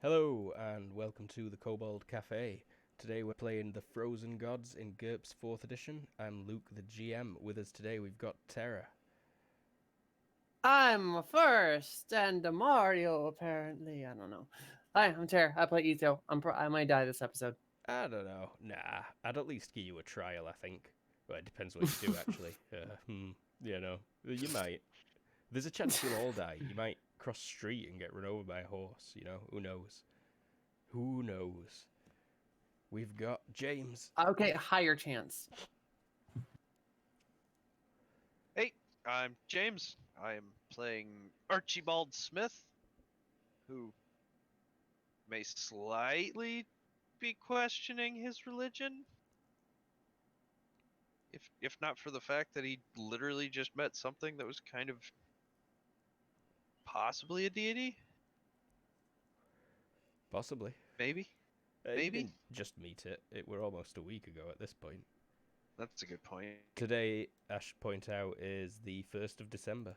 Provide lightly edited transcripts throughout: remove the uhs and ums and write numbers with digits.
Hello and welcome to the Kobold Cafe. Today we're playing The Frozen Gods in GURPS 4th edition. I'm Luke, the GM. With us today we've got Tara. I'm first, and Mario apparently. I don't know. Hi, I'm Tara. I play Ito. I might die this episode. I don't know. Nah, I'd at least give you a trial, I think. Well, it depends what you do, actually. You might. There's a chance you'll all die. You might cross street and get run over by a horse, Who knows? Who knows? We've got James. Okay, higher chance. Hey, I'm James. I'm playing Archibald Smith, who may slightly be questioning his religion. If not for the fact that he literally just met something that was kind of possibly a deity. Possibly. Maybe. You Maybe. didn't just meet it. We're almost a week ago at this point. That's a good point. Today, I should point out, is the 1st of December.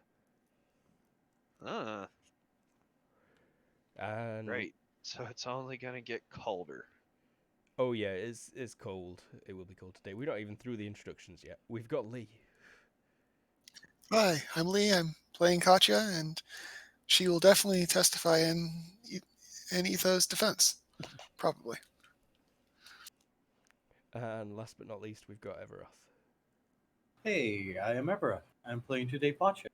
And Right. So it's only gonna get colder. oh yeah, it's cold. It will be cold today. We're not even through the introductions yet. We've got Lee. Hi, I'm Lee. I'm playing Katya, and she will definitely testify in Etho's defense, probably. And last but not least, we've got Everoth. Hey, I am Ebra. I'm playing today Pacha.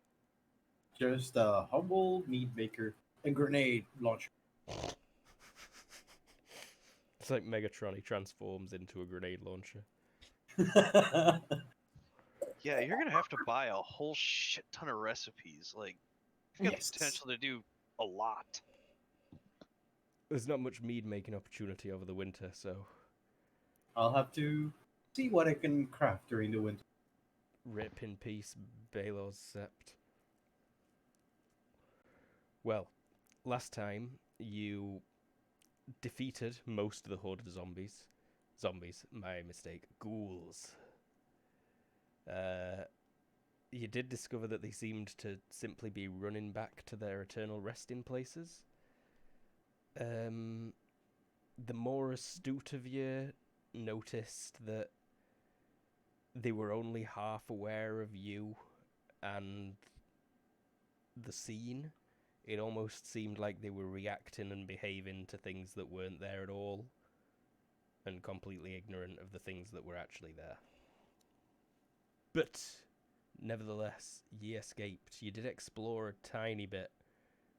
Just a humble meat maker and grenade launcher. It's like Megatron. He transforms into a grenade launcher. Yeah, you're gonna have to buy a whole shit ton of recipes. Like, it's got Yes. the potential to do a lot. There's not much mead making opportunity over the winter, so I'll have to see what I can craft during the winter. rip in peace, Baelor's Sept. Well, last time you defeated most of the horde of zombies. Zombies, my mistake. Ghouls. You did discover that they seemed to simply be running back to their eternal resting places. The more astute of you noticed that they were only half aware of you and the scene. It almost seemed like they were reacting and behaving to things that weren't there at all, and completely ignorant of the things that were actually there. But nevertheless, ye escaped. You did explore a tiny bit,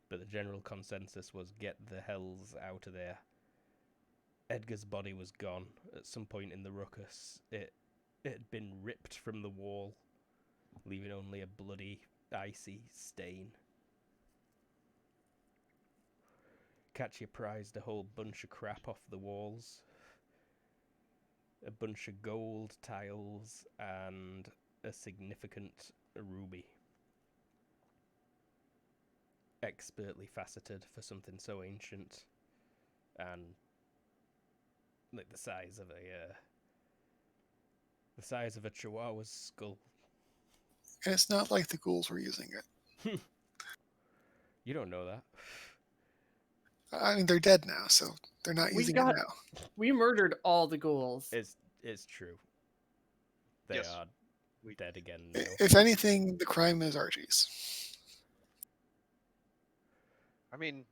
but the general consensus was get the hells out of there. Edgar's body was gone at some point in the ruckus. It had been ripped from the wall, leaving only a bloody, icy stain. Katya prized a whole bunch of crap off the walls. A bunch of gold tiles and a significant ruby. Expertly faceted for something so ancient and like the size of a chihuahua's skull. And it's not like the ghouls were using it. You don't know that. I mean, they're dead now, so they're not using it now. We murdered all the ghouls. It's true. They Yes. are dead again now. If anything, the crime is Archie's. I mean,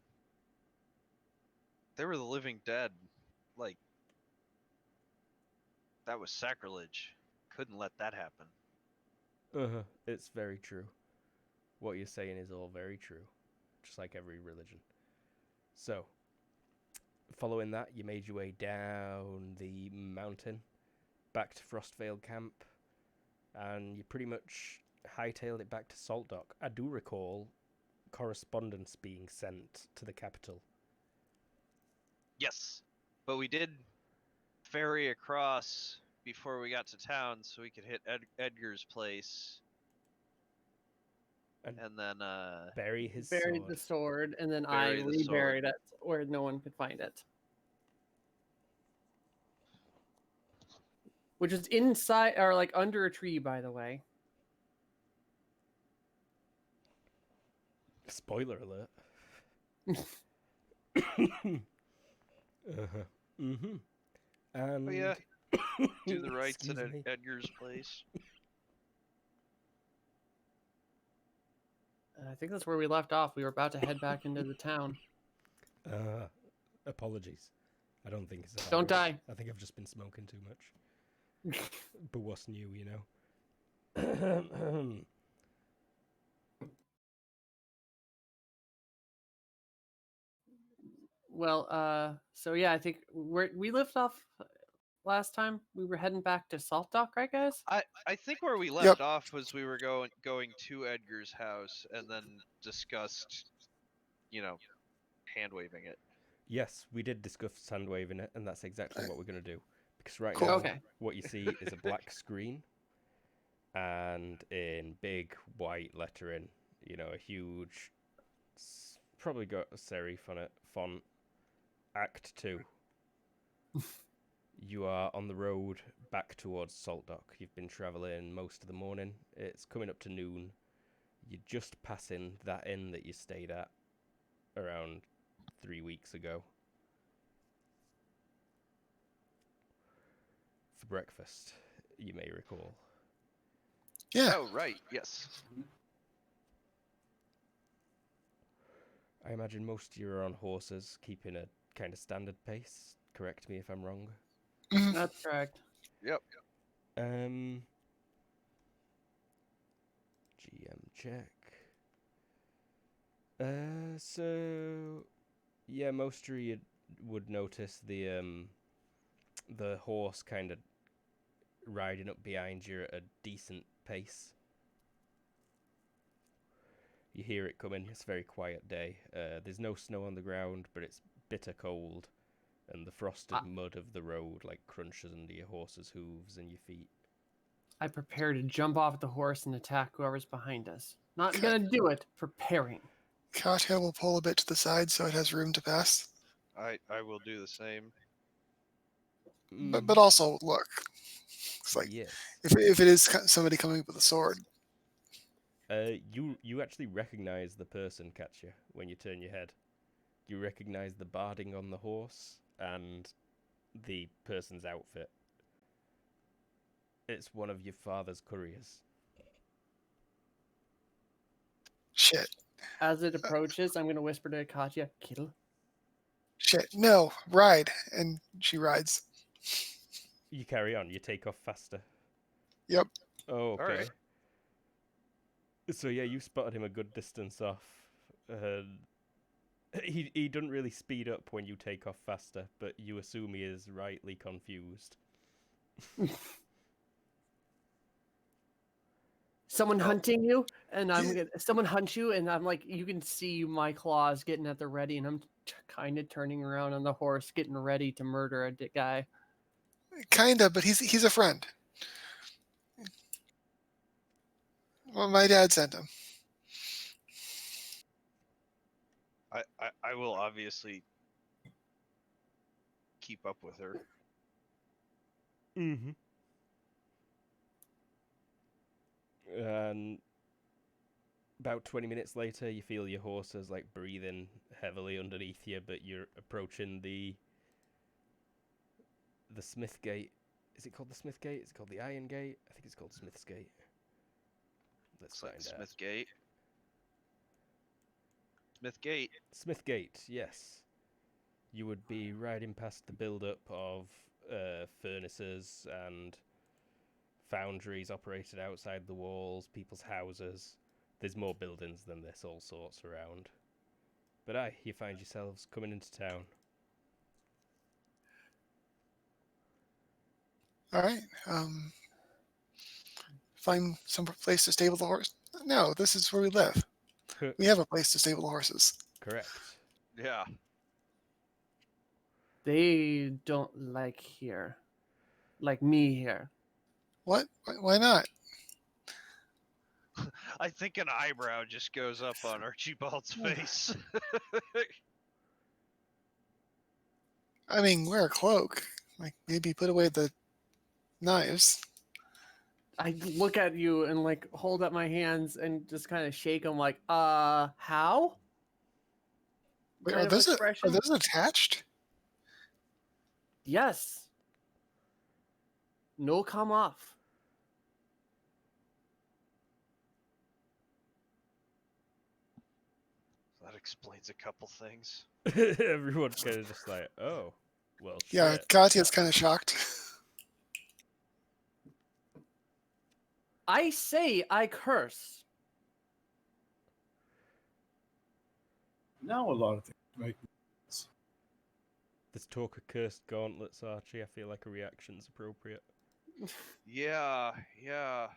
they were the living dead. Like, that was sacrilege. Couldn't let that happen. It's very true. What you're saying is all very true. Just like every religion. So, following that, you made your way down the mountain, back to Frostvale Camp, and you pretty much hightailed it back to Salt Dock. I do recall correspondence being sent to the capital. Yes, but we did ferry across before we got to town so we could hit Edgar's place. And And then, bury his Buried sword. the sword, and then Bury I the sword. reburied it where no one could find it. Which is inside, or like under a tree, by the way. Spoiler alert. Uh-huh. Mm-hmm. And Oh yeah, do the rights excuse at me. Edgar's place. I think that's where we left off. We were about to head back into the town. Apologies. I don't think it's a Don't virus. die. I think I've just been smoking too much. But what's new, you know? Well, so yeah, I think we left off last time. We were heading back to Salt Dock, right, guys? I think where we left Yep. off was we were going to Edgar's house and then discussed, hand waving it. Yes, we did discuss hand waving it, and that's exactly what we're going to do. Because right Cool. now, Okay. what you see is a black screen, and in big white lettering, a huge, probably got a serif on it, font, Act 2. You are on the road back towards Salt Dock. You've been travelling most of the morning. It's coming up to noon. You're just passing that inn that you stayed at around 3 weeks ago for breakfast, you may recall. Yeah. Oh right, yes. I imagine most of you are on horses, keeping a kind of standard pace. Correct me if I'm wrong. Mhm. That's correct. Yep. GM check. So yeah, most of you would notice the horse kind of riding up behind you at a decent pace. You hear it coming. It's a very quiet day. There's no snow on the ground, but it's bitter cold, and the frosted mud of the road crunches under your horse's hooves and your feet. I prepare to jump off the horse and attack whoever's behind us. Not Okay. gonna do it. Preparing. Katya will pull a bit to the side so it has room to pass. I will do the same. But also look. It's like yes. if it is somebody coming up with a sword. You actually recognize the person, Katya, when you turn your head. You recognize the barding on the horse and the person's outfit. It's one of your father's couriers. Shit. As it approaches, I'm gonna whisper to Katya, "Kill." Shit. No. Ride. And she rides. You carry on. You take off faster. Yep. Oh, okay. Alright. So yeah, you spotted him a good distance off. He doesn't really speed up when you take off faster, but you assume he is rightly confused. Someone hunting you, and someone hunts you, and I'm like, you can see my claws getting at the ready, and I'm kind of turning around on the horse, getting ready to murder a guy. Kinda, but he's a friend. Well, my dad sent him. I will obviously keep up with her. Mm-hmm. And about 20 minutes later, you feel your horse is breathing heavily underneath you, but you're approaching the Smith Gate. Is it called the Smith Gate? Is it called the Iron Gate? I think it's called Smith's Gate. Let's Looks like find out. Smith Gate. Smith Gate. Smith Gate, yes. You would be riding past the build-up of furnaces and foundries operated outside the walls, people's houses. There's more buildings than this, all sorts around. But aye, you find yourselves coming into town. All right. Find some place to stable the horse. No, this is where we live. We have a place to stable the horses. Correct. Yeah. They don't like here, like me here. What? Why not? I think an eyebrow just goes up on Archibald's face. I mean, wear a cloak. Maybe put away the knives. I look at you and hold up my hands and just kind of shake them how? Wait, kind are of those expression. attached? Yes. No come off. That explains a couple things. Everyone's kind of just like, oh, well, Yeah, shit. Katya's kind of shocked. I say I curse. Now a lot of things make sense. This talk of cursed gauntlets, Archie. I feel like a reaction's appropriate. Yeah, yeah.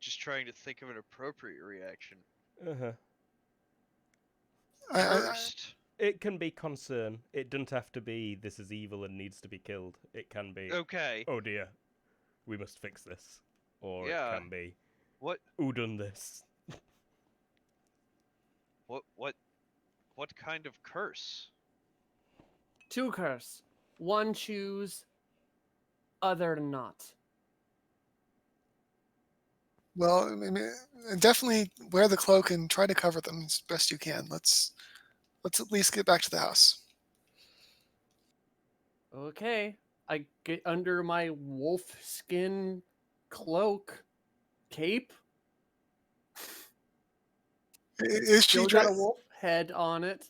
Just trying to think of an appropriate reaction. Uh-huh. I, First, It can be concern. It doesn't have to be this is evil and needs to be killed. It can be, okay. oh dear, we must fix this. Or Yeah. it can be, What who done this? what kind of curse? Two curse. One choose. Other not. well, I mean, definitely wear the cloak and try to cover them as best you can. Let's at least get back to the house. Okay. I get under my wolf skin cloak cape. Is she Still got a dressed? wolf head on it.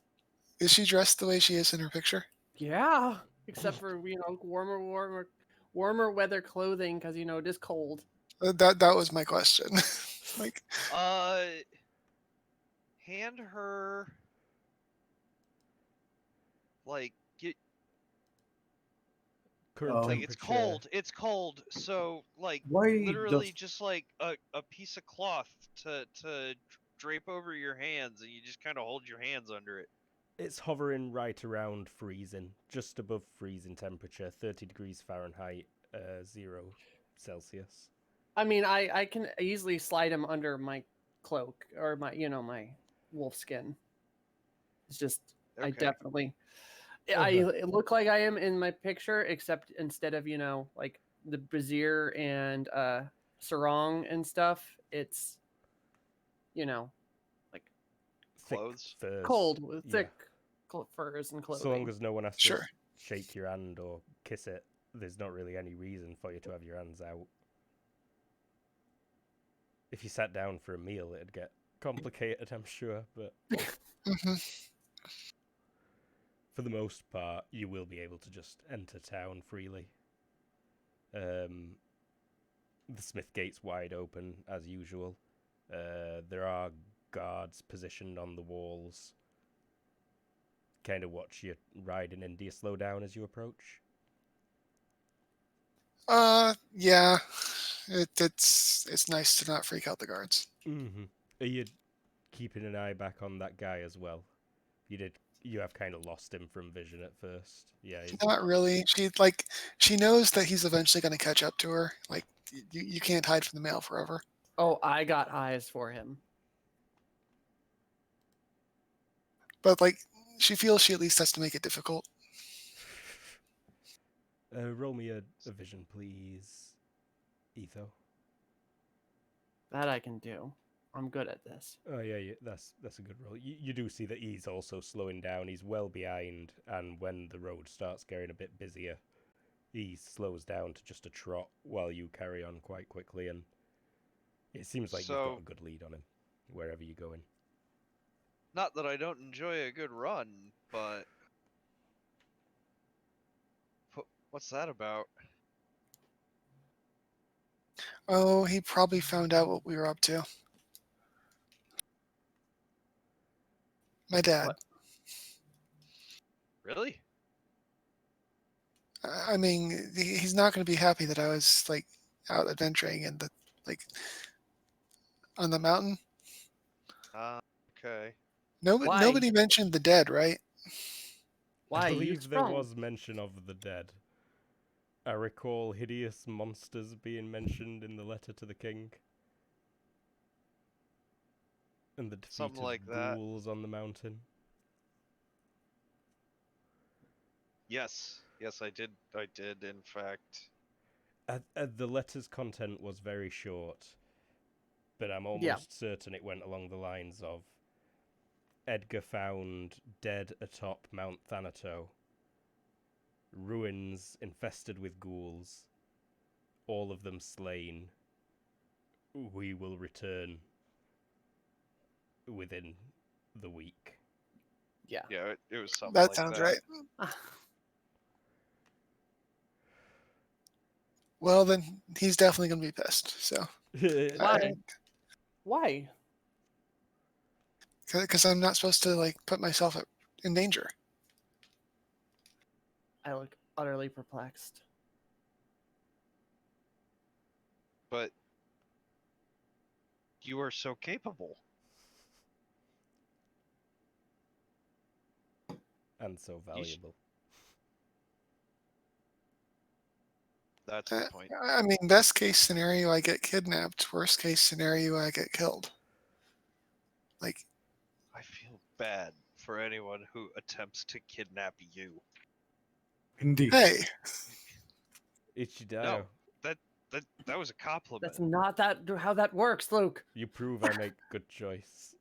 Is she dressed the way she is in her picture? Yeah. Except for, warmer weather clothing because, it is cold. That was my question. Like, Hand her like get Current Um, like temperature. it's cold. It's cold. So like Why literally does just like a piece of cloth to drape over your hands, and you just kind of hold your hands under it. It's hovering right around freezing, just above freezing temperature, 30 degrees Fahrenheit, 0 Celsius. I mean, I can easily slide him under my cloak or my wolf skin. It's just, I Okay. definitely. I Uh-huh. look like I am in my picture, except instead of like the brazier and sarong and stuff, it's like Thick Clothes. furs. cold with Yeah. thick furs and clothing. So long as no one has to sure. shake your hand or kiss it, there's not really any reason for you to have your hands out. If you sat down for a meal, it'd get complicated, I'm sure, but Hmm. for the most part, you will be able to just enter town freely. The Smith Gate's wide open, as usual. There are guards positioned on the walls. Kind of watch you riding in. Do you slow down as you approach? Yeah. It's nice to not freak out the guards. Mm-hmm. Are you keeping an eye back on that guy as well? You have kind of lost him from vision at first. Yeah. Not really. She knows that he's eventually going to catch up to her. Like, you can't hide from the mail forever. Oh, I got eyes for him. But like, she feels she at least has to make it difficult. Roll me a vision, please, Etho. That I can do. I'm good at this. Oh yeah, that's a good roll. You do see that he's also slowing down. He's well behind, and when the road starts getting a bit busier, he slows down to just a trot while you carry on quite quickly, and it seems like you've got a good lead on him wherever you're going. Not that I don't enjoy a good run, but what's that about? Oh, he probably found out what we were up to. My dad. What? Really? I mean, he's not going to be happy that I was like out adventuring and like on the mountain. Okay. Why? Nobody mentioned the dead, right? Why? I You believe there sprung. was mention of the dead. I recall hideous monsters being mentioned in the letter to the king. And the defeat Something of like that. ghouls on the mountain. Yes, I did, in fact. The letter's content was very short, but I'm Yeah. almost certain it went along the lines of Edgar found dead atop Mount Thanato, ruins infested with ghouls, all of them slain. We will return within the week. Yeah. Yeah, it was something That like sounds that. right. Well, then he's definitely going to be pissed. So, Why? Why? Because I'm not supposed to like put myself in danger. I look utterly perplexed. But you are so capable. And so valuable. That's the point. I mean, best case scenario, I get kidnapped. Worst case scenario, I get killed. Like, I feel bad for anyone who attempts to kidnap you. Indeed. hey, Ichidayo, No, that was a compliment. That's not how that works, Luke. you prove I make good choice.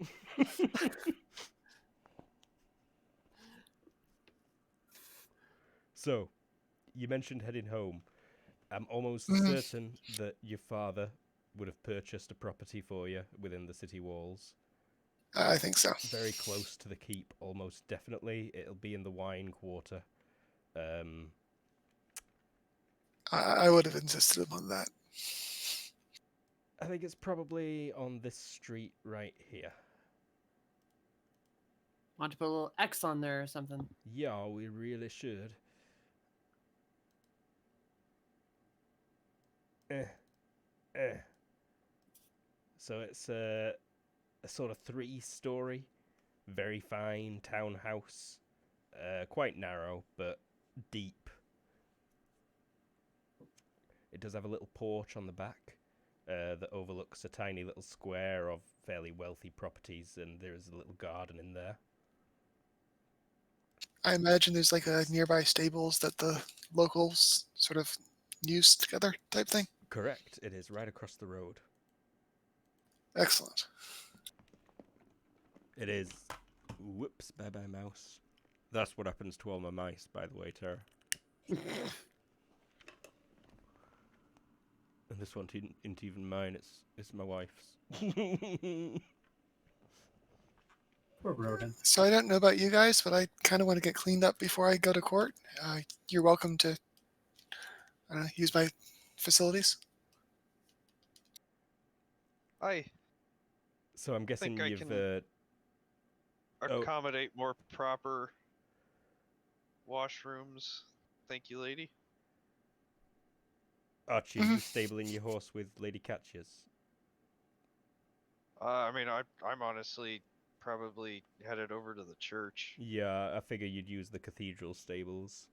So, you mentioned heading home. I'm almost certain that your father would have purchased a property for you within the city walls. I think so. Very close to the keep, almost definitely. It'll be in the wine quarter. I would have insisted upon that. I think it's probably on this street right here. Want to put a little X on there or something? Yeah, we really should. So it's a sort of 3-story, very fine townhouse. Quite narrow, but deep. It does have a little porch on the back that overlooks a tiny little square of fairly wealthy properties, and there is a little garden in there. I imagine there's like a nearby stables that the locals sort of use together type thing. Correct. It is right across the road. Excellent. It is. Whoops, bye-bye mouse. That's what happens to all my mice, by the way, Tara. And this one isn't even mine, it's my wife's. Poor Broden. So I don't know about you guys, but I kind of want to get cleaned up before I go to court. You're welcome to use my facilities. So I'm guessing I you've... can- accommodate more proper washrooms. Thank you, lady. Archie, are you stabling your horse with Lady Catches? I mean, I'm honestly probably headed over to the church. Yeah, I figure you'd use the cathedral stables.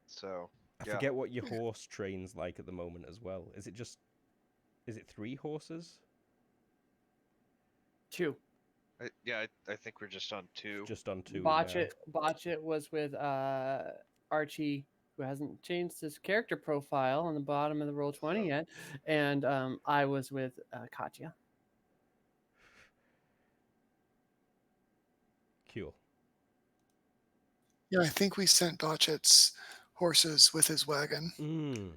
So I yeah. forget what your horse trains like at the moment as well. Is it 3 horses? 2. I think we're just on 2. Just on 2 Botch now. it was with Archie, who hasn't changed his character profile on the bottom of the Roll20 yet, and I was with Katya. Cool. Yeah, I think we sent Botchet's horses with his wagon.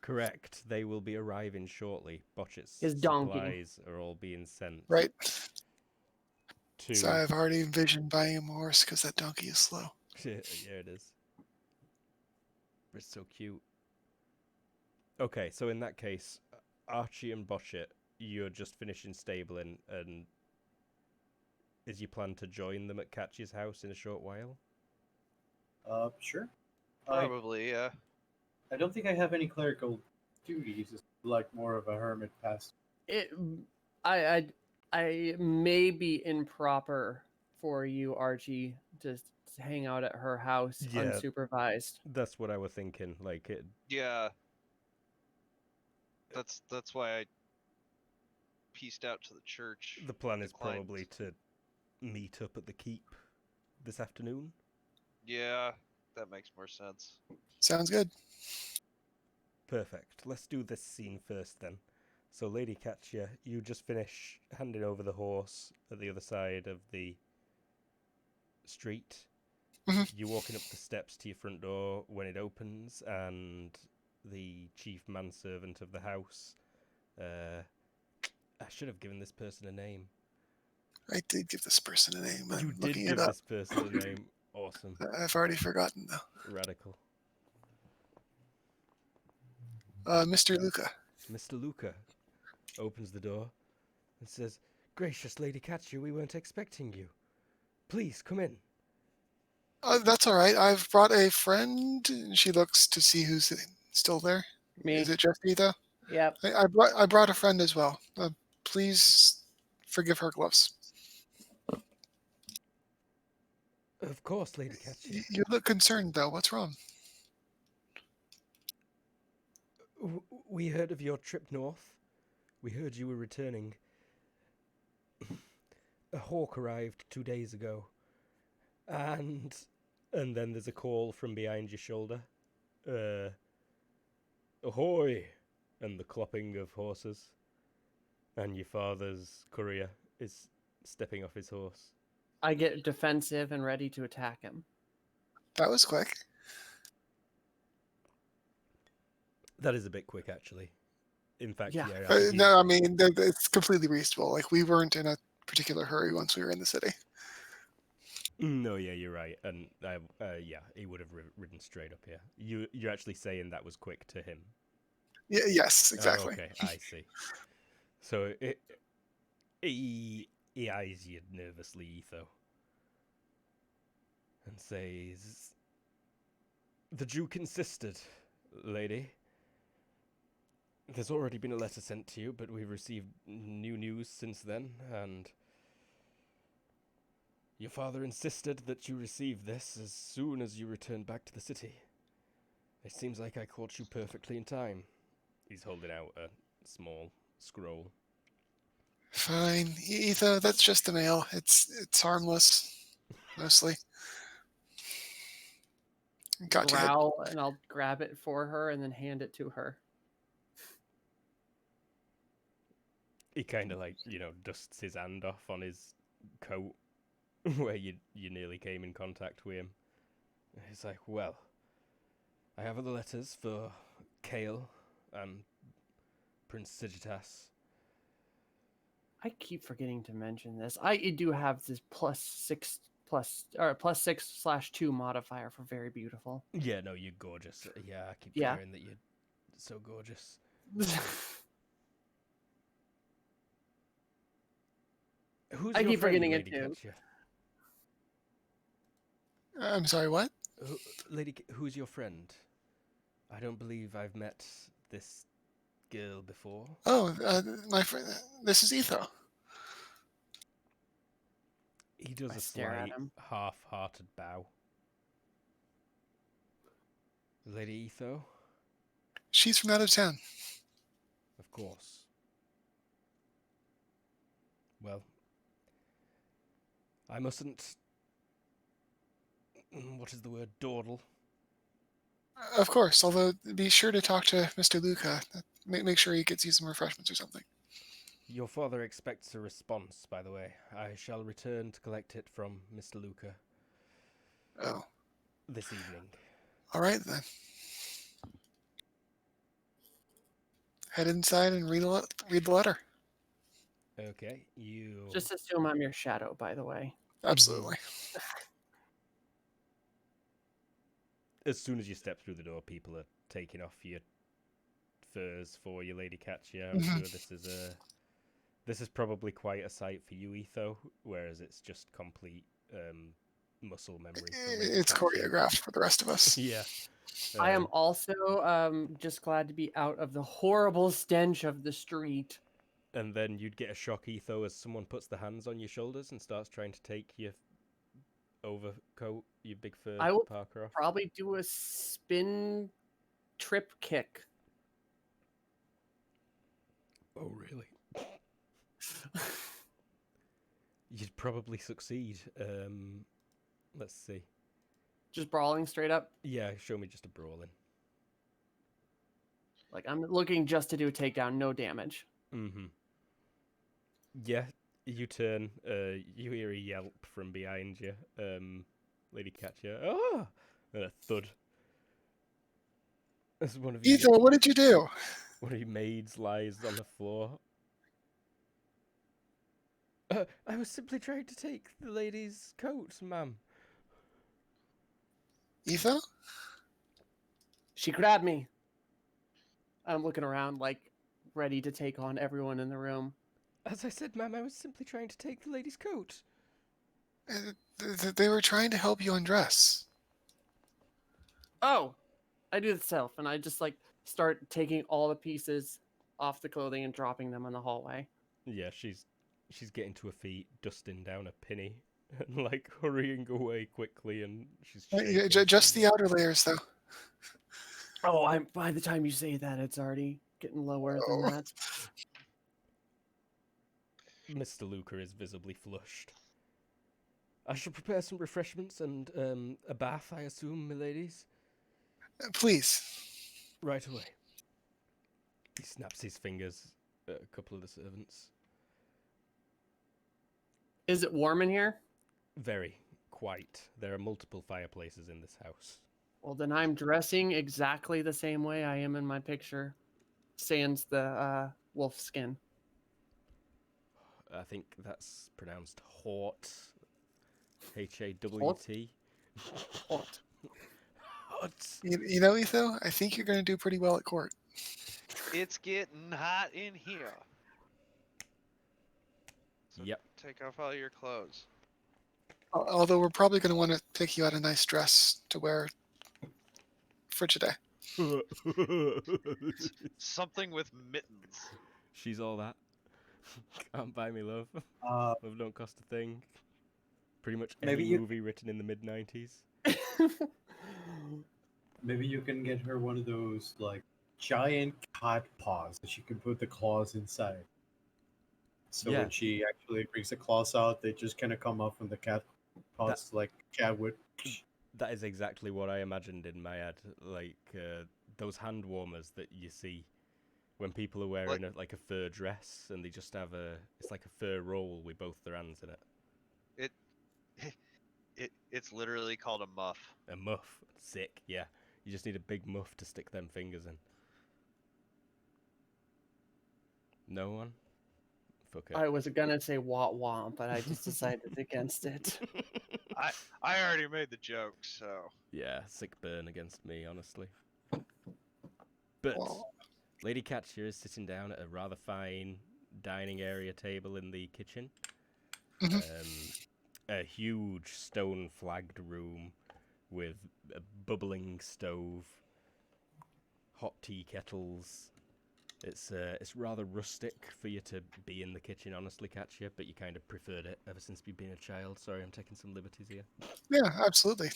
Correct. They will be arriving shortly. Botchet's His donkey. supplies are all being sent. Right. To... So I've already envisioned buying him a horse because that donkey is slow. Yeah, it is. It's so cute. Okay, so in that case, Archie and Botchet, you're just finishing stabling, and is your plan to join them at Catch's house in a short while? Sure. Probably, yeah. I don't think I have any clerical duties. It's like more of a hermit past. I may be improper for you, Archie, to hang out at her house unsupervised. That's what I was thinking. Like it. Yeah. That's why I pieced out to the church. The plan is Declined. probably to meet up at the keep this afternoon. Yeah, that makes more sense. Sounds good. Perfect. Let's do this scene first then. So, Lady Katya, you just finish handing over the horse at the other side of the street. Mhm. You're walking up the steps to your front door when it opens, and the chief manservant of the house. I should have given this person a name. I did give this person a name. I'm You did looking give it up. this person a name. Awesome. I've already forgotten though. Radical. Mr. Luca. Mr. Luca opens the door and says, "Gracious Lady Katya, we weren't expecting you. Please, come in." That's all right. I've brought a friend. She looks to see who's still there. Me. Is it just me though? Yep. I brought a friend as well. Please forgive her gloves. Of course, Lady Katya. You look concerned though. What's wrong? We heard of your trip north. We heard you were returning. A hawk arrived 2 days ago. And then there's a call from behind your shoulder. Ahoy! And the clopping of horses. And your father's courier is stepping off his horse. I get defensive and ready to attack him. That was quick. That is a bit quick, actually. In fact, Yeah. yeah. I think No, I mean it's completely reasonable. Like we weren't in a particular hurry once we were in the city. No, yeah, you're right, and yeah, he would have ridden straight up here. You're actually saying that was quick to him. Yeah. Yes. Exactly. Oh, okay, I see. So he eyes you nervously, Etho, and says, "The Duke insisted, lady. There's already been a letter sent to you, but we've received new news since then, and your father insisted that you receive this as soon as you return back to the city. It seems like I caught you perfectly in time." He's holding out a small scroll. Fine, Etho. That's just the mail. It's harmless, mostly. Got to hit. Growl, and I'll grab it for her and then hand it to her. He kind of dusts his hand off on his coat where you nearly came in contact with him. He's like, "Well, I have other letters for Kale and Prince Sigitas." I keep forgetting to mention this. I do have this +6/2 modifier for very beautiful. Yeah, no, you're gorgeous. Yeah, I keep Yeah. forgetting that you're so gorgeous. Who's I your keep friend, forgetting it Lady too. Katya? I'm sorry. What? Who's your friend? I don't believe I've met this girl before. Oh, my friend. This is Etho. He does I a stare at slight, him. half-hearted bow. Lady Etho? She's from out of town. Of course. Well, I mustn't... What is the word? Dawdle. Of course. Although, be sure to talk to Mr. Luca. Make sure he gets you some refreshments or something. Your father expects a response, by the way. I shall return to collect it from Mr. Luca Oh, this evening. all right then. Head inside and read the letter. Okay, you... Just assume I'm your shadow, by the way. Absolutely. As soon as you step through the door, people are taking off your furs for you, Lady Katya. I'm sure this is probably quite a sight for you, Etho, whereas it's just complete muscle memory. for Lady It's Katya. choreographed for the rest of us. Yeah. I am also just glad to be out of the horrible stench of the street. And then you'd get a shock, Etho, as someone puts their hands on your shoulders and starts trying to take your overcoat, your big fur I will parka off. Probably do a spin trip kick. Oh, really? You'd probably succeed. Let's see. Just brawling straight up. Yeah, show me just a brawling. Like I'm looking just to do a takedown, no damage. Mm-hmm. Yeah, you turn. You hear a yelp from behind you. Lady Catcher. Oh, and a thud. As Ethan, what did you do? one of your maids lies on the floor. I was simply trying to take the lady's coat, ma'am. Ethan? She grabbed me. I'm looking around, like ready to take on everyone in the room. As I said, ma'am, I was simply trying to take the lady's coat. They were trying to help you undress. Oh, I do the self, and I just like start taking all the pieces off the clothing and dropping them in the hallway. Yeah, she's getting to her feet, dusting down a penny, and like hurrying away quickly, and she's Yeah, shaking. just the outer layers, though. Oh, I'm by the time you say that, it's already getting lower than Oh. that. Mr. Luca is visibly flushed. I shall prepare some refreshments and a bath, I assume, miladies. Please. Right away. He snaps his fingers at a couple of the servants. Is it warm in here? Very. Quite. There are multiple fireplaces in this house. Well, then I'm dressing exactly the same way I am in my picture. Sans the wolf skin. I think that's pronounced Hort. Hawt. Hot. Hot. You know, Ethan, I think you're going to do pretty well at court. It's getting hot in here. So Yep. take off all your clothes. Although we're probably going to want to pick you out a nice dress to wear for today. Something with mittens. She's all that. Can't buy me love. Uh, Love don't cost a thing. Pretty much Maybe any you- movie written in the mid-90s. Maybe you can get her one of those like giant cat paws that she can put the claws inside. So Yeah. when she actually brings the claws out, they just kind of come up from the cat paws like cat would. That is exactly what I imagined in my head. Like those hand warmers that you see when people are wearing a fur dress and they just have it's like a fur roll with both their hands in it. It's literally called a muff. A muff. Sick, yeah. You just need a big muff to stick them fingers in. No one? Fuck it. I was gonna say wah wah, but I just decided against it. I already made the joke, so Yeah, sick burn against me, honestly. But Well, Lady Catcher is sitting down at a rather fine dining area table in the kitchen. Mhm. A huge stone-flagged room with a bubbling stove, hot tea kettles. It's rather rustic for you to be in the kitchen, honestly, Catcher, but you kind of preferred it ever since you've been a child. Sorry, I'm taking some liberties here. Yeah, absolutely.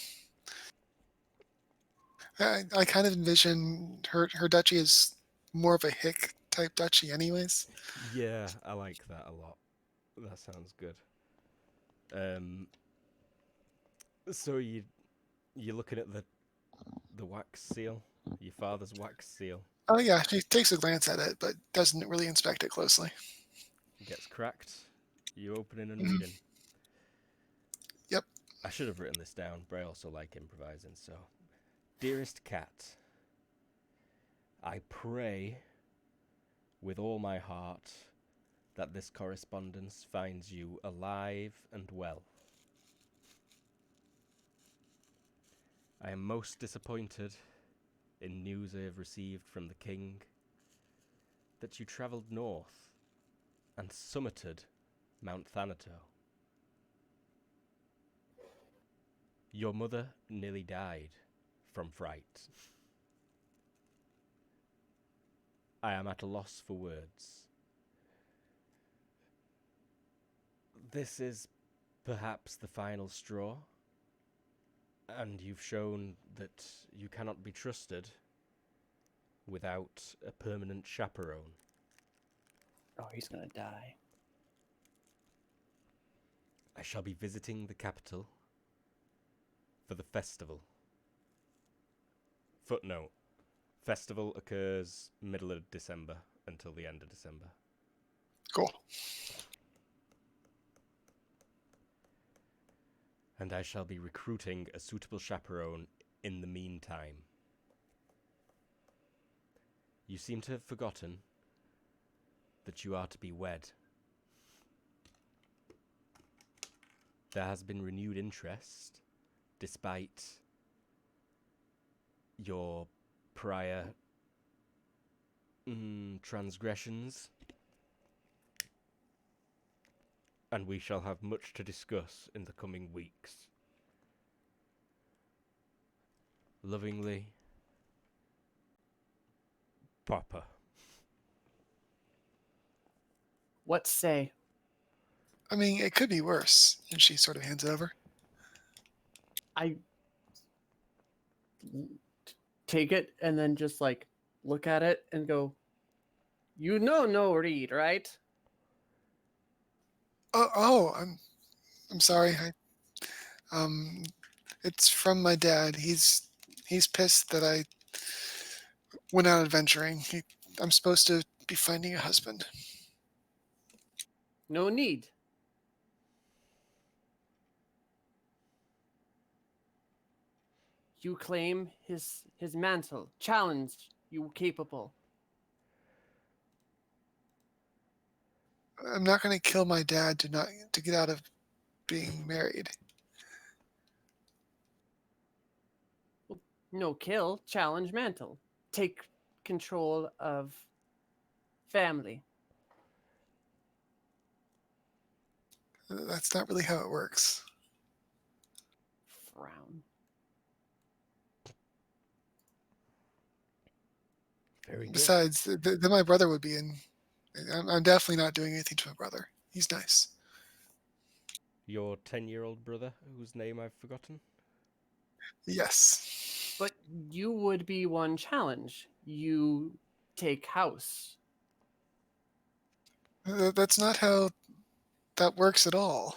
I kind of envision her duchy as more of a hick type duchy, anyways. Yeah, I like that a lot. That sounds good. So you're looking at the wax seal, your father's wax seal. Oh yeah, she takes a glance at it, but doesn't really inspect it closely. Gets cracked. You opening and Mhm. reading. Yep. I should have written this down, but I also like improvising. So, dearest cat, I pray with all my heart that this correspondence finds you alive and well. I am most disappointed in news I have received from the king that you travelled north and summited Mount Thanato. Your mother nearly died from fright. I am at a loss for words. This is perhaps the final straw, and you've shown that you cannot be trusted without a permanent chaperone. Oh, he's gonna die. I shall be visiting the capital for the festival. Footnote. Festival occurs middle of December until the end of December. Cool. And I shall be recruiting a suitable chaperone in the meantime. You seem to have forgotten that you are to be wed. There has been renewed interest, despite your prior transgressions. And we shall have much to discuss in the coming weeks. Lovingly, Papa. What say? I mean, it could be worse. And she sort of hands it over. I take it and then just like look at it and go, you know no read, right? Oh, I'm sorry. It's from my dad. He's pissed that I went out adventuring. I'm supposed to be finding a husband. No need. You claim his mantle. Challenge you capable. I'm not going to kill my dad to get out of being married. No kill, challenge mantle. Take control of family. That's not really how it works. Frown. Very good. Besides, then my brother would be in. I'm definitely not doing anything to my brother. He's nice. Your 10-year-old brother, whose name I've forgotten? Yes. But you would be one challenge. You take house. That's not how that works at all.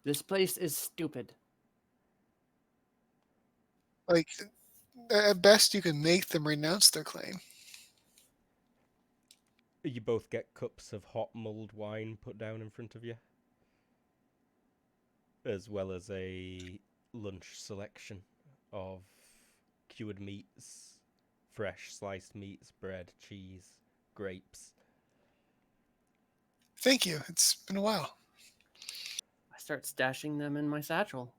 This place is stupid. Like, at best, you can make them renounce their claim. You both get cups of hot mulled wine put down in front of you, as well as a lunch selection of cured meats, fresh sliced meats, bread, cheese, grapes. Thank you. It's been a while. I start stashing them in my satchel.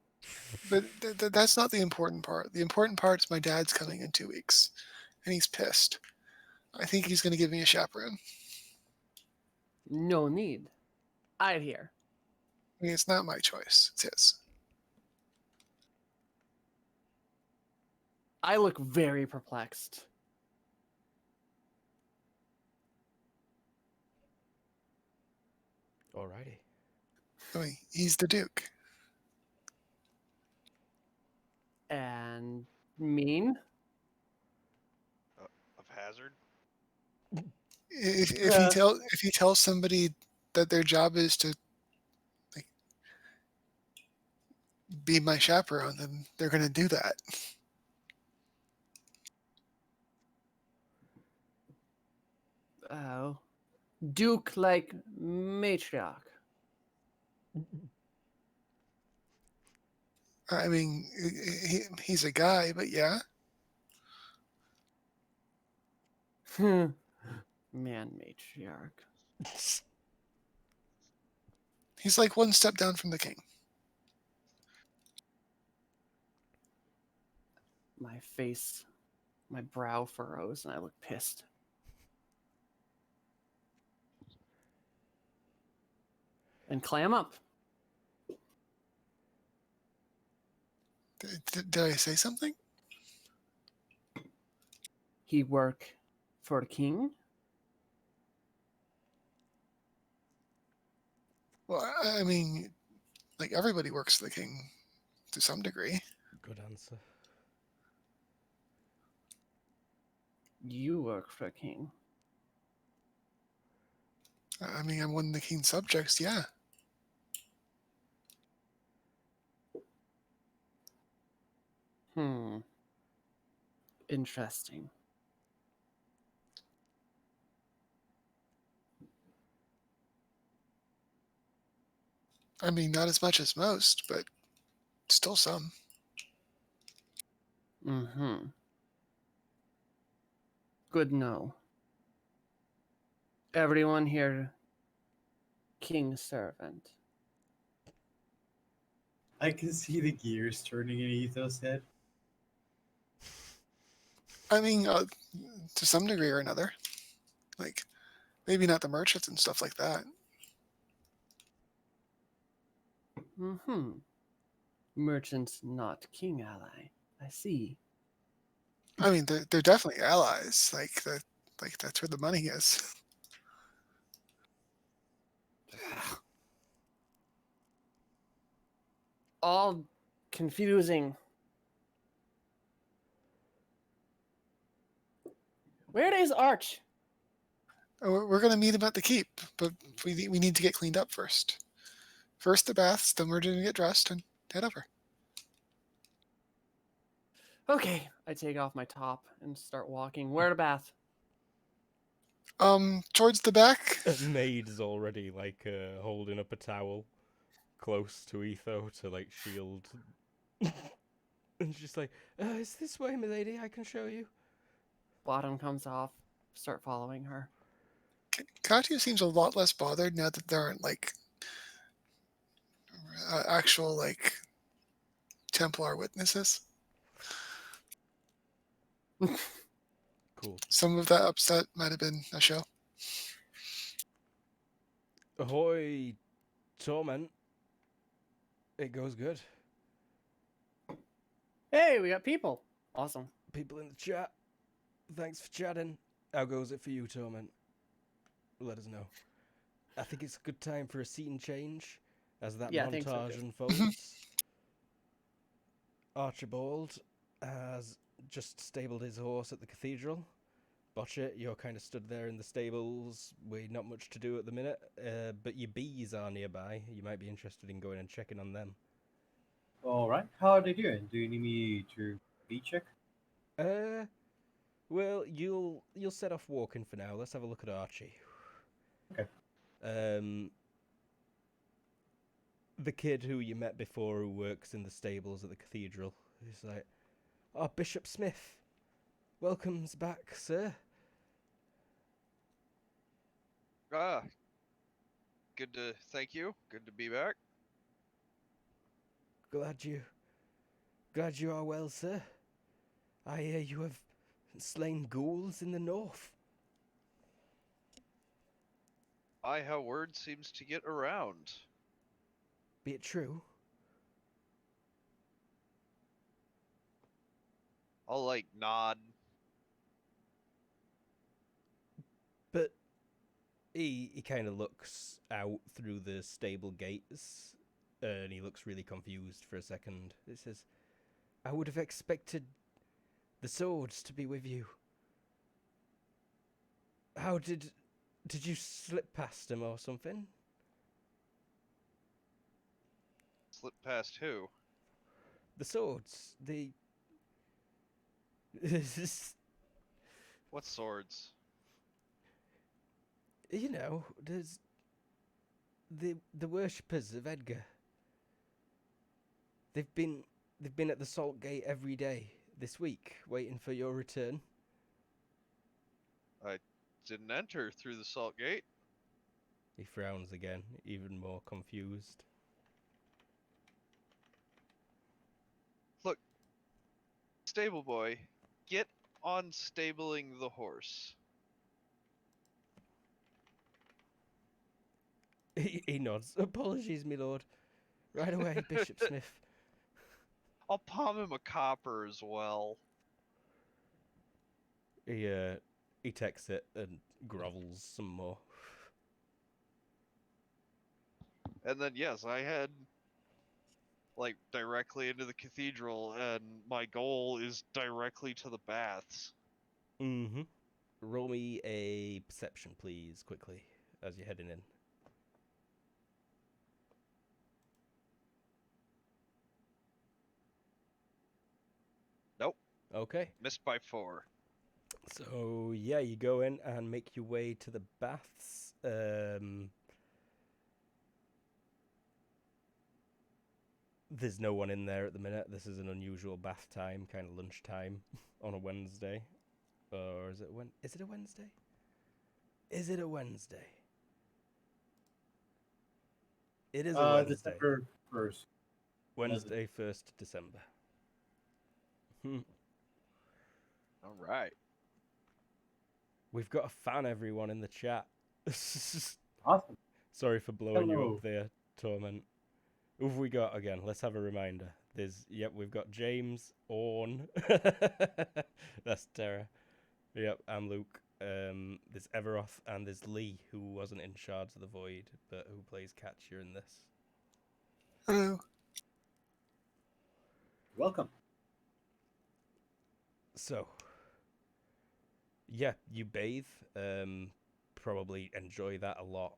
But that's not the important part. The important part is my dad's coming in 2 weeks, and he's pissed. I think he's going to give me a chaperone. No need. I'd hear. I mean, it's not my choice. It's his. I look very perplexed. Alrighty. I mean, he's the Duke. And mean? Of hazard. If he tells somebody that their job is to like be my chaperone, then they're going to do that. Oh. Duke like matriarch. I mean, he's a guy, but yeah. Man matriarch. He's like one step down from the king. My face, my brow furrows, and I look pissed. And clam up. Did I say something? He work for the king? Well, I mean, like everybody works for the king to some degree. Good answer. You work for the king. I mean, I'm one of the king's subjects, yeah. Interesting. I mean, not as much as most, but still some. Mm-hmm. Good know. Everyone here, king's servant. I can see the gears turning in Etho's head. I mean, to some degree or another. Like, maybe not the merchants and stuff like that. Mm-hmm. Merchants not king ally. I see. I mean, they're definitely allies. Like that's where the money is. All confusing. Where is Arch? We're gonna meet him at the keep, but we need to get cleaned up first. First the baths, then we're gonna get dressed and head over. Okay, I take off my top and start walking. Where to bath? Towards the back. A maid's already like holding up a towel close to Etho to like shield. And she's like, "Is this way, milady? I can show you." Bottom comes off. Start following her. Katya seems a lot less bothered now that there aren't like actual like Templar witnesses. Cool. Some of that upset might have been a show. Ahoy, Torment. It goes good. Hey, we got people. Awesome. People in the chat, thanks for chatting. How goes it for you, Torment? Let us know. I think it's a good time for a scene change as that Yeah, I think so, montage too. unfolds. Archibald has just stabled his horse at the cathedral. Botchet, you're kind of stood there in the stables with not much to do at the minute, but your bees are nearby. You might be interested in going and checking on them. All right. How are they doing? Do you need me to be check? Well, you'll set off walking for now. Let's have a look at Archie. Okay. The kid who you met before who works in the stables at the cathedral. He's like, "Oh, Bishop Smith. Welcome's back, sir." Ah, thank you. Good to be back. Glad you are well, sir. I hear you have slain ghouls in the north. How word seems to get around. Be it true? I'll like nod. But he kind of looks out through the stable gates, and he looks really confused for a second. He says, "I would have expected the swords to be with you. How did you slip past him or something?" Slip past who? The swords, What swords? you know, there's the worshippers of Edgar. They've been at the Salt Gate every day this week, waiting for your return. I didn't enter through the salt gate. He frowns again, even more confused. Look, stable boy, get on stabling the horse. He nods. "Apologies, my lord. Right away, Bishop Smith." I'll palm him a copper as well. He takes it and grovels some more. And then yes, I head like directly into the cathedral, and my goal is directly to the baths. Mm-hmm. Roll me a perception, please, quickly, as you're heading in. Nope. Okay. Missed by 4. So yeah, you go in and make your way to the baths. There's no one in there at the minute. This is an unusual bath time, kind of lunchtime on a Wednesday. Or is it is it a Wednesday? Is it a Wednesday? It is a Wednesday. December 1st. Wednesday, 1st December. All right. We've got a fan, everyone, in the chat. Awesome. Sorry for blowing you Hello. up there, Torment. Who have we got again? Let's have a reminder. We've got James, Orn. That's Terra. Yep, I'm Luke. There's Everoth and there's Lee, who wasn't in Shards of the Void, but who plays Catcher in this. Hello. Welcome. So, yeah, you bathe. Probably enjoy that a lot.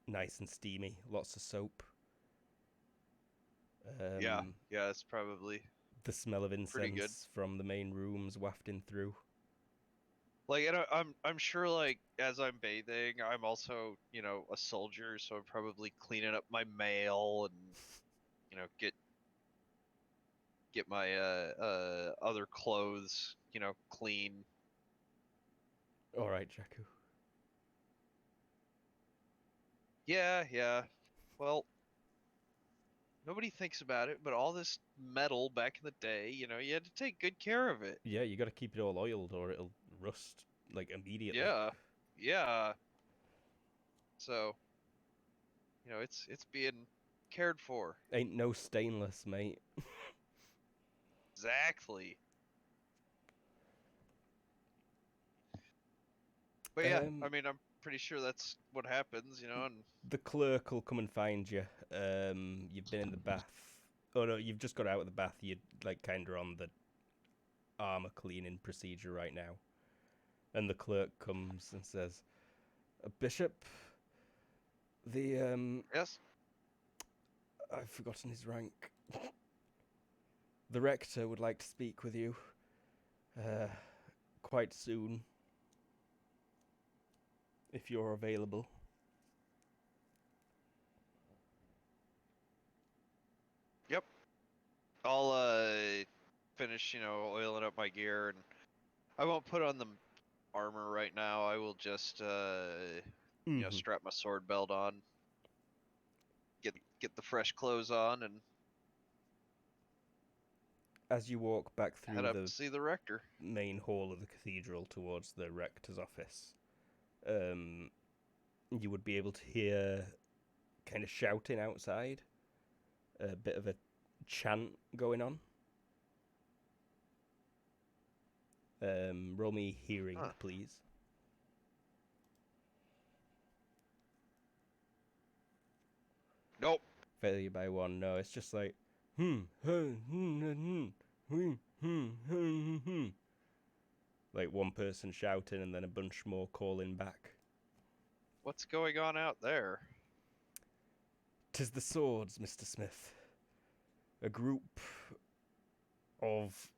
Nice and steamy. Lots of soap. Yeah, it's probably The smell of pretty good. incense from the main rooms wafting through. Like, and I'm sure, like, as I'm bathing, I'm also, you know, a soldier, so I'm probably cleaning up my mail and, you know, get my other clothes, you know, clean. All right, Jakku. Yeah. Well, nobody thinks about it, but all this metal back in the day, you know, you had to take good care of it. Yeah, you got to keep it all oiled or it'll rust like immediately. Yeah. So, you know, it's being cared for. Ain't no stainless, mate. Exactly. But yeah, I mean, I'm pretty sure that's what happens, you know, and The clerk will come and find you. You've been in the bath. Oh no, you've just got out of the bath. You're like kind of on the armor cleaning procedure right now. And the clerk comes and says, Bishop, yes. I've forgotten his rank. The rector would like to speak with you. Quite soon. If you're available. Yep. I'll finish, you know, oiling up my gear, and I won't put on the armor right now. I will just you know, strap my sword belt on, get the fresh clothes on, and As you walk back head through up the to see the rector. main hall of the cathedral towards the rector's office, you would be able to hear kind of shouting outside, a bit of a chant going on. Roll me hearing, please. Nope. Failure by 1. No, it's just like like one person shouting and then a bunch more calling back. What's going on out there? 'Tis the swords, Mr. Smith. A group of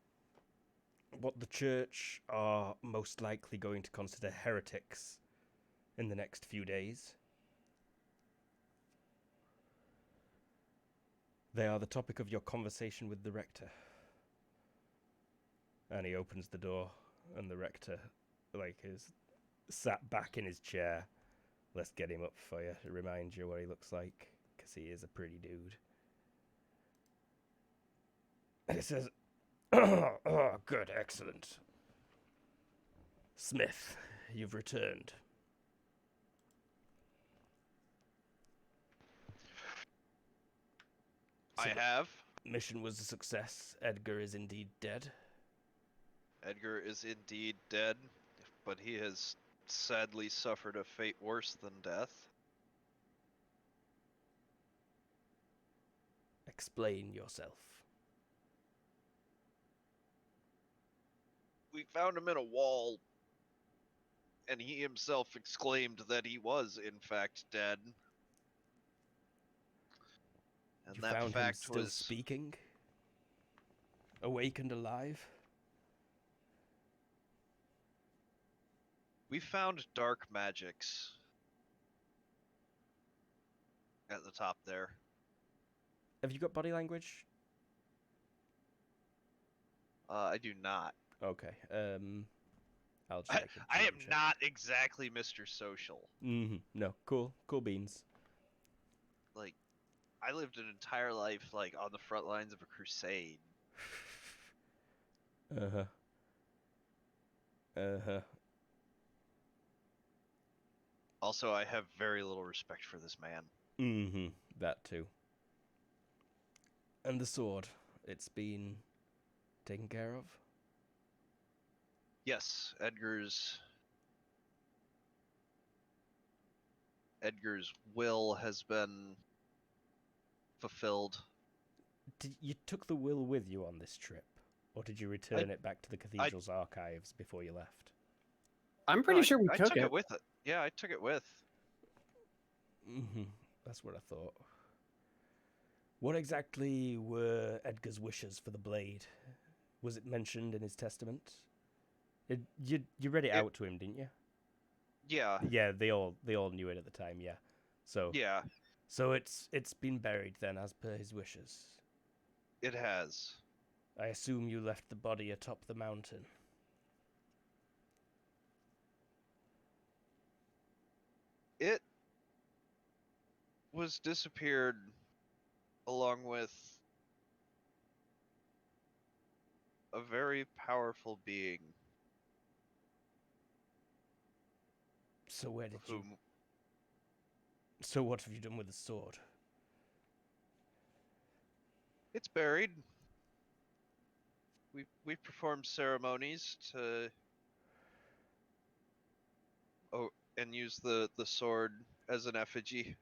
what the church are most likely going to consider heretics in the next few days. They are the topic of your conversation with the rector. And he opens the door, and the rector, like, is sat back in his chair. Let's get him up for you to remind you what he looks like, because he is a pretty dude. And he says, oh, good, excellent. Smith, you've returned. I have. Mission was a success. Edgar is indeed dead. Edgar is indeed dead, but he has sadly suffered a fate worse than death. Explain yourself. We found him in a wall, and he himself exclaimed that he was, in fact, dead. And You that found him fact still was speaking? Awake and alive? We found dark magics at the top there. Have you got body language? I do not. Okay. I'll I, check. I am not exactly Mr. Social. No. Cool. Cool beans. Like, I lived an entire life like on the front lines of a crusade. Uh-huh. Uh-huh. Also, I have very little respect for this man. That too. And the sword. It's been taken care of? Yes, Edgar's will has been fulfilled. You took the will with you on this trip? Or did you return it back to the cathedral's archives before you left? I'm pretty sure we I took took it. with it. Yeah, I took it with. That's what I thought. What exactly were Edgar's wishes for the blade? Was it mentioned in his testament? You read it out to him, didn't you? Yeah. Yeah, they all knew it at the time. Yeah, so Yeah, so it's been buried then, as per his wishes. it has. I assume you left the body atop the mountain. It was disappeared along with a very powerful being So where did you? whom So what have you done with the sword? it's buried. We've performed ceremonies to and use the sword as an effigy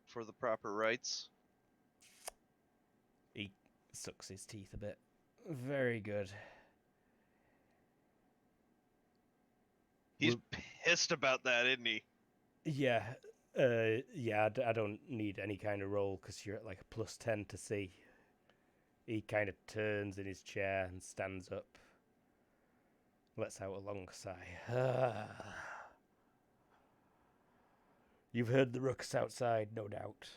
for the proper rites. He sucks his teeth a bit. Very good. He's Well, pissed about that, isn't he? yeah, I don't need any kind of roll because you're at like a +10 to see. He kind of turns in his chair and stands up. Lets out a long sigh. You've heard the rooks outside, no doubt.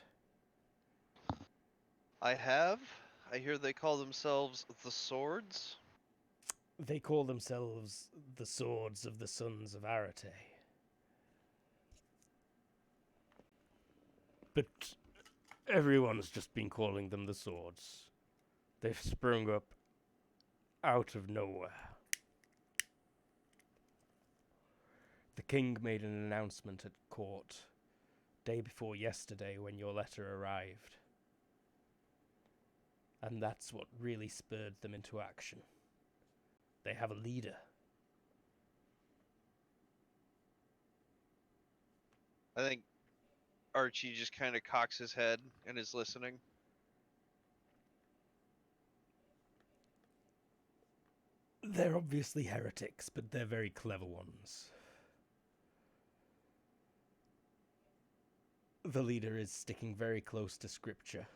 I have. I hear they call themselves the Swords. They call themselves the Swords of the Sons of Arate. But everyone's just been calling them the Swords. They've sprung up out of nowhere. The king made an announcement at court day before yesterday when your letter arrived. And that's what really spurred them into action. They have a leader. I think Archie just kind of cocks his head and is listening. They're obviously heretics, but they're very clever ones. The leader is sticking very close to scripture.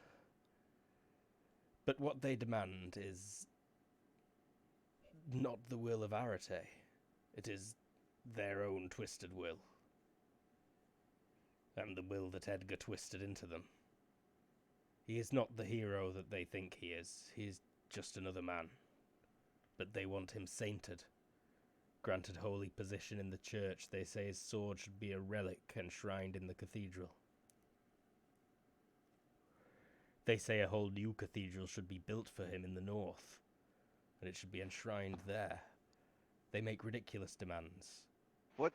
But what they demand is not the will of Arate. It is their own twisted will. And the will that Edgar twisted into them. He is not the hero that they think he is. He is just another man. But they want him sainted. Granted holy position in the church, they say his sword should be a relic enshrined in the cathedral. They say a whole new cathedral should be built for him in the north, and it should be enshrined there. They make ridiculous demands. What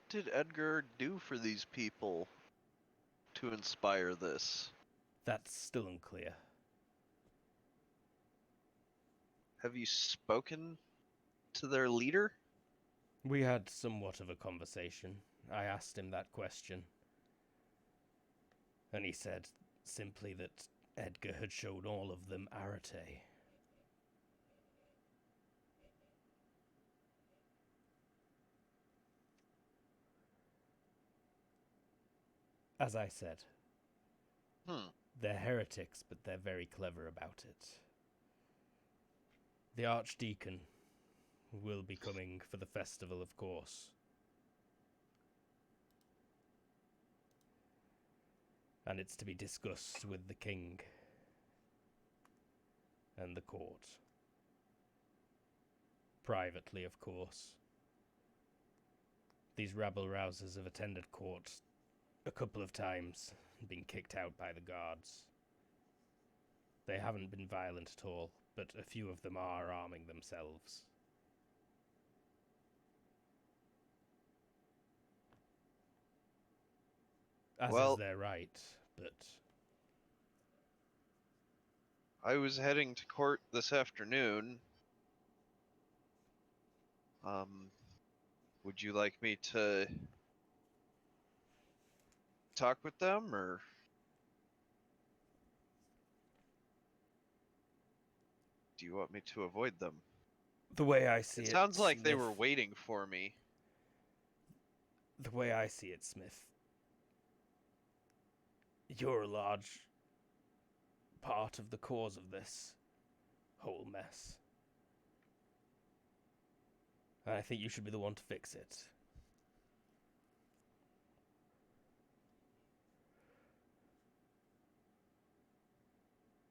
did Edgar do for these people to inspire this? That's still unclear. Have you spoken to their leader? We had somewhat of a conversation. I asked him that question. And he said simply that Edgar had shown all of them Arate. As I said, they're heretics, but they're very clever about it. The Archdeacon, will be coming for the festival, of course. And it's to be discussed with the king and the court. Privately, of course. These rabble-rousers have attended court a couple of times and been kicked out by the guards. They haven't been violent at all, but a few of them are arming themselves. As Well- is their right, but I was heading to court this afternoon. Would you like me to talk with them, or do you want me to avoid them? the way I see it, It sounds like they were Smith- waiting for me. The way I see it, Smith, you're a large part of the cause of this whole mess. And I think you should be the one to fix it.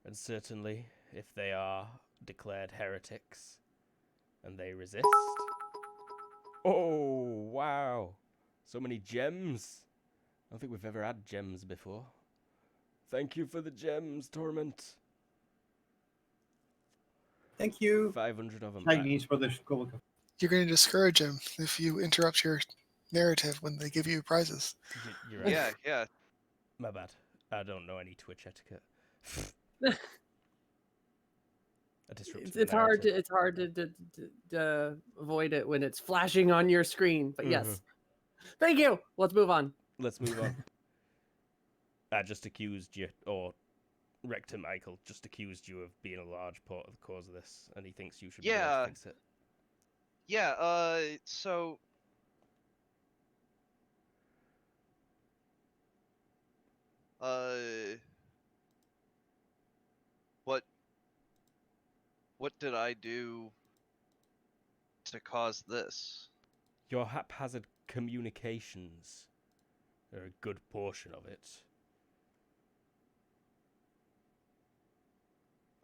And certainly, if they are declared heretics and they resist. Oh, wow. So many gems. I don't think we've ever had gems before. Thank you for the gems, Torment. Thank you. 500 of them. Chinese for the school. You're going to discourage them if you interrupt your narrative when they give you prizes. You're right. Yeah, yeah. My bad. I don't know any Twitch etiquette. I disrupted the It's hard to narrative. to avoid it when it's flashing on your screen. But yes, thank you. Let's move on. Let's move on. I just accused you, or Rector Michael just accused you of being a large part of the cause of this, and he thinks you should be the one Yeah. to fix it. Yeah, so what did I do to cause this? Your haphazard communications are a good portion of it.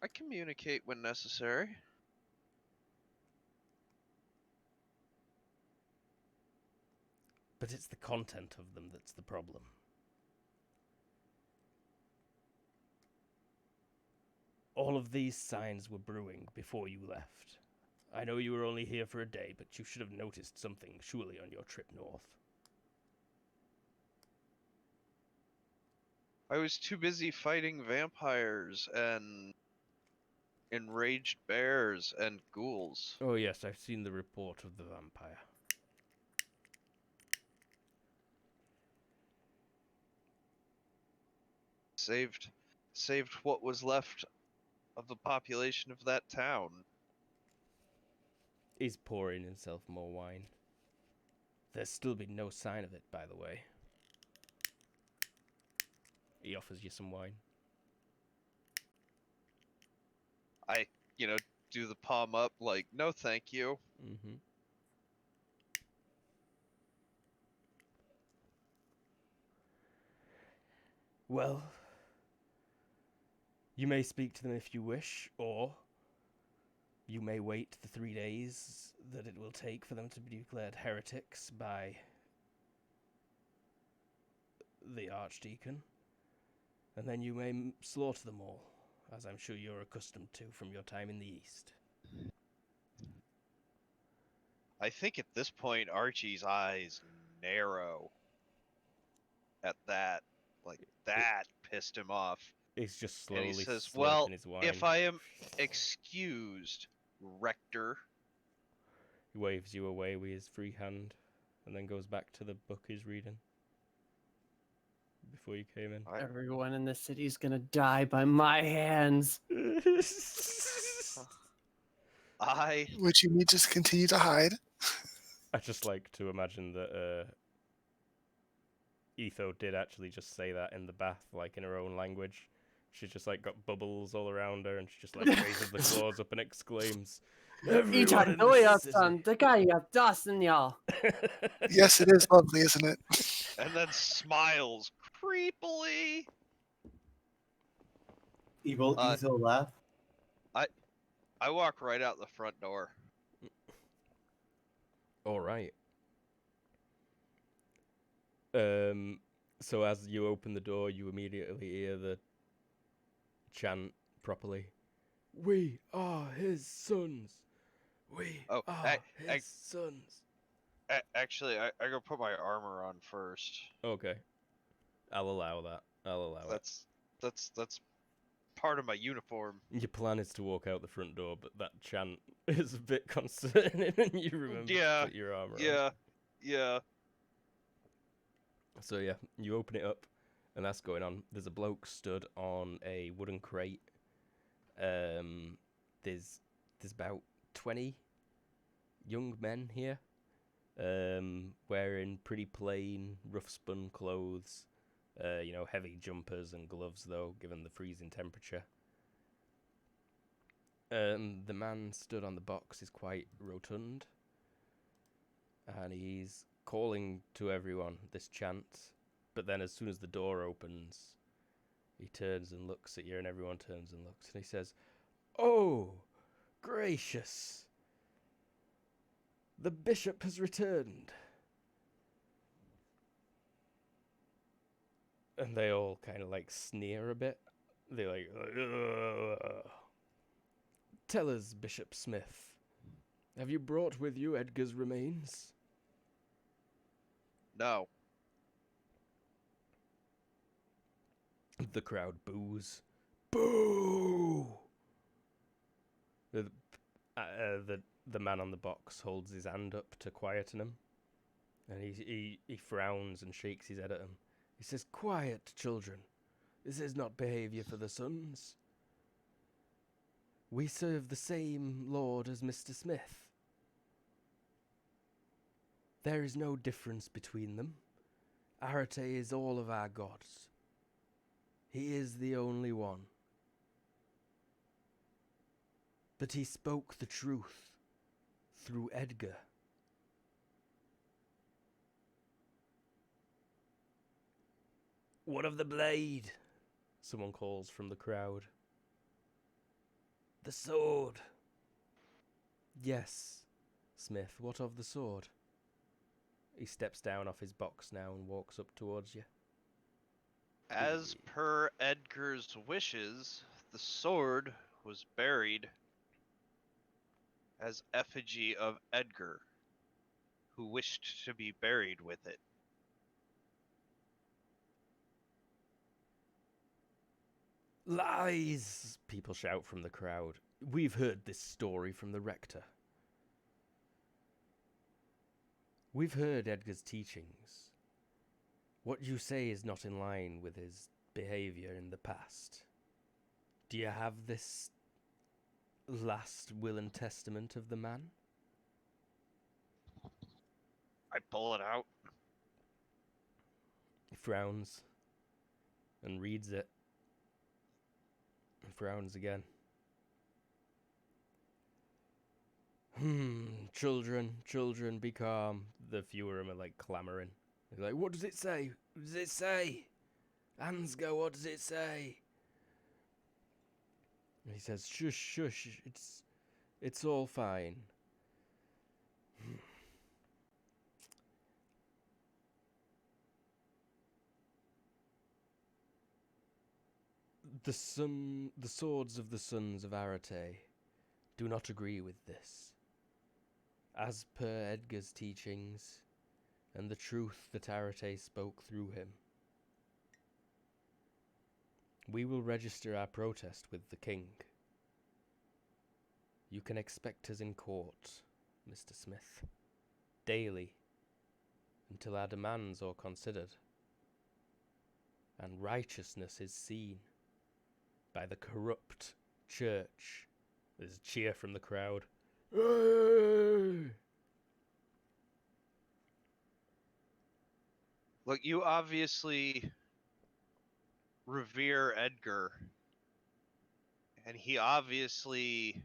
I communicate when necessary. But it's the content of them that's the problem. All of these signs were brewing before you left. I know you were only here for a day, but you should have noticed something surely on your trip north. I was too busy fighting vampires and enraged bears and ghouls. Oh yes, I've seen the report of the vampire. Saved what was left of the population of that town. He's pouring himself more wine. There's still been no sign of it, by the way. He offers you some wine. I, do the palm up like, no thank you. Mm-hmm. Well, you may speak to them if you wish, or you may wait the 3 days that it will take for them to be declared heretics by the Archdeacon, and then you may slaughter them all, as I'm sure you're accustomed to from your time in the East. I think at this point Archie's eyes narrow at that. Like, that pissed him off. He's just And slowly he says, slurping well, his wine. if I am excused, Rector. He waves you away with his free hand, and then goes back to the book he's reading before you came in. Everyone in the city's gonna die by my hands. Which you need to continue to hide. I just like to imagine that Etho did actually just say that in the bath, like in her own language. She's just like got bubbles all around her, and she just like raises the claws up and exclaims, Everyone in the 이찬도였던 뜨가이였었냐. Yes, it is lovely, isn't it? And then smiles creepily. Evil Ezel laugh. I walk right out the front door. All right. So as you open the door, you immediately hear the chant properly. We are his sons. We Oh, are his sons. Actually, I go put my armor on first. Okay. I'll allow that. I'll allow it. That's part of my uniform. Your plan is to walk out the front door, but that chant is a bit concerning, and you remember to put your armor on. Yeah. So yeah, you open it up, and that's going on. There's a bloke stood on a wooden crate. There's about 20 young men here, wearing pretty plain, rough-spun clothes. Heavy jumpers and gloves, though, given the freezing temperature. The man stood on the box is quite rotund, and he's calling to everyone this chant, but then as soon as the door opens, he turns and looks at you, and everyone turns and looks, and he says, "Oh, gracious! The bishop has returned." And they all kind of like sneer a bit. They're like, "Ugh." Tell us, Bishop Smith, have you brought with you Edgar's remains? No. The crowd boos. Boo! The man on the box holds his hand up to quieten him, and he frowns and shakes his head at him. He says, "Quiet, children. This is not behavior for the sons. We serve the same Lord as Mr. Smith. There is no difference between them. Arate is all of our gods. He is the only one. But he spoke the truth through Edgar. What of the blade?" someone calls from the crowd. "The sword." "Yes, Smith, what of the sword?" He steps down off his box now and walks up towards you. As per Edgar's wishes, the sword was buried as effigy of Edgar, who wished to be buried with it. "Lies!" people shout from the crowd. "We've heard this story from the rector. We've heard Edgar's teachings. What you say is not in line with his behavior in the past. Do you have this last will and testament of the man?" I pull it out. He frowns and reads it and frowns again. Children, be calm." The few of them are like clamoring. They're like, "What does it say? What does it say? Ansgar, what does it say?" And he says, Shush, it's all fine. The swords of the sons of Arate do not agree with this. As per Edgar's teachings, and the truth that Arate spoke through him, we will register our protest with the king. You can expect us in court, Mr. Smith, daily, until our demands are considered, and righteousness is seen by the corrupt church. There's a cheer from the crowd. Hey! Look, you obviously revere Edgar, and he obviously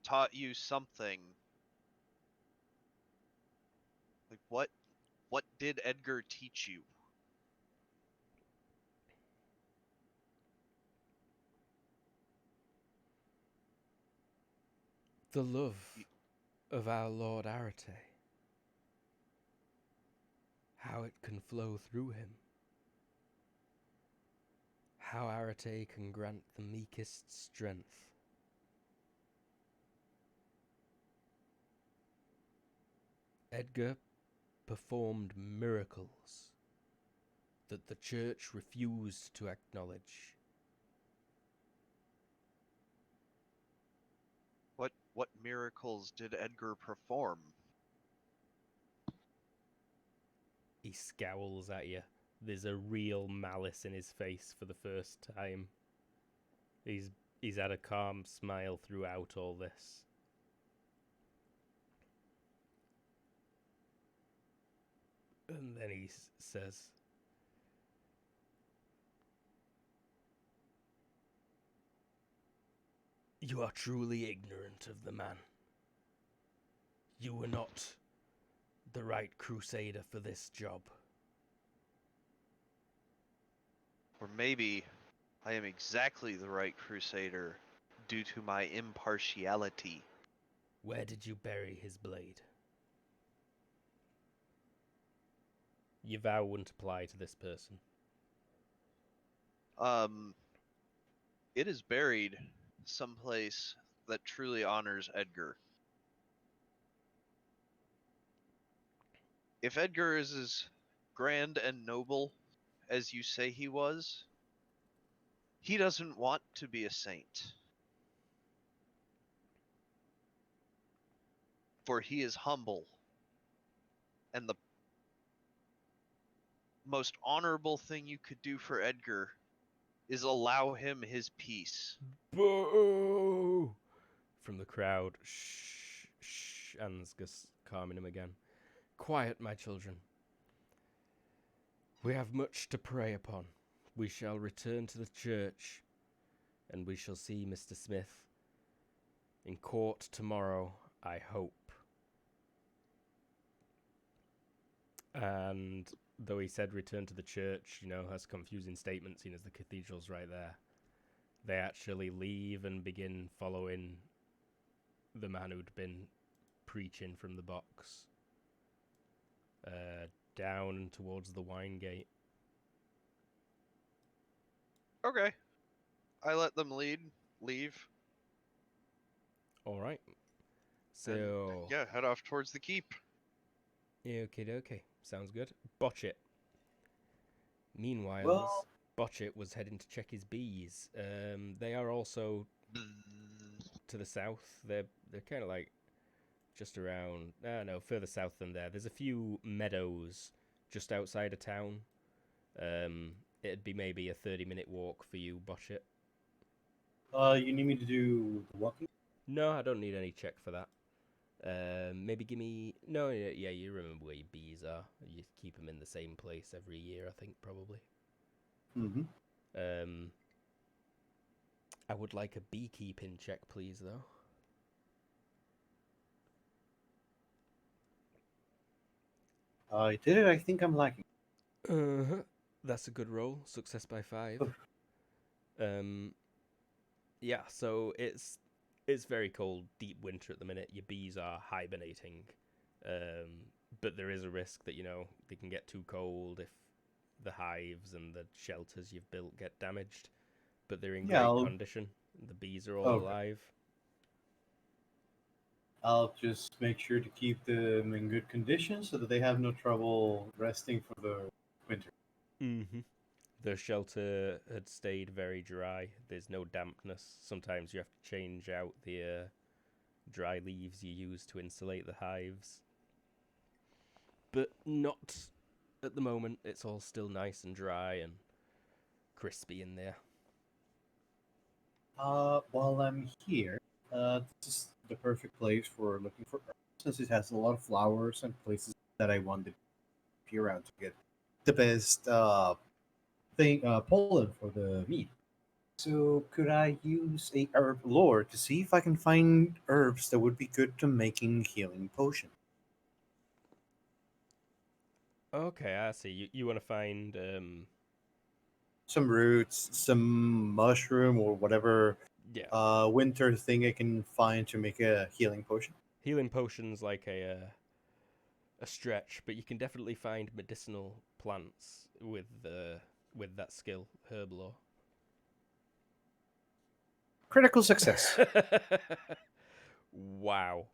taught you something. Like what did Edgar teach you? The love of our Lord Arate. How it can flow through him. How Arate can grant the meekest strength. Edgar performed miracles that the church refused to acknowledge. What miracles did Edgar perform? He scowls at you. There's a real malice in his face for the first time. He's had a calm smile throughout all this. And then he says, "You are truly ignorant of the man. You were not the right crusader for this job." Or maybe I am exactly the right crusader due to my impartiality. Where did you bury his blade? Your vow wouldn't apply to this person. It is buried someplace that truly honors Edgar. If Edgar is as grand and noble as you say he was, he doesn't want to be a saint. For he is humble. And the most honorable thing you could do for Edgar is allow him his peace. Boo! From the crowd. Shh, shh. Ansgus calming him again. Quiet, my children. We have much to pray upon. We shall return to the church, and we shall see Mr. Smith in court tomorrow, I hope. And though he said return to the church, has confusing statements, seeing as the cathedral's right there, they actually leave and begin following the man who'd been preaching from the box down towards the wine gate. Okay. I let them leave. All right. And, So yeah, head off towards the keep. okay. Sounds good. Botch it. Meanwhile, Well- Botch it was heading to check his bees. They are also to the south. They're kind of like just around. No, further south than there. There's a few meadows just outside of town. It'd be maybe a 30-minute walk for you, Botch it. You need me to do the walking? No, I don't need any check for that. Maybe give me... No, yeah, you remember where your bees are. You keep them in the same place every year, I think, probably. Mm-hmm. I would like a beekeeping check, please, though. I did it. I think I'm lacking. That's a good roll. Success by 5. Yeah, so it's very cold, deep winter at the minute. Your bees are hibernating. But there is a risk that, they can get too cold if the hives and the shelters you've built get damaged. But they're in great condition. The bees are all alive. I'll just make sure to keep them in good condition so that they have no trouble resting for the winter. Mm-hmm. The shelter had stayed very dry. There's no dampness. Sometimes you have to change out the dry leaves you use to insulate the hives. But not at the moment. It's all still nice and dry and crispy in there. While I'm here, this is the perfect place for looking for herbs, since it has a lot of flowers and places that I want to be around to get the best pollen for the meat. So could I use a herb lore to see if I can find herbs that would be good to making healing potion? Okay, I see. You want to find Some roots, some mushroom, or whatever yeah, winter thing I can find to make a healing potion. healing potions like a stretch, but you can definitely find medicinal plants with that skill, herb lore. Critical success. Wow.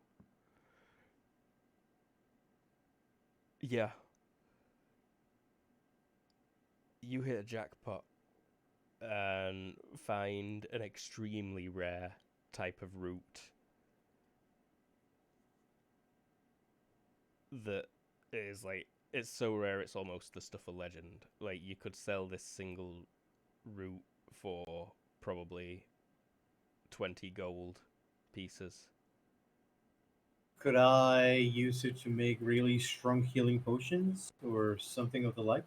Yeah. You hit a jackpot and find an extremely rare type of root that is like it's so rare it's almost the stuff of legend. Like you could sell this single root for probably 20 gold pieces. Could I use it to make really strong healing potions or something of the like?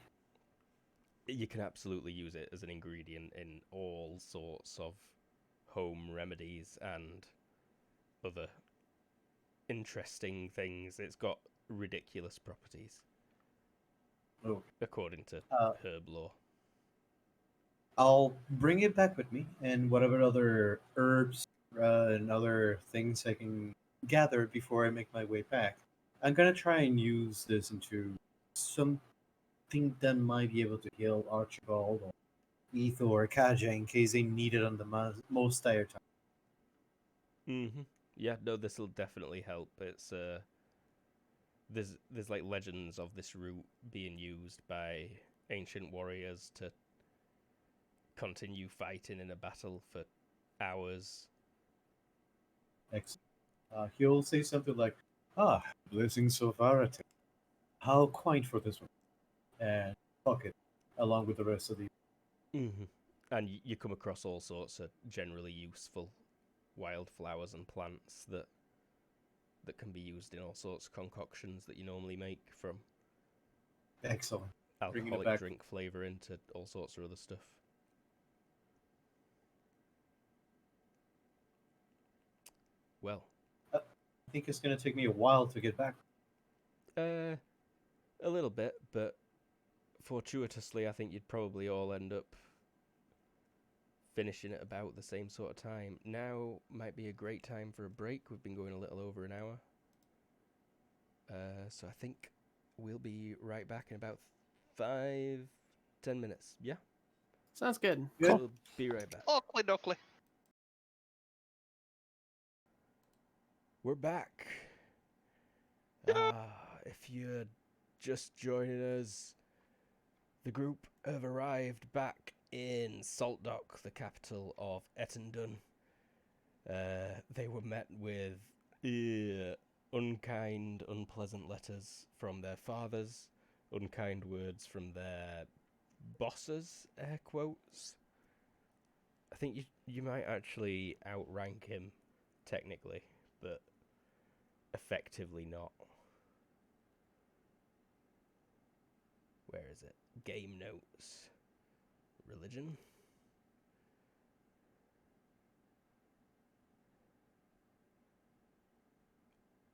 You can absolutely use it as an ingredient in all sorts of home remedies and other interesting things. It's got ridiculous properties, Oh, according to uh, herb lore. I'll bring it back with me, and whatever other herbs and other things I can gather before I make my way back. I'm gonna try and use this into something that might be able to heal Archibald or Etho or Kaja in case they need it on the most dire time. Mm-hmm. Yeah, no, this will definitely help. It's there's like legends of this route being used by ancient warriors to continue fighting in a battle for hours. Excellent. He'll say something like, "Ah, blessings of Arate. How quaint for this one," and fuck it, along with the rest of the. Mm-hmm. And you come across all sorts of generally useful wildflowers and plants that can be used in all sorts of concoctions that you normally make, from Excellent. Bringing it alcoholic back. drink flavor into all sorts of other stuff. Well, I think it's gonna take me a while to get back. a little bit, but fortuitously, I think you'd probably all end up finishing at about the same sort of time. Now might be a great time for a break. We've been going a little over an hour. So I think we'll be right back in about 5-10 minutes. Yeah? Sounds good. Good. We'll be right back. Oakley dokley. We're back. If you're just joining us, the group have arrived back in Saltdock, the capital of Ettendon. They were met with unkind, unpleasant letters from their fathers, unkind words from their bosses, air quotes. I think you might actually outrank him, technically, but effectively not. Where is it? Game notes. Religion?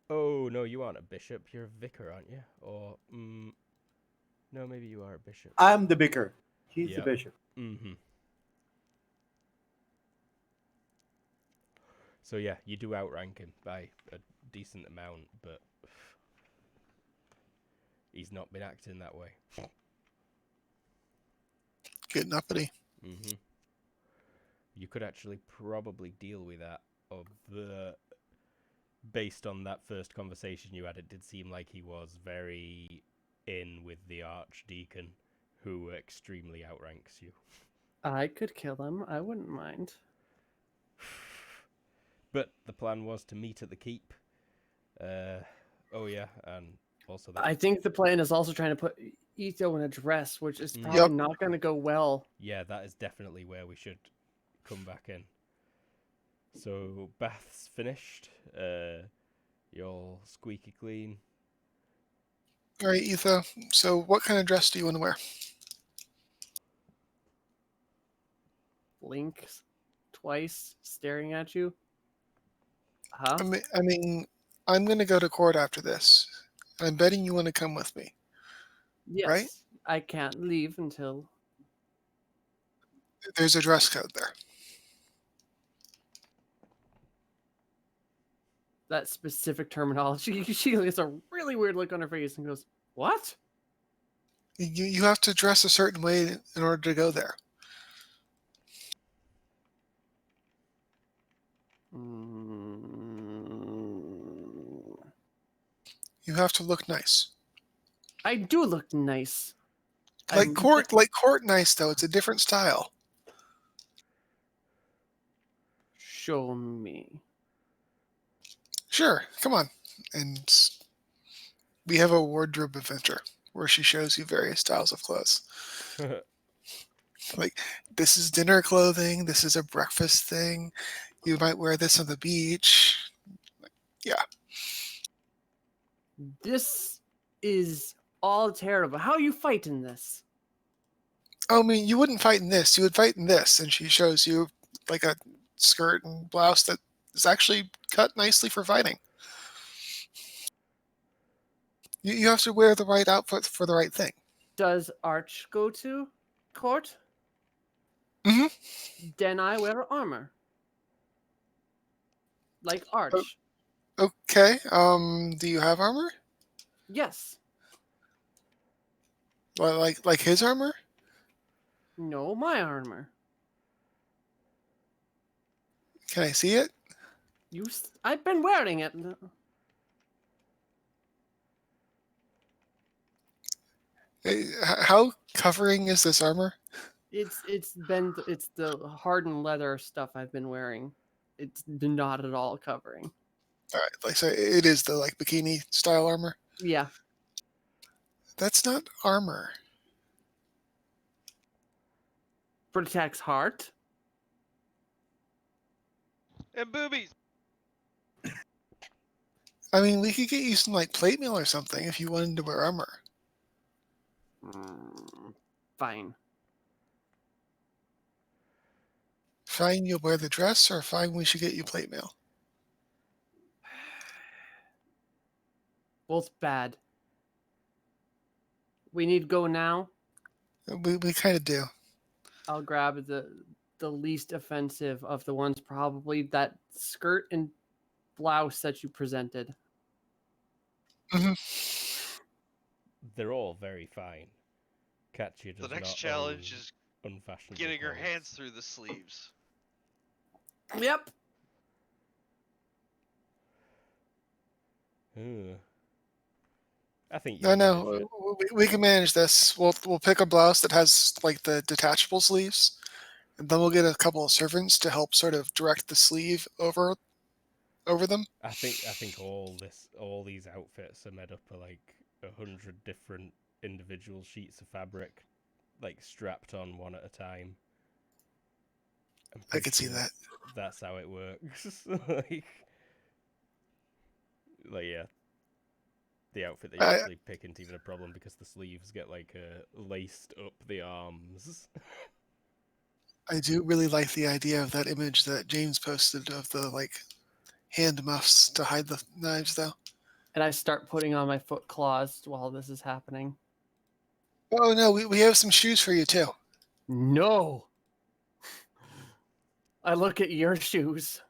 Oh, no, you aren't a bishop. You're a vicar, aren't you? Or, no, maybe you are a bishop. I'm the vicar. He's the Yep. bishop. Mm-hmm. So, yeah, you do outrank him by a decent amount, but he's not been acting that way. Getting uppity. Mm-hmm. You could actually probably deal with that, or based on that first conversation you had, it did seem like he was very in with the archdeacon, who extremely outranks you. I could kill him. I wouldn't mind. But the plan was to meet at the keep. Oh yeah, and also that. I think the plan is also trying to put Etho in a dress, which is Mm. probably Yep. not going to go well. Yeah, that is definitely where we should come back in. So bath's finished. You're all squeaky clean. All right, Etha. So, what kind of dress do you want to wear? blinks twice, staring at you. Huh? I mean, I'm going to go to court after this. I'm betting you want to come with me, right? Yes. I can't leave until. There's a dress code there. That specific terminology. She gets a really weird look on her face and goes, "What?" You have to dress a certain way in order to go there. You have to look nice. I do look nice. Like court nice though. It's a different style. Show me. Sure, come on. And we have a wardrobe adventure where she shows you various styles of clothes. Like, this is dinner clothing. This is a breakfast thing. You might wear this on the beach. Yeah. This is all terrible. How are you fighting this? I mean, you wouldn't fight in this. You would fight in this. And she shows you like a skirt and blouse that is actually cut nicely for fighting. You have to wear the right outfit for the right thing. Does Arch go to court? Mm-hmm. Then I wear armor. Like Arch. Okay. Do you have armor? Yes. Like his armor? No, my armor. Can I see it? I've been wearing it. How covering is this armor? It's the hardened leather stuff I've been wearing. It's not at all covering. All right, like so, it is the like bikini style armor. Yeah. That's not armor. Protects heart. And boobies. I mean, we could get you some like plate mail or something if you wanted to wear armor. Fine. Fine, you'll wear the dress, or fine, we should get you plate mail. Both bad. We need to go now. We kind of do. I'll grab the least offensive of the ones, probably that skirt and blouse that you presented. Mm-hmm. They're all very fine. Katya does The next not challenge own is unfashionable getting her clothes. hands through the sleeves. Yep. I think No, you'll manage no, it. we can manage this. We'll pick a blouse that has like the detachable sleeves, and then we'll get a couple of servants to help sort of direct the sleeve over them. I think all these outfits are made up of like 100 different individual sheets of fabric, like strapped on one at a time. I could see that. That's how it works. like yeah, the outfit that you actually pick isn't even a problem because the sleeves get like laced up the arms. I do really like the idea of that image that James posted of the like hand muffs to hide the knives, though. And I start putting on my foot claws while this is happening. Oh no, we have some shoes for you too. No. I look at your shoes.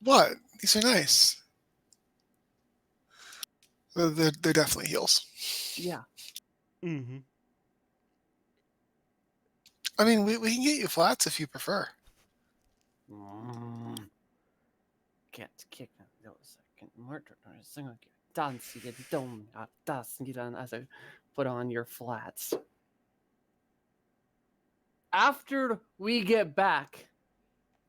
What? These are nice. They're definitely heels. Yeah. Mm-hmm. I mean, we can get you flats if you prefer. Can't kick those second murder or a single dance you don't as I put on your flats. After we get back,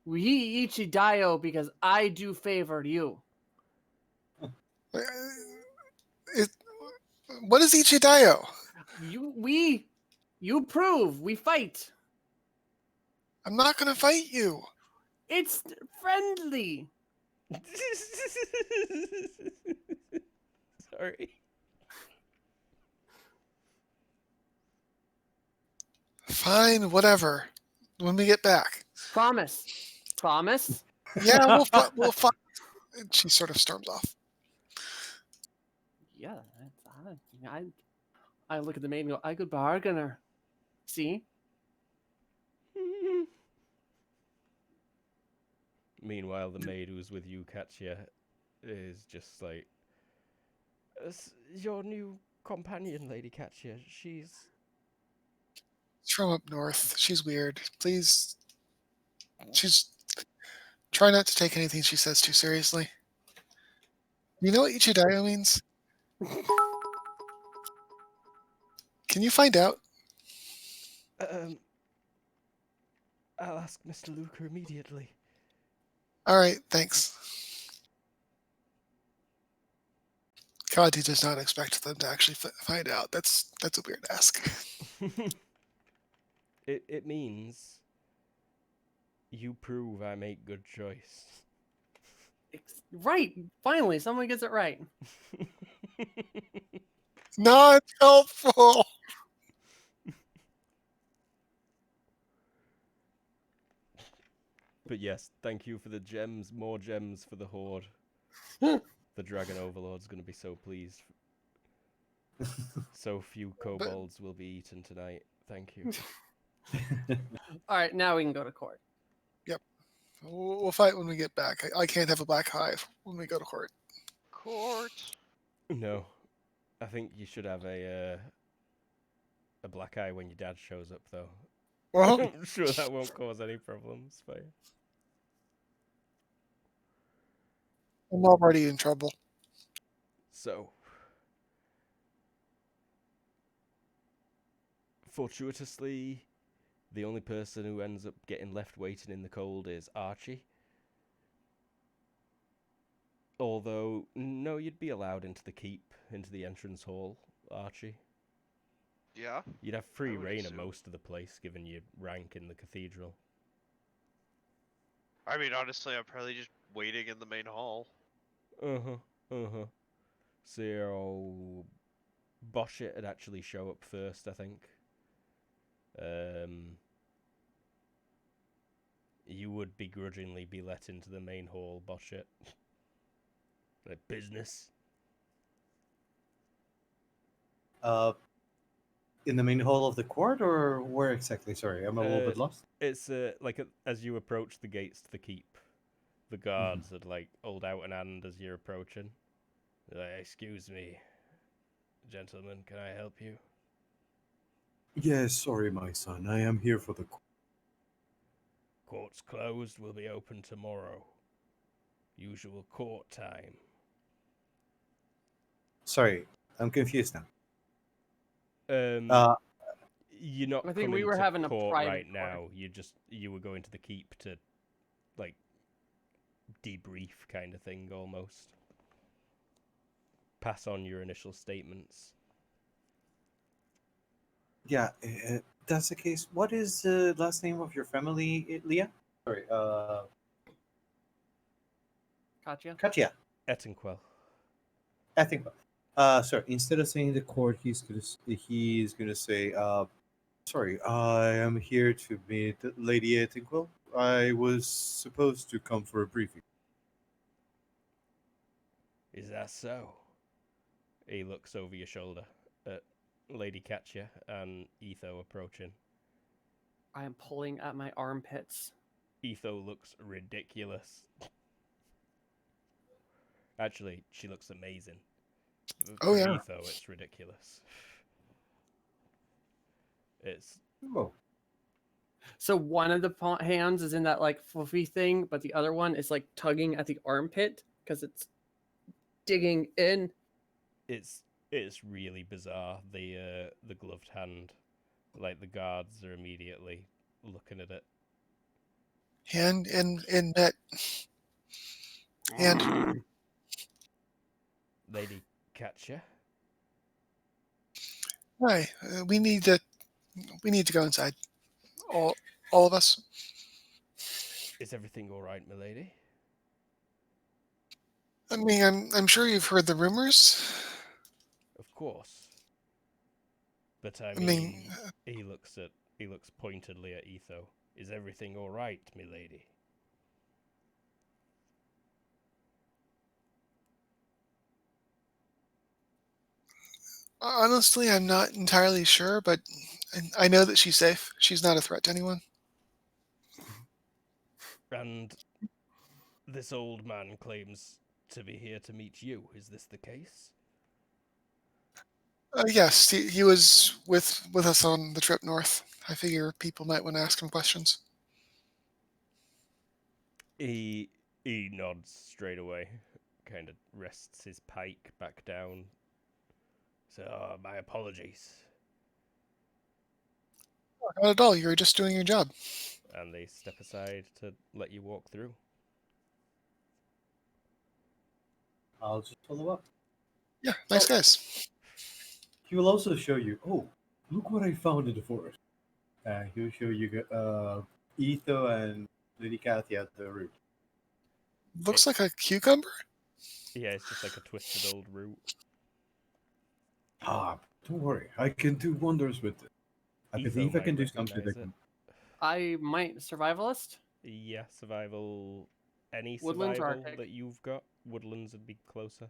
we Ichidaio because I do favor you. What is Ichidaio? You prove we fight. I'm not gonna fight you. It's friendly. Sorry. Fine, whatever. when we get back. Promise. Promise. Yeah, we'll find. And she sort of storms off. Yeah, I look at the maid and go, I could bargain her. See? Meanwhile, the maid who's with you, Katya, is just like, your new companion, Lady Katya. She's from up north. She's weird. Please. Try not to take anything she says too seriously. You know what Ichidayo means? Can you find out? I'll ask Mr. Luca immediately. Alright, thanks. Kadi does not expect them to actually find out. That's a weird ask. It means you prove I make good choice. Right. Finally, someone gets it right. Not helpful. But yes, thank you for the gems. More gems for the Horde. The Dragon Overlord's going to be so pleased. So few kobolds will be eaten tonight. Thank you. All right, now we can go to court. Yep. We'll fight when we get back. I can't have a black hive when we go to court. Court. No. I think you should have a black eye when your dad shows up, though. Well, I'm sure that won't cause any problems for you. I'm already in trouble. So, fortuitously, the only person who ends up getting left waiting in the cold is Archie. Although, no, you'd be allowed into the keep, into the entrance hall, Archie. Yeah. You'd have free would reign of assume. most of the place, given your rank in the cathedral. I mean, honestly, I'm probably just waiting in the main hall. So, Boshit would actually show up first, I think. You would begrudgingly be let into the main hall, Boshit. Like business. In the main hall of the court, or where exactly? Sorry, I'm a little bit lost. It's as you approach the gates to the keep, the guards would like hold out an hand as you're approaching. They're like, excuse me, gentlemen, can I help you? Yes, sorry, my son. I am here for the court. Court's closed. Will be open tomorrow. Usual court time. Sorry, I'm confused now. You're not I think coming we were to having a court private right court. now. You were going to the keep to, like, debrief kind of thing almost. Pass on your initial statements. Yeah, that's the case. What is the last name of your family, Leah? Sorry, Katya? Katya. Ettenquell. I think. Sorry. Instead of saying the court, he's gonna say, sorry, I am here to meet Lady Ettingwell. I was supposed to come for a briefing. Is that so? He looks over your shoulder at Lady Katya and Etho approaching. I am pulling at my armpits. Etho looks ridiculous. Actually, she looks amazing. Oh, For yeah. Etho, it's ridiculous. It's Oh, So one of the hands is in that like fluffy thing, but the other one is like tugging at the armpit because it's digging in. it's really bizarre. The gloved hand, like the guards are immediately looking at it. And that. And Lady Katya, hi, we need to go inside. All of us. is everything all right, milady? I mean, I'm sure you've heard the rumors. Of course. But I I mean, mean, he looks pointedly at Etho. Is everything all right, milady? Honestly, I'm not entirely sure, but I know that she's safe. She's not a threat to anyone. And this old man claims to be here to meet you. Is this the case? Yes, he was with us on the trip north. I figure people might want to ask him questions. He he nods straight away, kind of rests his pike back down. So, my apologies. Not at all. You're just doing your job. And they step aside to let you walk through. I'll just follow up. Yeah, nice Oh. guys. He will also show you. Oh, look what I found in the forest. He'll show you Etho and Lady Kathy at the root. Looks like a cucumber. Yeah, it's just like a twisted old root. Ah, don't worry. I can do wonders with it. I Etho believe I might can do something recognise that it. can. I might survivalist. Yeah, survival. Any Woodlands or survival Arctic? that you've got? Woodlands would be closer.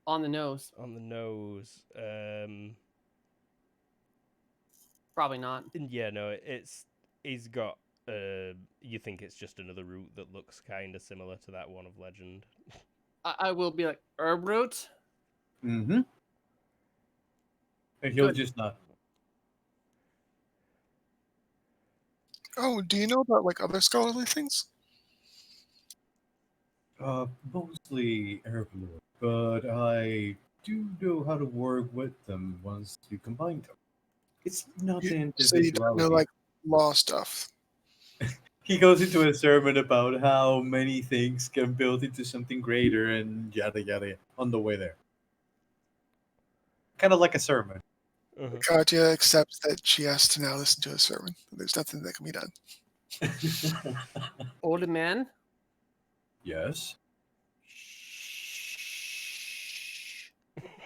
On the nose. On the nose. Probably not. Yeah, no, it's he's got. You think it's just another root that looks kind of similar to that one of legend. I will be like, herb root? Mm-hmm. And he'll Good. just not. Oh, do you know about like other scholarly things? Mostly herblore, but I do know how to work with them once you combine them. It's not the So you don't know individuality. like law stuff. He goes into a sermon about how many things can build into something greater and yada yada on the way there. Kind of like a sermon. Katya accepts that she has to now listen to a sermon. There's nothing that can be done. Old man? Yes.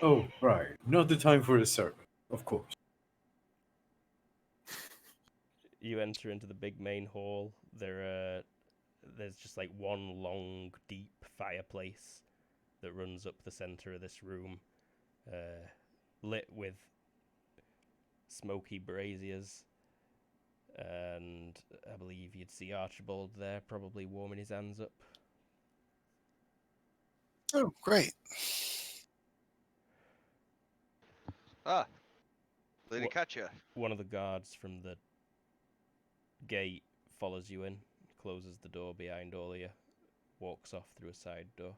Oh, right. Not the time for a sermon, of course. You enter into the big main hall. There's just like one long, deep fireplace that runs up the center of this room, lit with smoky braziers. And I believe you'd see Archibald there, probably warming his hands up. Oh, great. Ah, Lady What- Katya. One of the guards from the gate follows you in, closes the door behind all of you, walks off through a side door.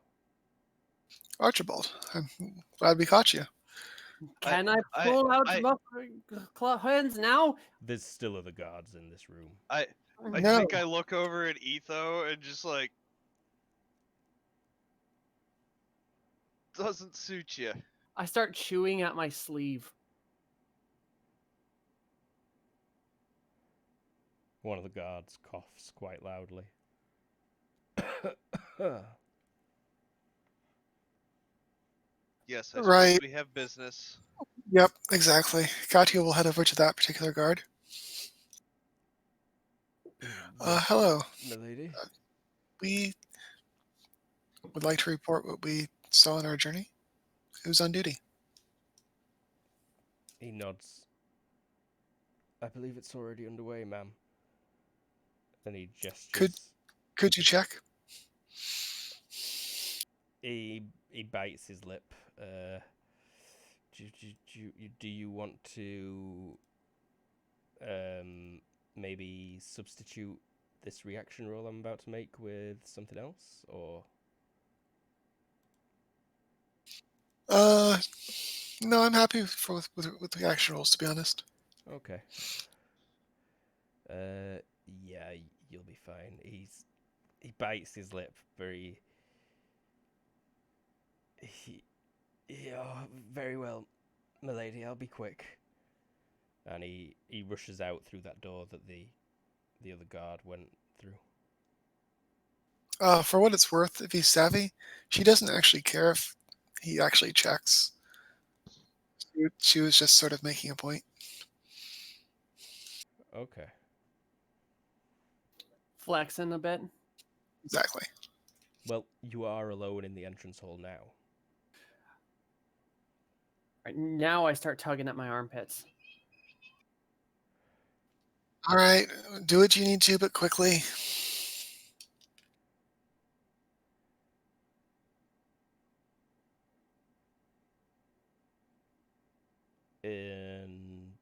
Archibald, I'm glad we caught you. Can I I- pull out I- my hands now? There's still other guards in this room. I No. think I look over at Etho and just like doesn't suit you. I start chewing at my sleeve. One of the guards coughs quite loudly. Yes, I suppose Right. we have business. Yep, exactly. Katya will head over to that particular guard. Hello. Milady? We would like to report what we saw on our journey. Who's on duty? He nods. I believe it's already underway, ma'am. And he gestures. Could you check? He bites his lip. Do you want to maybe substitute this reaction roll I'm about to make with something else, or? No, I'm happy with the action rolls, to be honest. Okay. Yeah, you'll be fine. He bites his lip very. Yeah, very well, milady. I'll be quick. And he rushes out through that door that the other guard went through. For what it's worth, if he's savvy, she doesn't actually care if he actually checks. She was just sort of making a point. Okay. Flexing a bit. Exactly. Well, you are alone in the entrance hall now. Right, now I start tugging at my armpits. All right, do what you need to, but quickly. And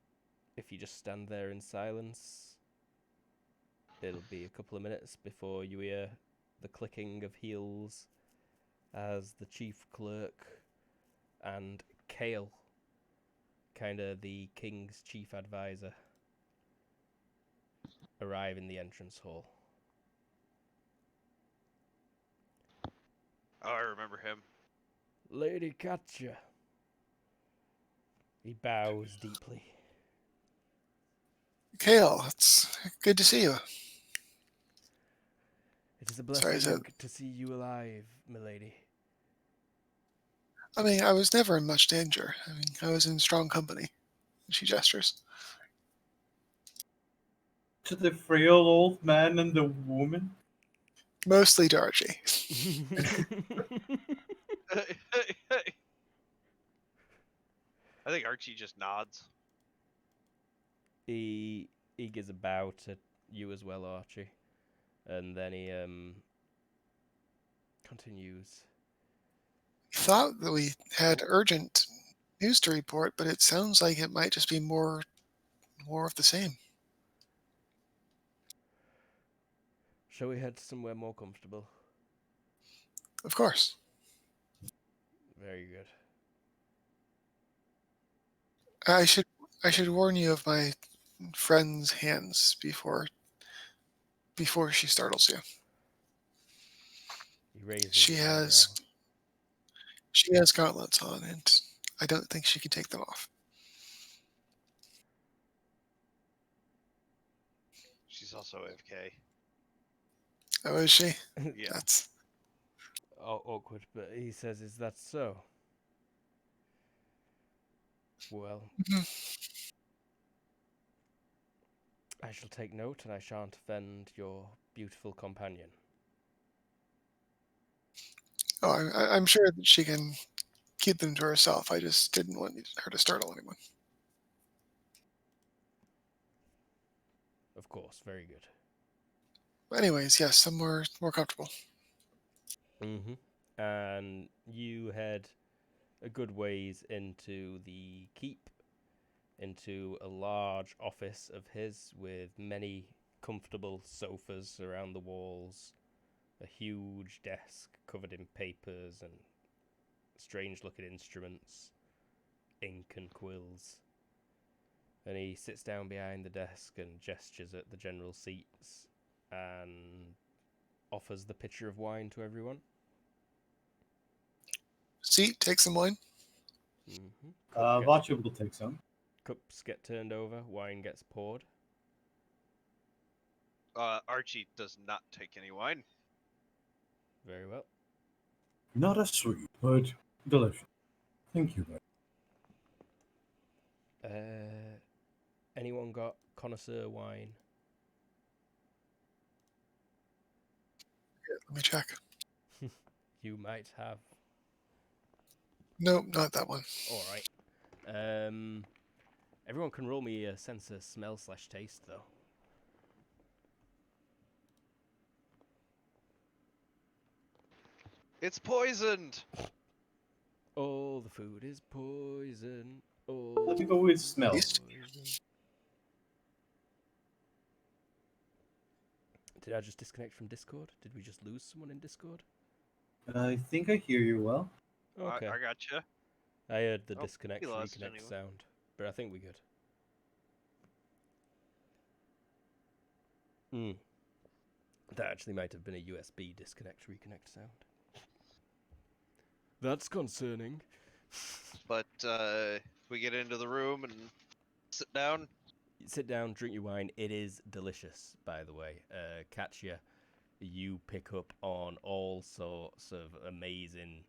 if you just stand there in silence, it'll be a couple of minutes before you hear the clicking of heels as the chief clerk and Kale, kind of the king's chief advisor, arrive in the entrance hall. Oh, I remember him. Lady Katja. He bows deeply. Kale, it's good to see you. It is a Sorry, blessing to see you alive, milady. I mean, I was never in much danger. I mean, I was in strong company. She gestures. To the frail old man and the woman. Mostly to Archie. I think Archie just nods. he gives a bow to you as well, Archie, and then he continues. Thought that we had urgent news to report, but it sounds like it might just be more of the same. Shall we head somewhere more comfortable? Of course. Very good. I should warn you of my friend's hands before she startles you. He raises She an has eyebrow. gauntlets on, and I don't think she can take them off. She's also AFK. Oh, is she? Yeah. That's Awkward, but he says, "Is that so?" Well, I shall take note, and I shan't offend your beautiful companion. Oh, I'm sure that she can keep them to herself. I just didn't want her to startle anyone. Of course, very good. But anyways, yes, some more comfortable. And you head a good ways into the keep, into a large office of his with many comfortable sofas around the walls, a huge desk covered in papers and strange looking instruments, ink and quills. And he sits down behind the desk and gestures at the general seats and offers the pitcher of wine to everyone. See, take some wine. Vacha will take some. Cups get turned over, wine gets poured. Archie does not take any wine. Very well. Not as sweet, but delicious. Thank you, buddy. Anyone got connoisseur wine? Let me check. You might have. Nope, not that one. All right. Everyone can roll me a sense of smell/taste, though. It's poisoned. All the food is poison. Let me go with smell. Taste? Did I just disconnect from Discord? Did we just lose someone in Discord? I think I hear you well. Okay. I gotcha. I heard the Oh, disconnect, he lost reconnect anyway. sound, but I think we're good. That actually might have been a USB disconnect, reconnect sound. That's concerning. But we get into the room and sit down. You sit down, drink your wine. It is delicious, by the way. Katya, you pick up on all sorts of amazing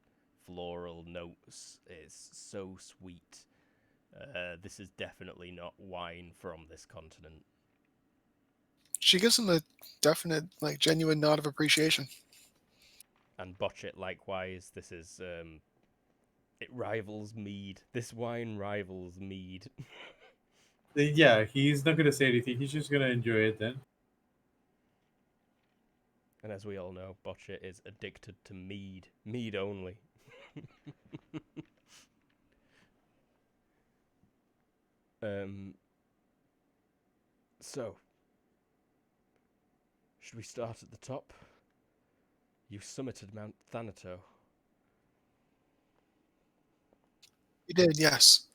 floral notes. It's so sweet. This is definitely not wine from this continent. She gives him a definite, like, genuine nod of appreciation. And Botchit likewise. This is it rivals mead. This wine rivals mead. Yeah, he's not gonna say anything. He's just gonna enjoy it then. And as we all know, Botchit is addicted to mead. Mead only. So, should we start at the top? You summited Mount Thanato. He did, yes.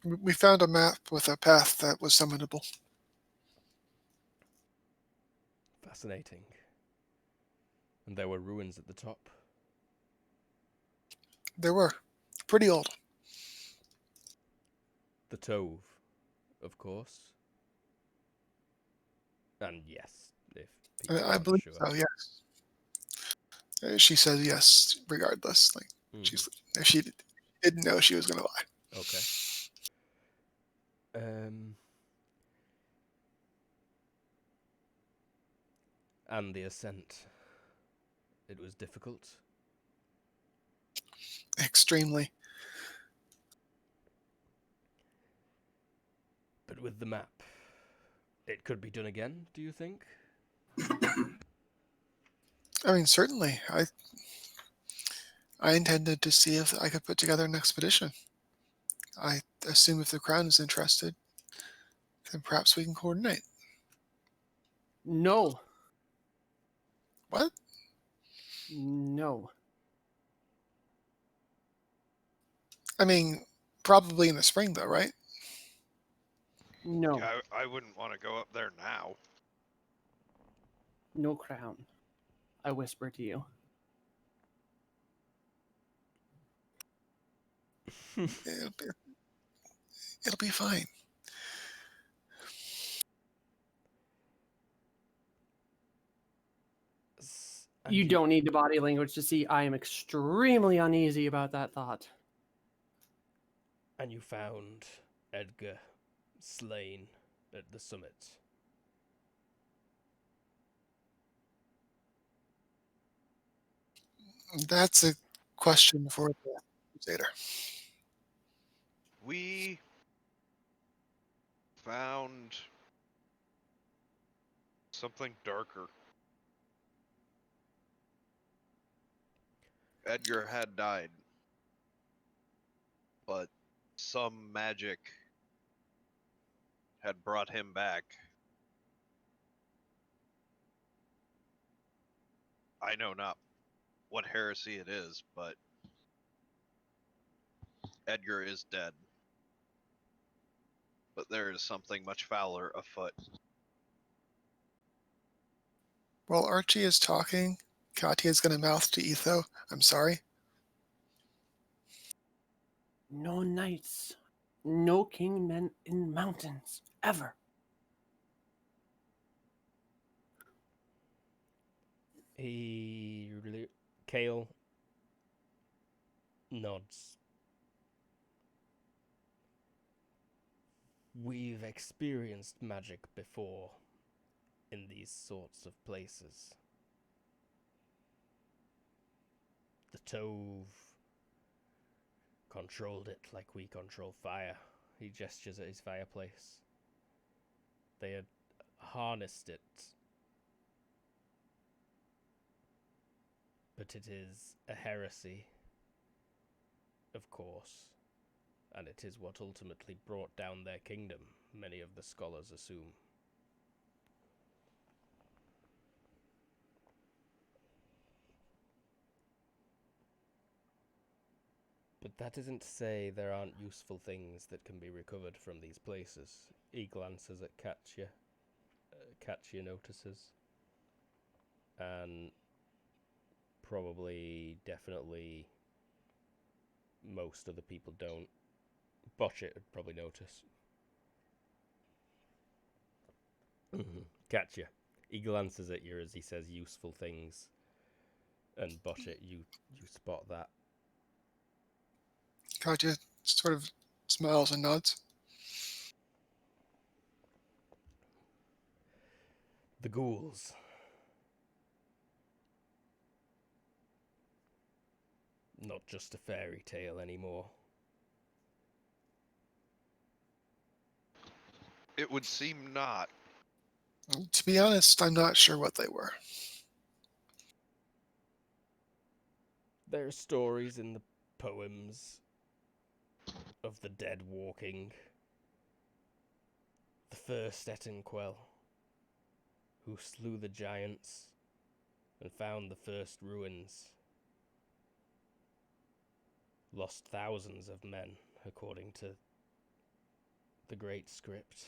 We found a map with a path that was summonable. Fascinating. And there were ruins at the top. There were. Pretty old. The Tove, of course. And yes, if people I aren't believe sure. so, yes. She said yes, regardless. Like, Mhm. if she didn't know, she was going to lie. Okay. And the ascent. It was difficult. Extremely. But with the map, it could be done again, do you think? I mean, certainly. I intended to see if I could put together an expedition. I assume if the Crown is interested, then perhaps we can coordinate. No. What? No. I mean, probably in the spring, though, right? No. Yeah, I wouldn't want to go up there now. No crown. I whisper to you. It'll be fine. And You don't need the body language to see I am extremely uneasy about that thought. And you found Edgar slain at the summit. That's a question for the Crusader. We found something darker. Edgar had died, but some magic had brought him back. I know not what heresy it is, but Edgar is dead. But there is something much fouler afoot. While Archie is talking, Katya is going to mouth to Etho, I'm sorry. No knights. No king men in mountains. Ever. Kale nods. We've experienced magic before in these sorts of places. The Tove controlled it like we control fire. He gestures at his fireplace. They had harnessed it. But it is a heresy, of course, and it is what ultimately brought down their kingdom, many of the scholars assume. But that isn't to say there aren't useful things that can be recovered from these places. He glances at Katya. Katya notices. And probably, definitely, most of the people don't. Botchit would probably notice. Katya. He glances at you as he says useful things. And Botchit, you spot that. Katya sort of smiles and nods. The ghouls. Not just a fairy tale anymore. It would seem not. To be honest, I'm not sure what they were. There are stories in the poems of the dead walking. The first Etenquel, who slew the giants and found the first ruins, lost thousands of men, according to the Great Script.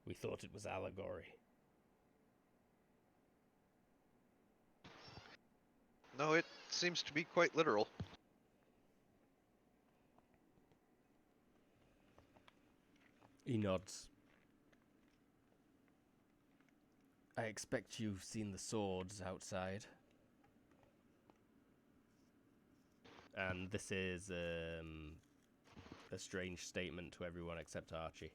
We thought it was allegory. No, it seems to be quite literal. He nods. I expect you've seen the swords outside. And this is a strange statement to everyone except Archie.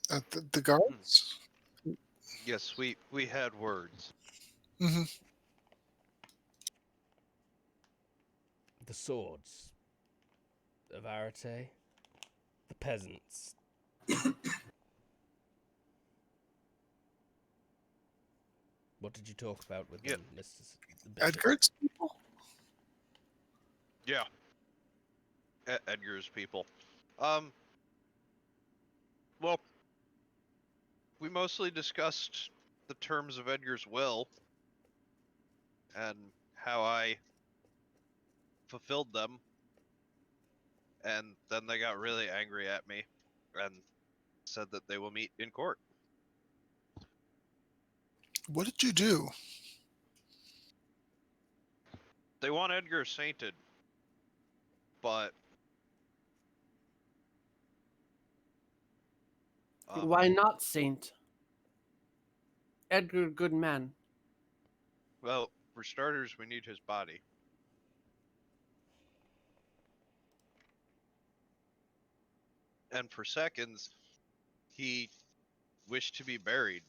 The guards? Yes, we had words. Hmm. The swords of Arate, the peasants. What did you talk about with them, Mr. Bishop? Edgar's people? Yeah. Edgar's people. Well, we mostly discussed the terms of Edgar's will and how I fulfilled them. And then they got really angry at me and said that they will meet in court. What did you do? They want Edgar sainted, but Why not, Saint? Edgar, good man. well, for starters, we need his body. And for seconds, he wished to be buried.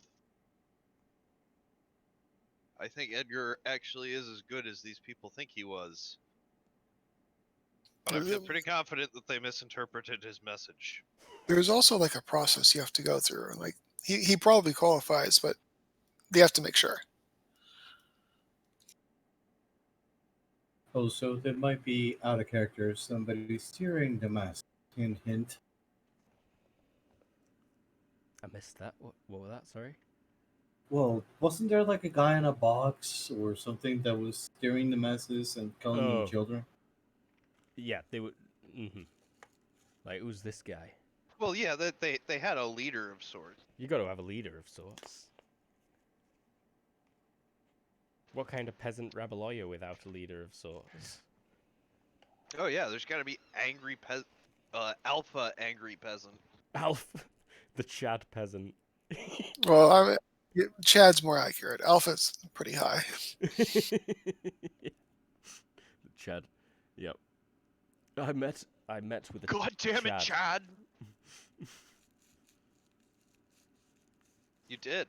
I think Edgar actually is as good as these people think he was. But I feel pretty confident that they misinterpreted his message. There's also like a process you have to go through. Like he probably qualifies, but they have to make sure. Oh, so there might be out of character somebody steering the mask. Hint, hint. I missed that. What was that? Sorry? Well, wasn't there like a guy in a box or something that was steering the masses and calling them Oh. children? Yeah, they were... Mm-hmm. Like, who's this guy? Well, yeah, they had a leader of sorts. You got to have a leader of sorts. What kind of peasant rebel are you without a leader of sorts? Oh yeah, there's got to be angry alpha angry peasant. Alf, the Chad peasant. Well, Chad's more accurate. Alpha's pretty high. Chad. Yep. I met with a God damn it, Chad. Chad! You did.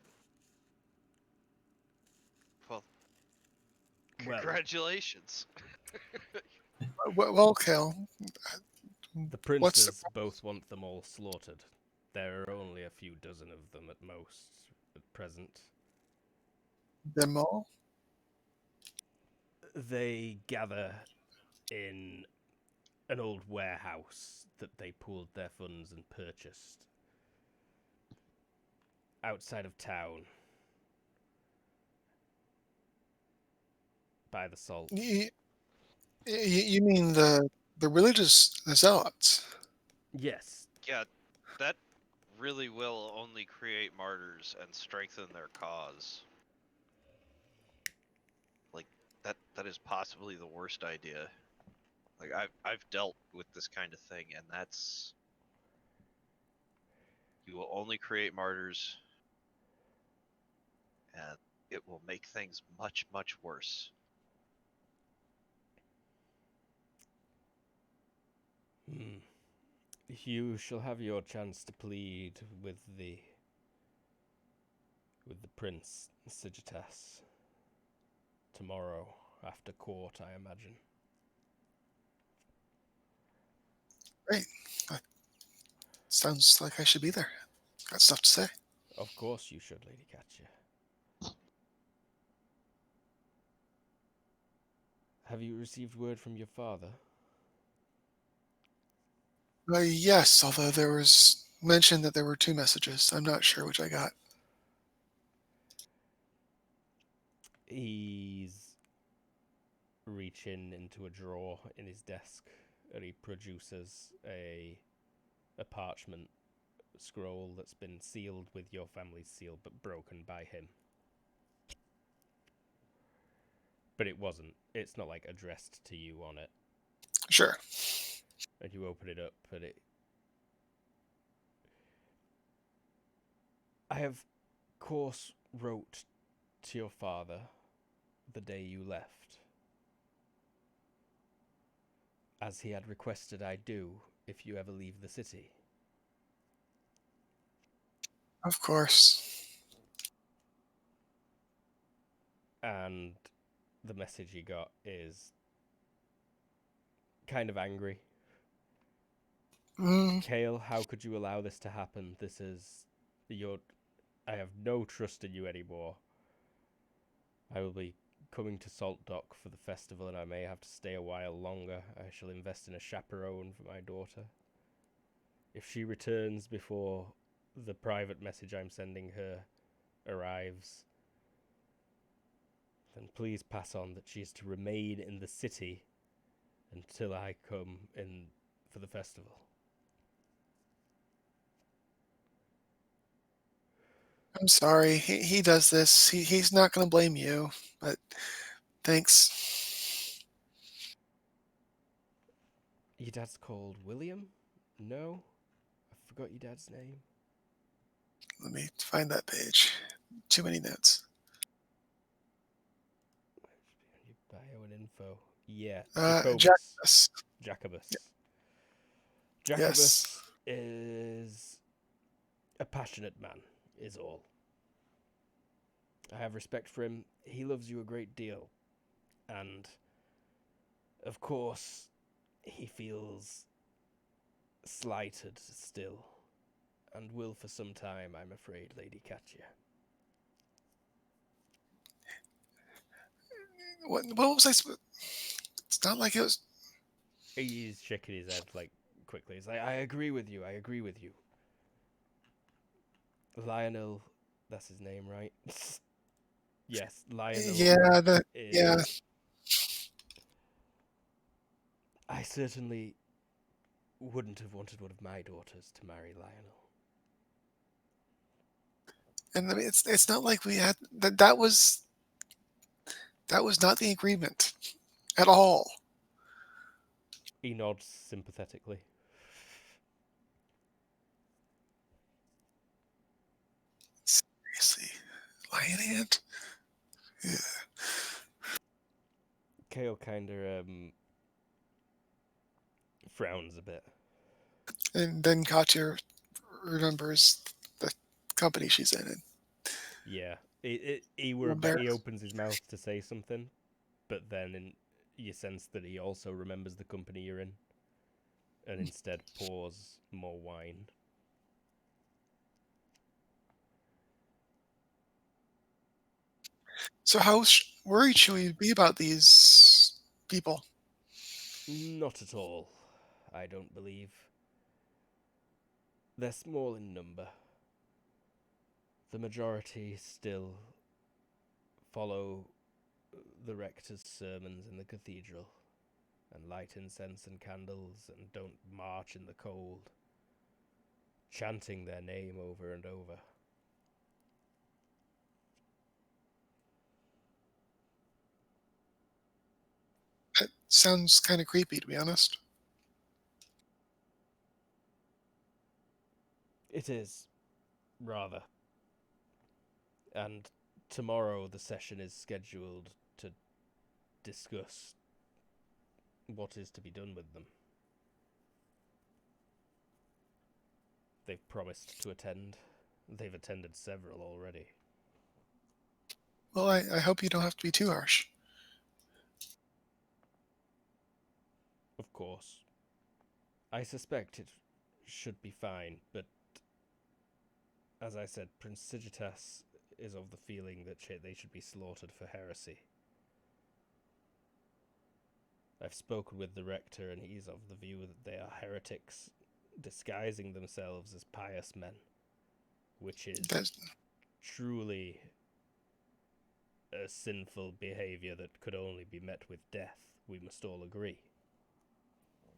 Well, congratulations. Well, Kel, The what's princes both want them all slaughtered. There are only a few dozen of them at most at present. them all? They gather in an old warehouse that they pooled their funds and purchased outside of town by the salt. You mean the religious zealots? Yes. Yeah, that really will only create martyrs and strengthen their cause. Like that is possibly the worst idea. Like I've dealt with this kind of thing, and that's, you will only create martyrs, and it will make things much, much worse. You shall have your chance to plead with the Prince Sigitas tomorrow after court, I imagine. Great. Sounds like I should be there. Got stuff to say. Of course you should, Lady Katya. Have you received word from your father? Yes, although there was mention that there were 2 messages. I'm not sure which I got. He's reaching into a drawer in his desk and he produces a parchment scroll that's been sealed with your family's seal but broken by him. But it's not like addressed to you on it. Sure. And you open it up and I have course wrote to your father the day you left, as he had requested I do if you ever leave the city. Of course. And the message he got is kind of angry. Kale, how could you allow this to happen? I have no trust in you anymore. I will be coming to Salt Dock for the festival and I may have to stay a while longer. I shall invest in a chaperone for my daughter. If she returns before the private message I'm sending her arrives, then please pass on that she is to remain in the city until I come in for the festival. I'm sorry. He does this. He's not going to blame you, but thanks. Your dad's called William? No? I forgot your dad's name. Let me find that page. Too many notes. Your bio and info. Yeah, Jacobus. Jacobus. Jacobus Yes. is a passionate man, is all. I have respect for him. He loves you a great deal. And, of course, he feels slighted still. And will for some time, I'm afraid, Lady Katya. What was I supposed... It's not like it was... He's shaking his head, like, quickly. He's like, I agree with you. Lionel, that's his name, right? Yes, Lionel. Yeah. I certainly wouldn't have wanted one of my daughters to marry Lionel. And I mean, it's not like we had... That was not the agreement at all. He nods sympathetically. Seriously. Lion Ant? Yeah. Kale kind of frowns a bit. And then Katya remembers the company she's in. And Yeah, he opens his mouth to say something, but then you sense that he also remembers the company you're in, and instead pours more wine. So how worried should we be about these people? Not at all, I don't believe. They're small in number. The majority still follow the rector's sermons in the cathedral, and light incense and candles, and don't march in the cold, chanting their name over and over. That sounds kind of creepy, to be honest. It is, rather. And tomorrow the session is scheduled to discuss what is to be done with them. they've promised to attend. They've attended several already. Well, I hope you don't have to be too harsh. Of course. I suspect it should be fine, but as I said, Prince Sigitas is of the feeling that they should be slaughtered for heresy. I've spoken with the rector, and he's of the view that they are heretics disguising themselves as pious men, which is truly a sinful behavior that could only be met with death. We must all agree.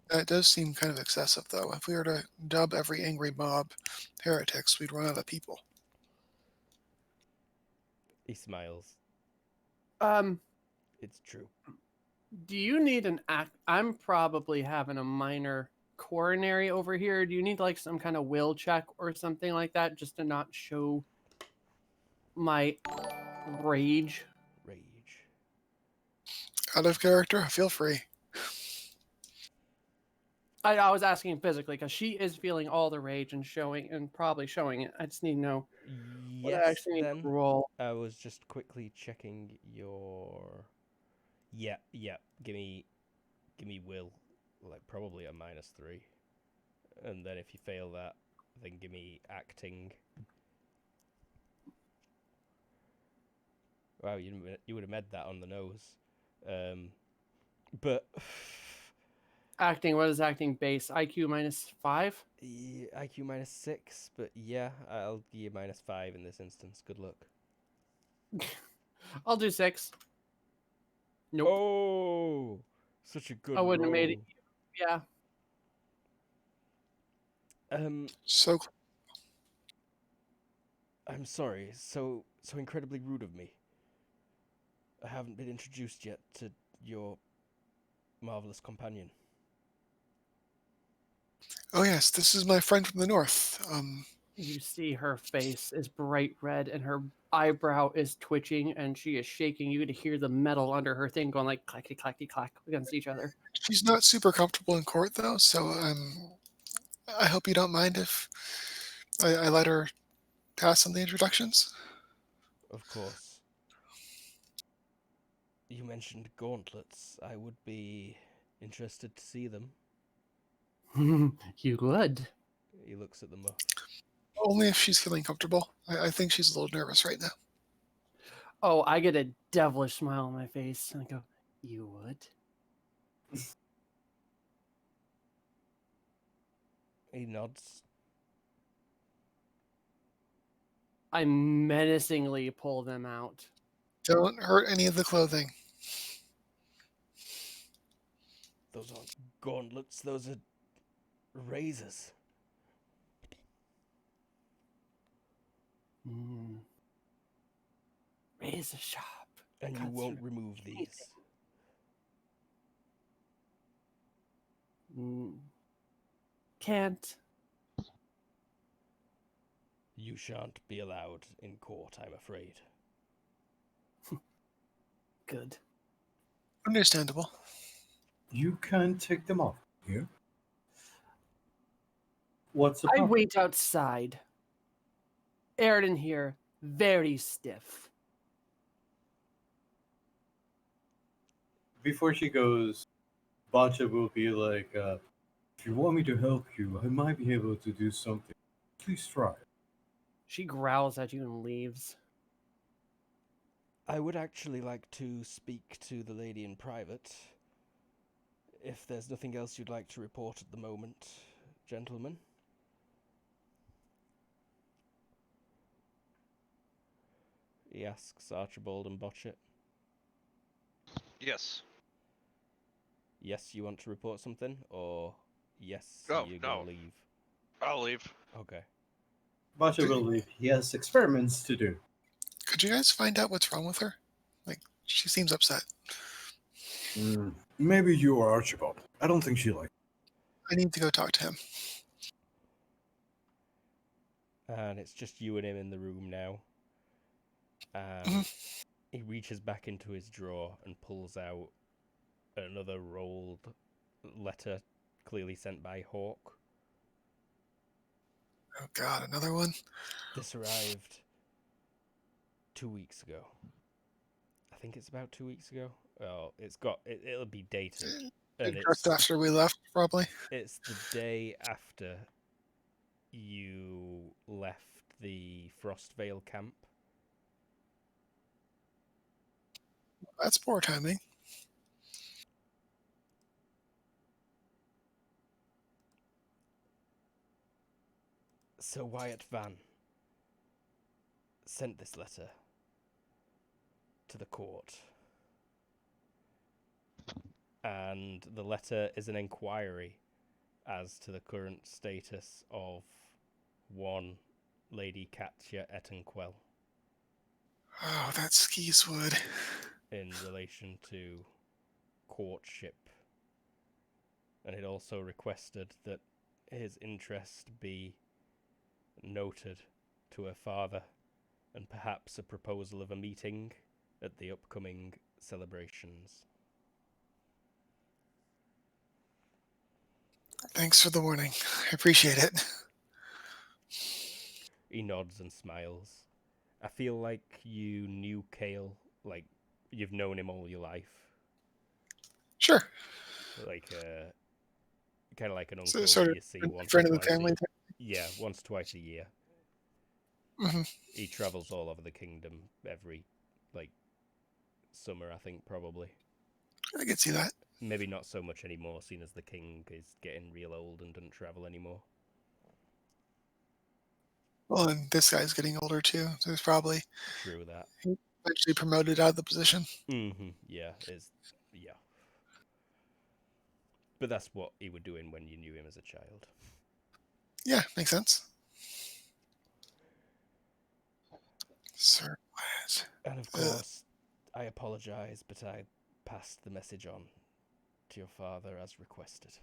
That does seem kind of excessive, though. If we were to dub every angry mob heretics, we'd run out of people. He smiles. It's true. Do you need an act? I'm probably having a minor coronary over here. Do you need like some kind of will check or something like that just to not show my rage? Rage. Out of character, feel free. I was asking physically because she is feeling all the rage and probably showing it. I just need to know what I Yes, actually need then. to roll. I was just quickly checking your... Yeah. Give me will. Like, probably a -3. And then if you fail that, then give me acting. Wow, you would have made that on the nose. But... Acting, what is acting base? IQ -5? IQ -6, but yeah, I'll give you -5 in this instance. Good luck. I'll do 6. Nope. Oh, such a good I wouldn't roll. have made it. Yeah. So, I'm sorry. So incredibly rude of me. I haven't been introduced yet to your marvelous companion. oh yes, this is my friend from the north. You see her face is bright red and her eyebrow is twitching and she is shaking. You could hear the metal under her thing going like clacky clacky clack against each other. She's not super comfortable in court, though, so I hope you don't mind if I let her pass on the introductions. Of course. You mentioned gauntlets. I would be interested to see them. You would. He looks at them. Only if she's feeling comfortable. I think she's a little nervous right now. Oh, I get a devilish smile on my face and I go, you would? He nods. I menacingly pull them out. Don't hurt any of the clothing. Those aren't gauntlets, those are razors. Razor sharp. And you Cuts won't through remove these. Can't. You shan't be allowed in court, I'm afraid. Good. Understandable. You can't take them off here. What's the I problem? wait outside. Airden here, very stiff. Before she goes, Bacha will be like, if you want me to help you, I might be able to do something. Please try. She growls at you and leaves. I would actually like to speak to the lady in private. If there's nothing else you'd like to report at the moment, gentlemen. He asks Archibald and Botchet. Yes. Yes, you want to report something? Or yes, Oh, you're no. gonna leave? I'll leave. Okay. Bacha will leave. He has experiments to do. Could you guys find out what's wrong with her? Like, she seems upset. Maybe you or Archibald. I don't think she likes. I need to go talk to him. And it's just you and him in the room now. He reaches back into his drawer and pulls out another rolled letter, clearly sent by Hawk. Oh God, another one. This arrived 2 weeks ago. I think it's about 2 weeks ago. Oh, it'll be dated, and Just after we left, probably. it's the day after you left the Frostvale camp. That's poor timing. Sir Wyatt Van sent this letter to the court. And the letter is an inquiry as to the current status of one Lady Katya Ettenquell Oh, that Skeeswood. in relation to courtship. And it also requested that his interest be noted to her father, and perhaps a proposal of a meeting at the upcoming celebrations. Thanks for the warning. I appreciate it. He nods and smiles. I feel like you knew Kale, like you've known him all your life. Sure. Like kind of like an So, uncle sort that of you see a once or friend of the twice. family. Yeah, once twice a year. Hmm. He travels all over the kingdom every summer, I think, probably. I can see that. Maybe not so much anymore, seeing as the king is getting real old and doesn't travel anymore. Well, and this guy's getting older too, so he's probably True that. eventually promoted out of the position. Yeah, yeah. But that's what he was doing when you knew him as a child. Yeah, makes sense. Sir Wyatt. And of course, I apologise, but I passed the message on to your father as requested.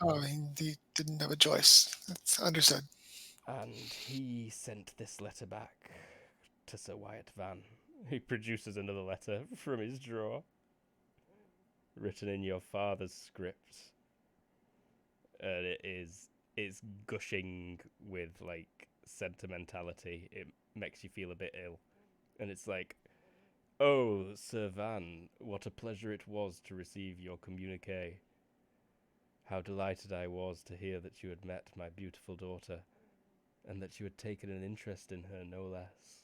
Oh, he didn't have a choice. That's understood. And he sent this letter back to Sir Wyatt Van. He produces another letter from his drawer, written in your father's script. And it's gushing with sentimentality. It makes you feel a bit ill. And it's like, "Oh, Sir Van, what a pleasure it was to receive your communique. How delighted I was to hear that you had met my beautiful daughter, and that you had taken an interest in her, no less."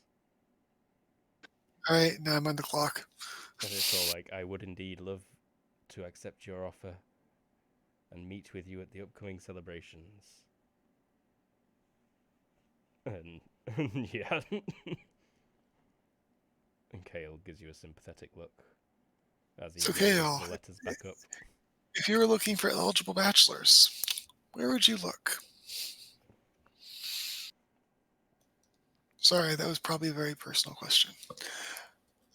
All right, now I'm on the clock. And it's all like, "I would indeed love to accept your offer and meet with you at the upcoming celebrations." And yeah. And Kale gives you a sympathetic look as he So, Kale, rolls the letters back up. if you were looking for eligible bachelors, where would you look? Sorry, that was probably a very personal question.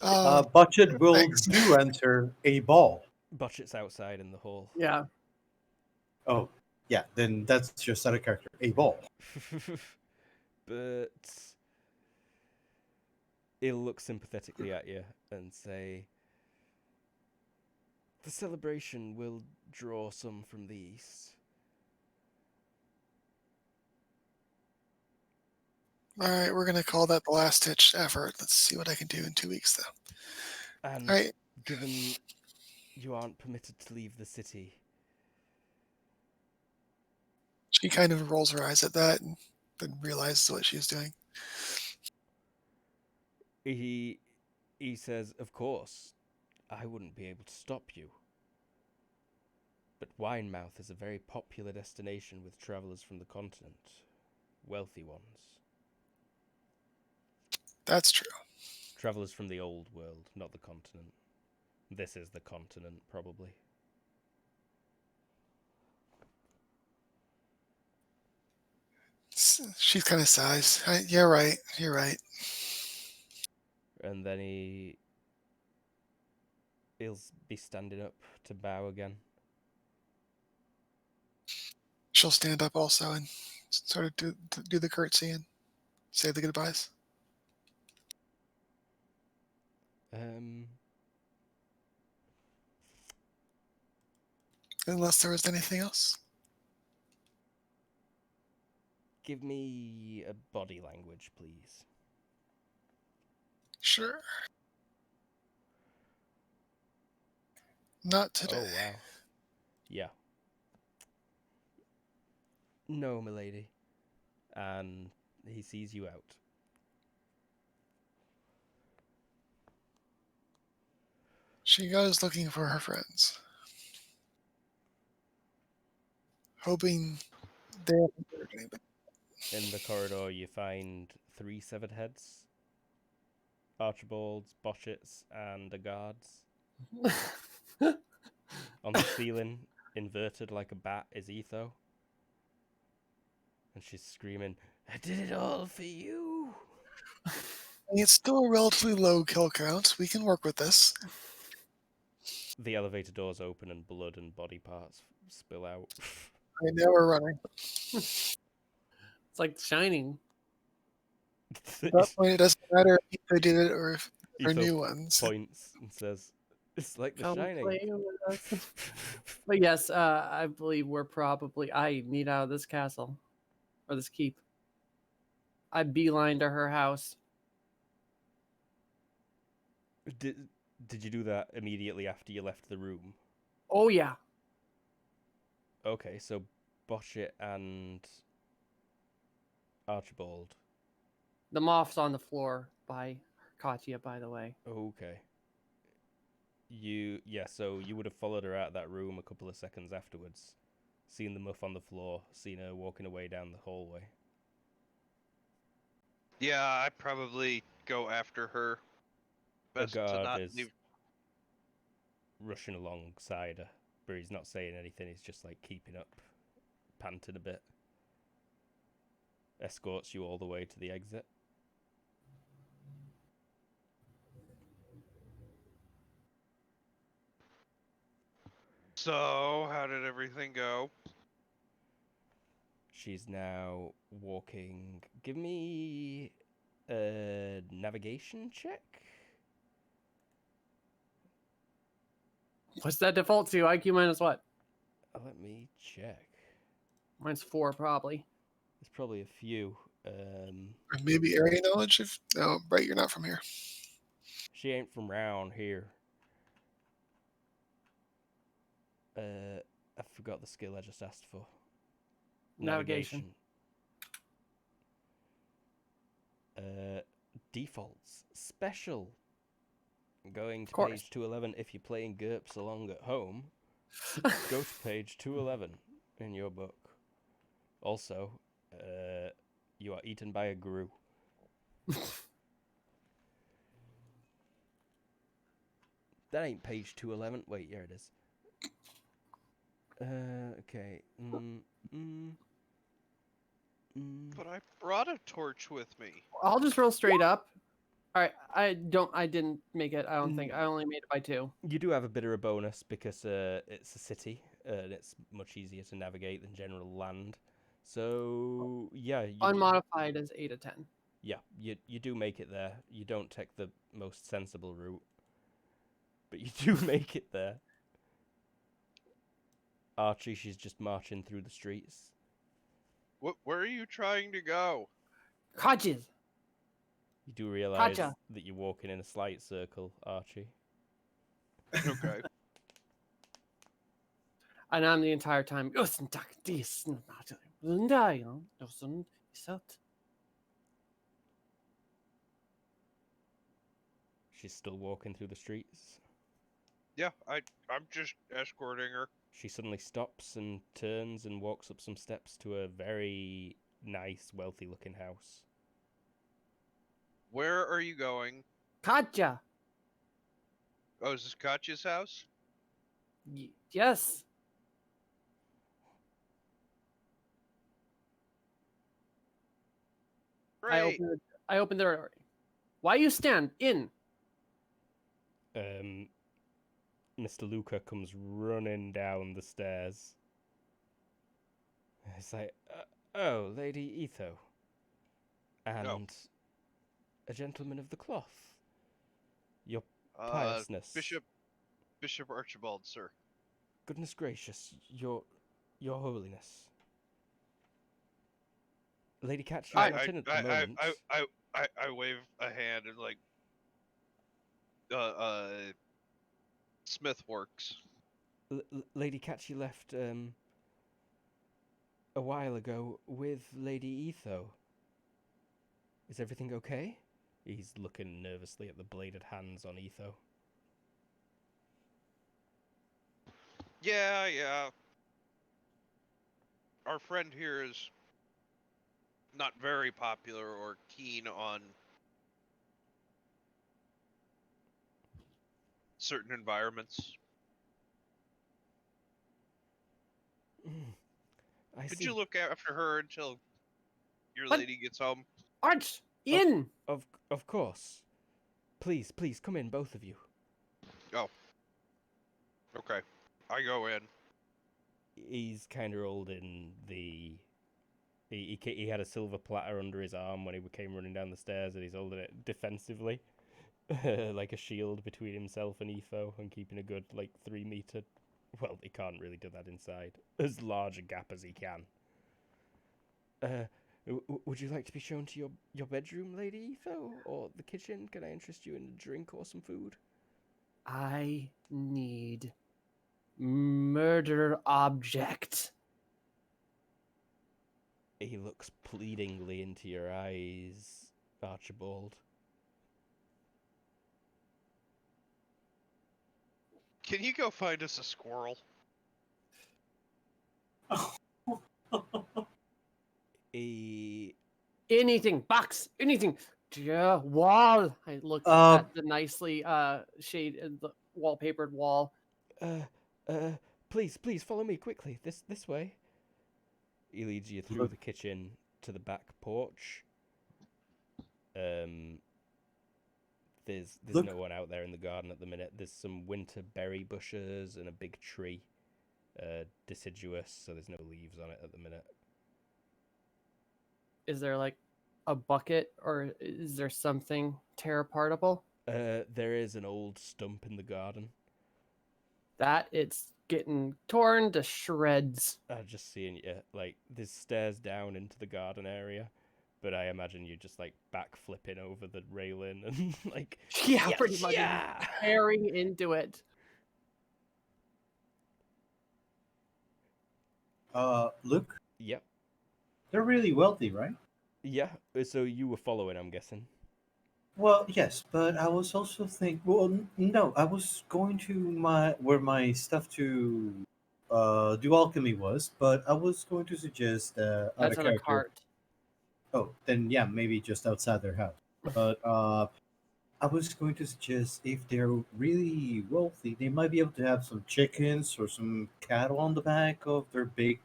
Budget will thanks. do answer a ball. Botchet's outside in the hall. Yeah. Oh, yeah, then that's just out of character. A ball. But he'll look sympathetically at you and say, "The celebration will draw some from the east." All right, we're gonna call that the last ditch effort. Let's see what I can do in 2 weeks, though. And All right, given you aren't permitted to leave the city, she kind of rolls her eyes at that and then realizes what she's doing. he says, "Of course, I wouldn't be able to stop you. But Winemouth is a very popular destination with travellers from the continent, wealthy ones. That's true. Travellers from the old world, not the continent. This is the continent, probably." She kind of sighs. You're right. You're right. And then he'll be standing up to bow again. She'll stand up also and sort of do the curtsy and say the goodbyes. Unless there was anything else. Give me a body language, please. Sure. Not today. Oh, wow. Yeah. No, milady. And he sees you out. She goes looking for her friends, hoping they haven't heard anything. In the corridor, you find 3 severed heads. Archibalds, Boschets, and a guard's. On the ceiling, inverted like a bat, is Etho. And she's screaming, I did it all for you! It's still a relatively low kill count. We can work with this. The elevator doors open and blood and body parts spill out. I know we're running. It's like Shining. At that point, it doesn't matter if they did it or if they're Etho new ones. points and says, it's like The Come Shining. play with us. But yes, I believe we're probably. I need out of this castle, or this keep. I beeline to her house. Did you do that immediately after you left the room? Oh yeah, Okay, so Boschet and Archibald. the moth's on the floor by Katya, by the way. Okay. So you would have followed her out of that room a couple of seconds afterwards, seen the muff on the floor, seen her walking away down the hallway. Yeah, I probably go after her. Best to guard not is- leave. Rushing alongside her, but he's not saying anything, he's just like keeping up, panting a bit. Escorts you all the way to the exit. So, how did everything go? She's now walking. Give me a navigation check. What's that default to? IQ minus what? Let me check. Mine's 4 probably. There's probably a few. Or maybe area knowledge. If no, right, you're not from here. She ain't from round here. I forgot the skill I just asked for. Navigation. Defaults. Special. Going to course. page 211 if you're playing GURPS along at home. Go to page 211 in your book. Also, you are eaten by a gru. That ain't page 211. Wait, here it is. Okay. But I brought a torch with me. I'll just roll straight up. All right, I didn't make it. I don't think I only made it by 2. You do have a bit of a bonus because it's a city and it's much easier to navigate than general land. So yeah, Unmodified is 8 of 10. yeah, you do make it there. You don't take the most sensible route, but you do make it there. Archie, she's just marching through the streets. Where are you trying to go? Katya's. You do realize Gotcha. that you're walking in a slight circle, Archie. Okay. And I'm the entire time. She's still walking through the streets. Yeah, I'm just escorting her. She suddenly stops and turns and walks up some steps to a very nice, wealthy-looking house. Where are you going? Katya. Oh, is this Katya's house? Yes. Great. I opened the door. Why you stand in? Mr. Luca comes running down the stairs. It's like, oh, Lady Etho. And No. a gentleman of the cloth. Your piousness. Bishop Archibald, sir. Goodness gracious, your holiness. Lady Cat, she's I not I in at the I I moment. I wave a hand and like Smith works. Lady Cat, she left a while ago with Lady Etho. Is everything okay? He's looking nervously at the bladed hands on Etho. Yeah. Our friend here is not very popular or keen on certain environments. I Could see. you look after her until your What? lady gets home? Arch, in. Of course. Please, come in, both of you. Oh. Okay. I go in. He's kind of holding the. He had a silver platter under his arm when he came running down the stairs, and he's holding it defensively, like a shield between himself and Etho, and keeping a good 3 meter. Well, he can't really do that inside. As large a gap as he can. Would you like to be shown to your bedroom, Lady Etho, or the kitchen? Can I interest you in a drink or some food? I need murder object. He looks pleadingly into your eyes, Archibald. Can you go find us a squirrel? He Anything, box, anything. Yeah, wall. I look Uh, at the nicely the wallpapered wall. uh please follow me quickly. This way. He leads you through Look. the kitchen to the back porch. There's Look. no one out there in the garden at the minute. There's some winter berry bushes and a big tree, deciduous, so there's no leaves on it at the minute. Is there like a bucket or is there something tear apartable? There is an old stump in the garden. That it's getting torn to shreds. Just seeing you, there's stairs down into the garden area, but I imagine you just back flipping over the railing and Yeah, pretty much yeah. tearing into it. Luke, Yep. they're really wealthy, right? Yeah. So you were following, I'm guessing. Well, yes, but I was also Well, no, I was going to where my stuff to do alchemy was, but I was going to suggest out That's of on a character. cart. Oh, then yeah, maybe just outside their house. But I was going to suggest if they're really wealthy, they might be able to have some chickens or some cattle on the back of their big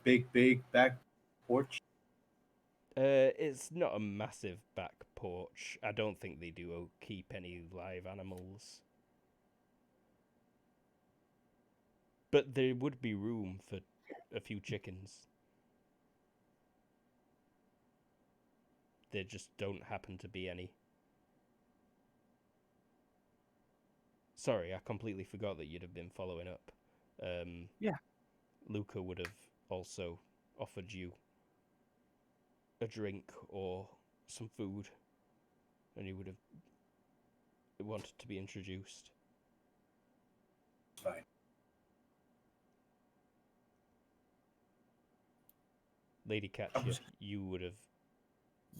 back porch. It's not a massive back porch. I don't think they do keep any live animals. But there would be room for a few chickens. There just don't happen to be any. Sorry, I completely forgot that you'd have been following up. Yeah. Luca would have also offered you a drink or some food, and you would have wanted to be introduced. Fine. Lady Catcher, you would have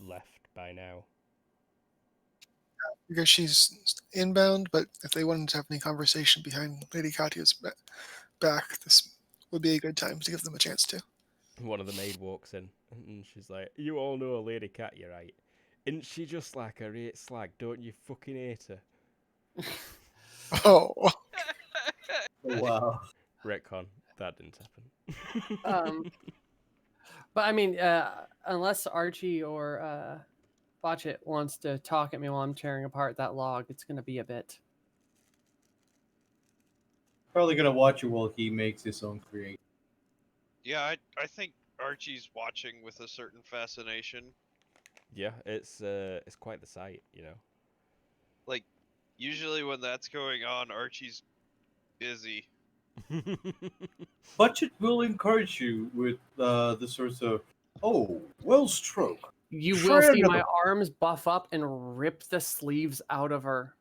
left by now. Because she's inbound, but if they wanted to have any conversation behind Lady Katya's back, this would be a good time to give them a chance to. One of the maid walks in, and she's like, "You all know Lady Catya, right? Isn't she just like a rate slag? Don't you fucking hate her?" Oh, Wow. Retcon. That didn't happen. But I mean, unless Archie or Botchit wants to talk at me while I'm tearing apart that log, it's going to be a bit. Probably gonna watch it while he makes his own creation. Yeah, I think Archie's watching with a certain fascination. Yeah, it's quite the sight, you know. Like, usually when that's going on, Archie's busy. Budget will encourage you with the sorts of, oh, well stroke. You will Try see my another. arms buff up and rip the sleeves out of her.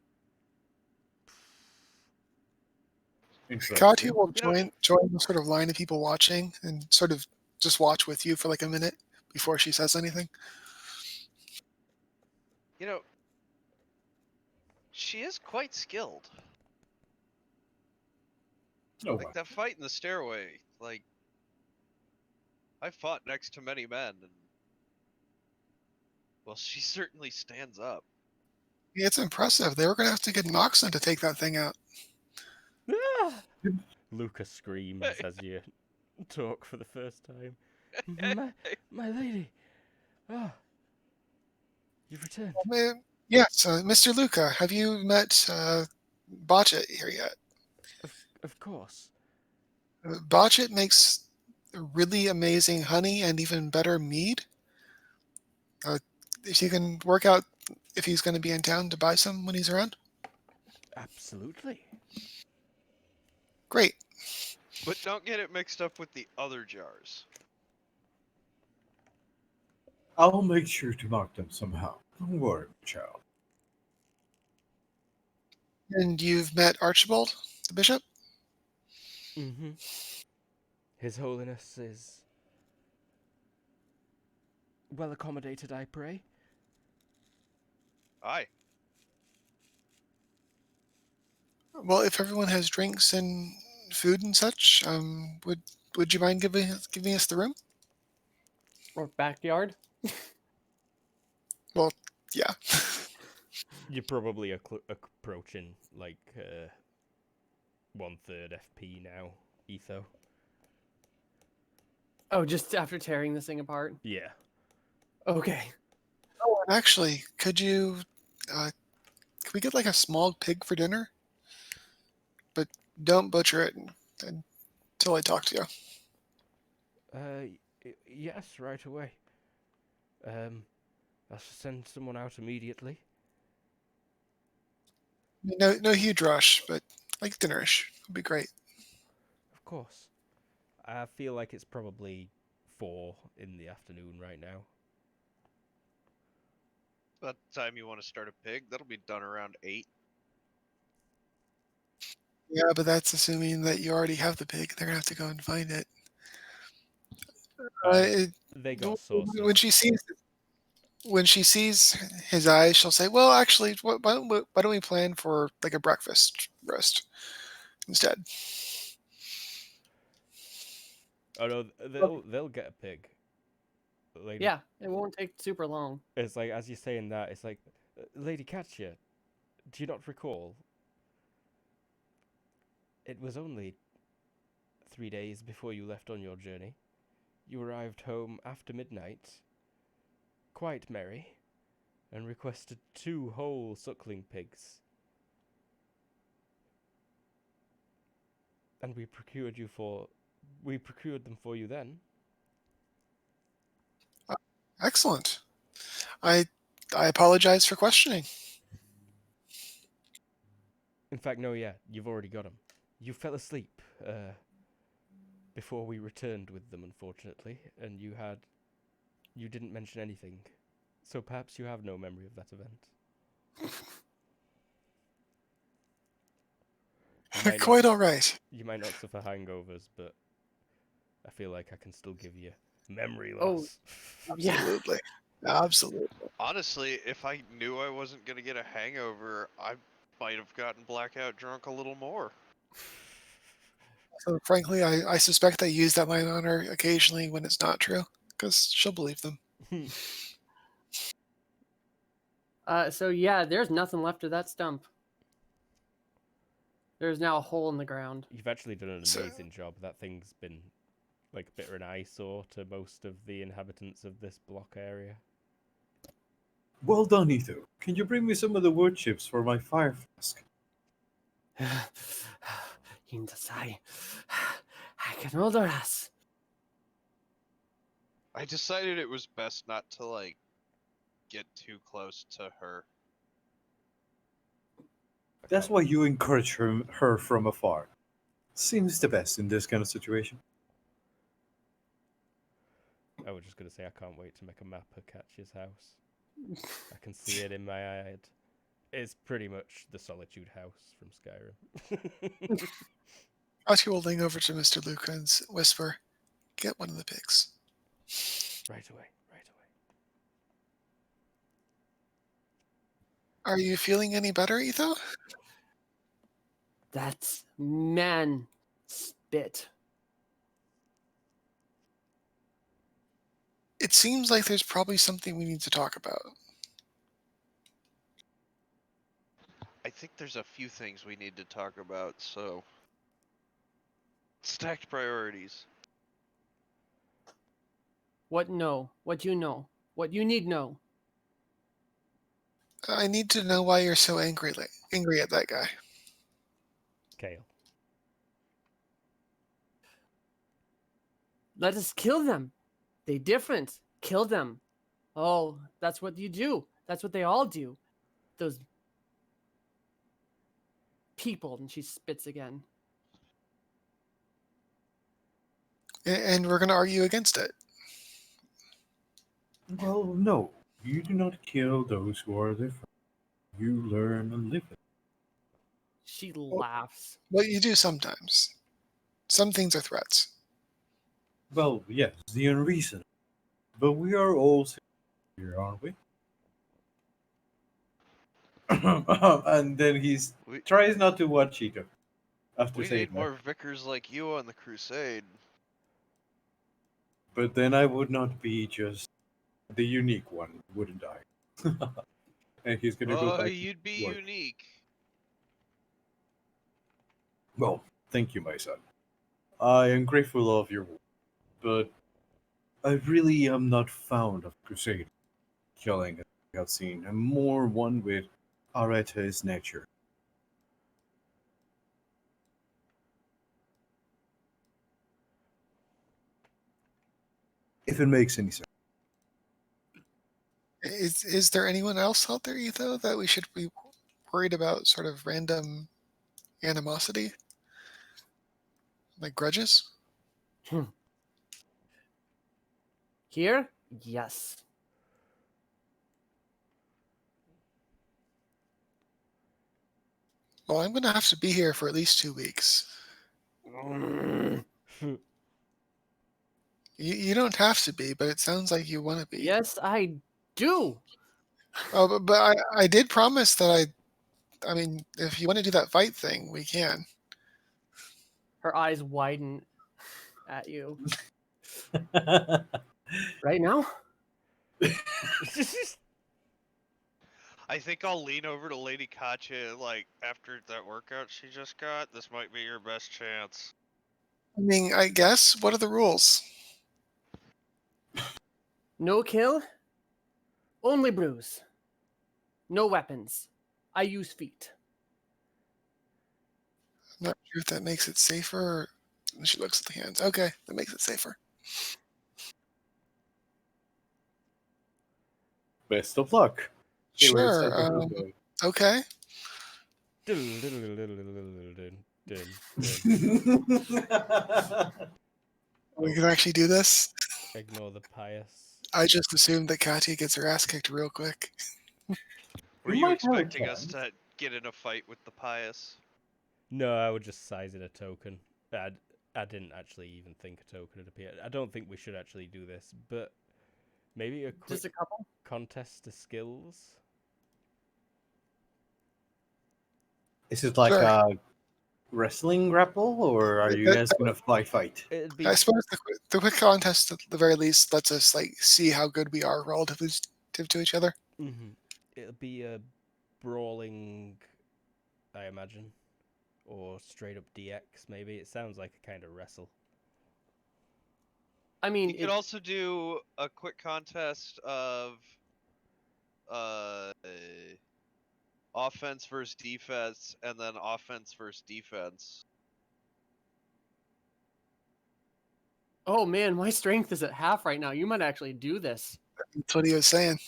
Kati Interesting. will You know, join the sort of line of people watching and sort of just watch with you for like a minute before she says anything. you know, she is quite skilled. Oh, Like that fight in the stairway, like I fought next to many men, and well, she certainly stands up. Yeah, it's impressive. They were going to have to get an oxen to take that thing out. Ah! Lucas screams as you talk for the first time. My lady. Ah, you've returned. Yes, Mr. Luca, have you met Botchet here yet? Of course. Botchet makes really amazing honey and even better mead. If you can work out if he's going to be in town to buy some when he's around, Absolutely. great. But don't get it mixed up with the other jars. I'll make sure to mark them somehow. Don't worry, child. And you've met Archibald, the bishop? Mm-hmm. His Holiness is well accommodated, I pray. Aye. Well, if everyone has drinks and food and such, would you mind giving us the room? Or backyard. Well, yeah. You're probably approaching like 1/3 FP now, Etho. Oh, just after tearing this thing apart. Yeah. Okay. Oh, and actually, could we get like a small pig for dinner? But don't butcher it until I talk to you. Yes, right away. I'll send someone out immediately. No huge rush, but like dinnerish would be great. Of course. I feel like it's probably 4 in the afternoon right now. About the time you want to start a pig, that'll be done around 8. Yeah, but that's assuming that you already have the pig. They're gonna have to go and find it. They got saucer. When she sees his eyes, she'll say, "Well, actually, why don't we plan for like a breakfast roast instead?" Oh no, they'll get a pig. Lady, Yeah, it won't take super long. it's like as you're saying that, it's like, Lady Katya, do you not recall? It was only 3 days before you left on your journey. You arrived home after midnight, quite merry, and requested 2 whole suckling pigs. And we procured them for you then. Excellent. I apologize for questioning. In fact, no, yeah, you've already got them. You fell asleep before we returned with them, unfortunately, and you didn't mention anything. So perhaps you have no memory of that event. Quite all right. You might not suffer hangovers, but I feel like I can still give you memory Oh, loss. Yeah. Absolutely. Absolutely. Honestly, if I knew I wasn't gonna get a hangover, I might have gotten blackout drunk a little more. So frankly, I suspect they use that line on her occasionally when it's not true, because she'll believe them. So yeah, there's nothing left of that stump. There's now a hole in the ground. You've actually done an So- amazing job. That thing's been like a bit of an eyesore to most of the inhabitants of this block area. Well done, Etho. Can you bring me some of the wood chips for my fire flask? Indasai. I can order us. I decided it was best not to like get too close to her. That's why you encourage her from afar. Seems the best in this kind of situation. I was just gonna say I can't wait to make a map of Katya's house. I can see it in my head. It's pretty much the Solitude house from Skyrim. Katya will lean over to Mr. Luca and whisper, "Get one of the pigs." Right away, right away. Are you feeling any better, Etho? That's man spit. It seems like there's probably something we need to talk about. I think there's a few things we need to talk about, so stacked priorities. What no? What you know? What you need know? I need to know why you're so angry at that guy. Kale. Let us kill them. They different. Kill them. Oh, that's what you do. That's what they all do. Those people. And she spits again. And we're going to argue against it. Well, no. You do not kill those who are different. You learn and live it. She laughs. What you do sometimes. Some things are threats. Well, yes, the unreasonable. But we are all here, aren't we? And then We tries not to watch Cheetah after we saying need that. more vicars like you on the crusade. But then I would not be just the unique one, wouldn't I? And he's gonna go Oh, back. you'd be work. unique. Well, thank you, my son. I am grateful of your work, but I really am not fond of crusade killing as I have seen. I'm more one with Areta's nature. If it makes any sense. Is there anyone else out there, Etho, that we should be worried about sort of random animosity? Like grudges? Here? Yes. Well, I'm going to have to be here for at least 2 weeks. You don't have to be, but it sounds like you want to be. Yes, I do. Oh, but I did promise that I mean, if you want to do that fight thing, we can. Her eyes widen at you. Right now? I think I'll lean over to Lady Katya, like, after that workout she just got. This might be your best chance. I mean, I guess. What are the rules? No kill. Only bruise. No weapons. I use feet. I'm not sure if that makes it safer. She looks at the hands. Okay, that makes it safer. Best of luck. Sure. Okay. We can actually do this. Ignore the pious. I just assumed that Katya gets her ass kicked real quick. Were You you might have a expecting us chance. to get in a fight with the pious? No, I would just size it a token. I didn't actually even think a token would appear. I don't think we should actually do this, but maybe a quick Just a couple? contest to skills. Is it like Sure. a wrestling grapple, or are you guys gonna fight? It'd be I suppose the quick contest, at the very least, lets us like see how good we are relative to each other. it'll be a brawling, I imagine, or straight up DX. Maybe it sounds like a kind of wrestle. I mean, You could also do a quick contest of offense versus defense, and then offense versus defense. oh man, my strength is at half right now. You might actually do this. That's what he was saying.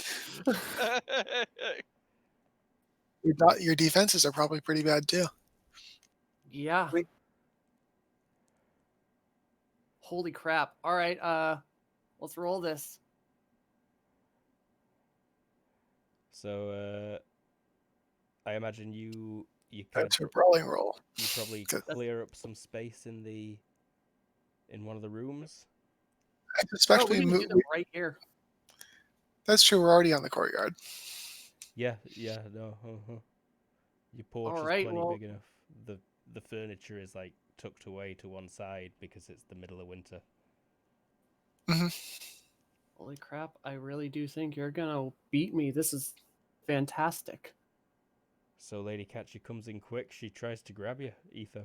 Your defenses are probably pretty bad too. Yeah. Wait. Holy crap. All right. Let's roll this. So I imagine you kind of That's your brawling roll. you probably Good. clear up some space in one of the rooms. I suspect Oh, we we can move. do them right here. That's true. We're already on the courtyard. Yeah, no. Your porch All is right, plenty well- big enough. The furniture is like tucked away to one side because it's the middle of winter. Holy crap! I really do think you're gonna beat me. This is fantastic. So Lady Cat, she comes in quick. She tries to grab you, Etho,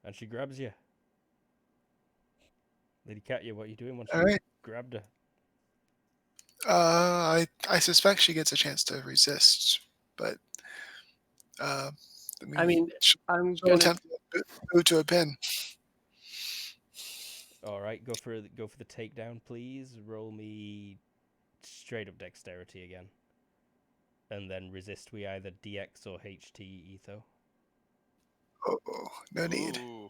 and she grabs you. Lady Cat, what are you doing once All you right. grabbed her? I suspect she gets a chance to resist, but I mean, she'll I'm she'll gonna. attempt to move to a pin. All right, go for the takedown, please. Roll me straight up dexterity again, and then resist. We either DX or HT, Etho. Oh, no need. Ooh.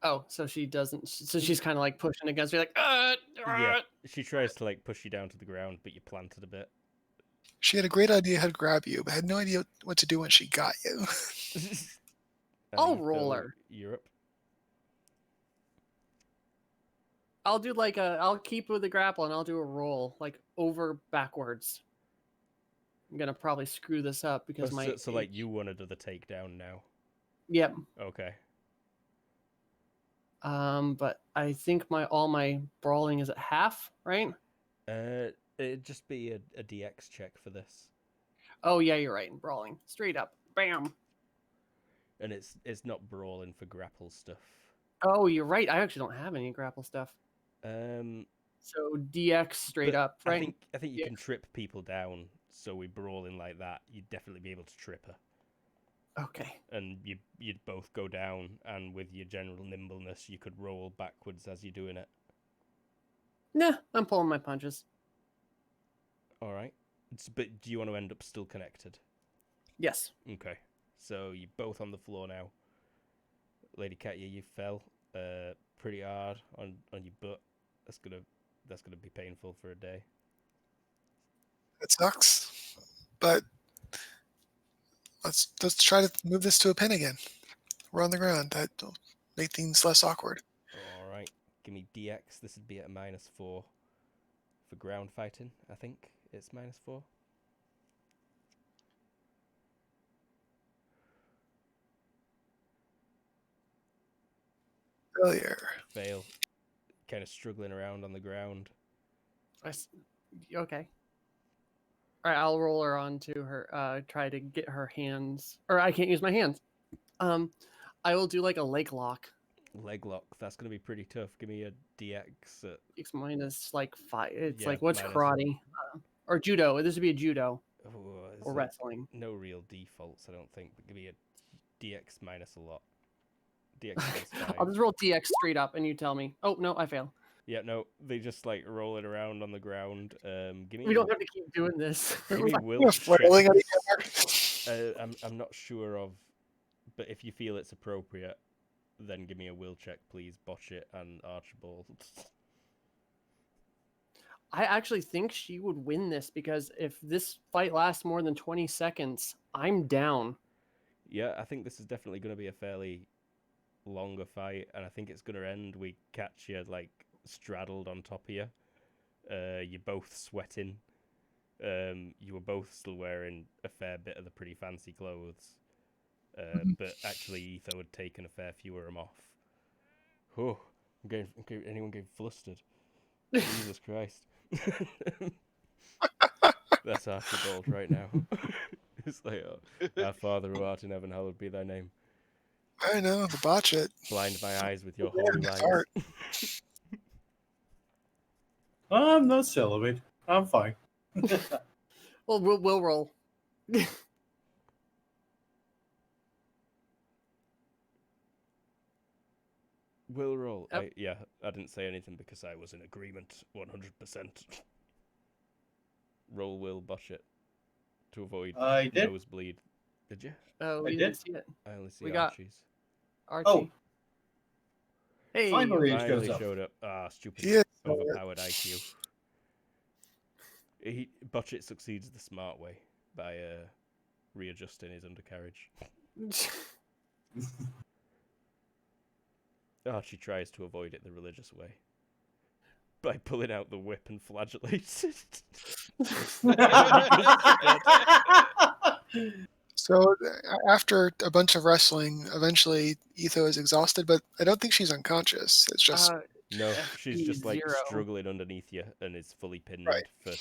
Oh, so she doesn't. So she's kind of like pushing against me, like, Yeah, she tries to like push you down to the ground, but you planted a bit. She had a great idea how to grab you, but had no idea what to do when she got you. And I'll Etho, roll her. You're up. I'll do like a. I'll keep with the grapple and I'll do a roll, like over backwards. I'm gonna probably screw this up because Oh, my. so like you want to do the takedown now? Yep. Okay. But I think all my brawling is at half, right? It'd just be a DX check for this, Oh yeah, you're right. Brawling straight up, bam. and it's not brawling for grapple stuff. Oh, you're right. I actually don't have any grapple stuff. Um, So DX straight but up, right? I think you Yeah. can trip people down. So we brawling like that, you'd definitely be able to trip her, Okay. and you'd both go down. And with your general nimbleness, you could roll backwards as you're doing it. Nah, I'm pulling my punches. All right. But do you want to end up still connected? Yes. Okay. So you're both on the floor now. Lady Katya, you fell pretty hard on your butt. That's gonna be painful for a day. It sucks, but let's try to move this to a pin again. We're on the ground. That'll make things less awkward. All right. Give me DX. This would be at a -4 for ground fighting. I think it's -4. Failure. Fail. Kind of struggling around on the ground. Okay. All right, I'll roll her onto her. Try to get her hands, or I can't use my hands. I will do like a leg lock. Leg lock. That's gonna be pretty tough. Give me a DX. It's minus like 5. It's Yeah, like what's minus- karate or judo? This would be a judo Oh, or there's wrestling. no real defaults, I don't think. But give me a DX minus a lot. DX minus 5. I'll just roll DX straight up, and you tell me. Oh no, I fail. Yeah, no, they just like roll it around on the ground. Give me. We don't have to keep doing this. Give me will We're flailing at checks. each other. I'm not sure of, but if you feel it's appropriate, then give me a will check, please. Botch it and Archibald. I actually think she would win this because if this fight lasts more than 20 seconds, I'm down. Yeah, I think this is definitely going to be a fairly longer fight, and I think it's going to end. We catch you like straddled on top of you. You're both sweating. You were both still wearing a fair bit of the pretty fancy clothes. But actually, Etho had taken a fair few of them off. Oh, anyone getting flustered? Jesus Christ. That's Archibald right now. It's like, our Father who art in heaven, hallowed be thy name. I know, the botch it. Blind my eyes with your Yeah, holy it's light. hard. I'm not celibate. I'm fine. Well, we'll roll. Will roll. Yep. I didn't say anything because I was in agreement 100%. Roll will botch it to avoid I did. nosebleed. Did you? Oh, I we did. didn't see it. I only see We got- Archie's. Archie. Oh. Hey, Finally. It Finally shows up. showed up. Ah, stupid Yeah. overpowered IQ. Botchit succeeds the smart way by readjusting his undercarriage. Archie tries to avoid it the religious way by pulling out the whip and flagellating. So after a bunch of wrestling, eventually Etho is exhausted, but I don't think she's unconscious. It's just No, she's just like F0. struggling underneath you and is fully pinned Right. for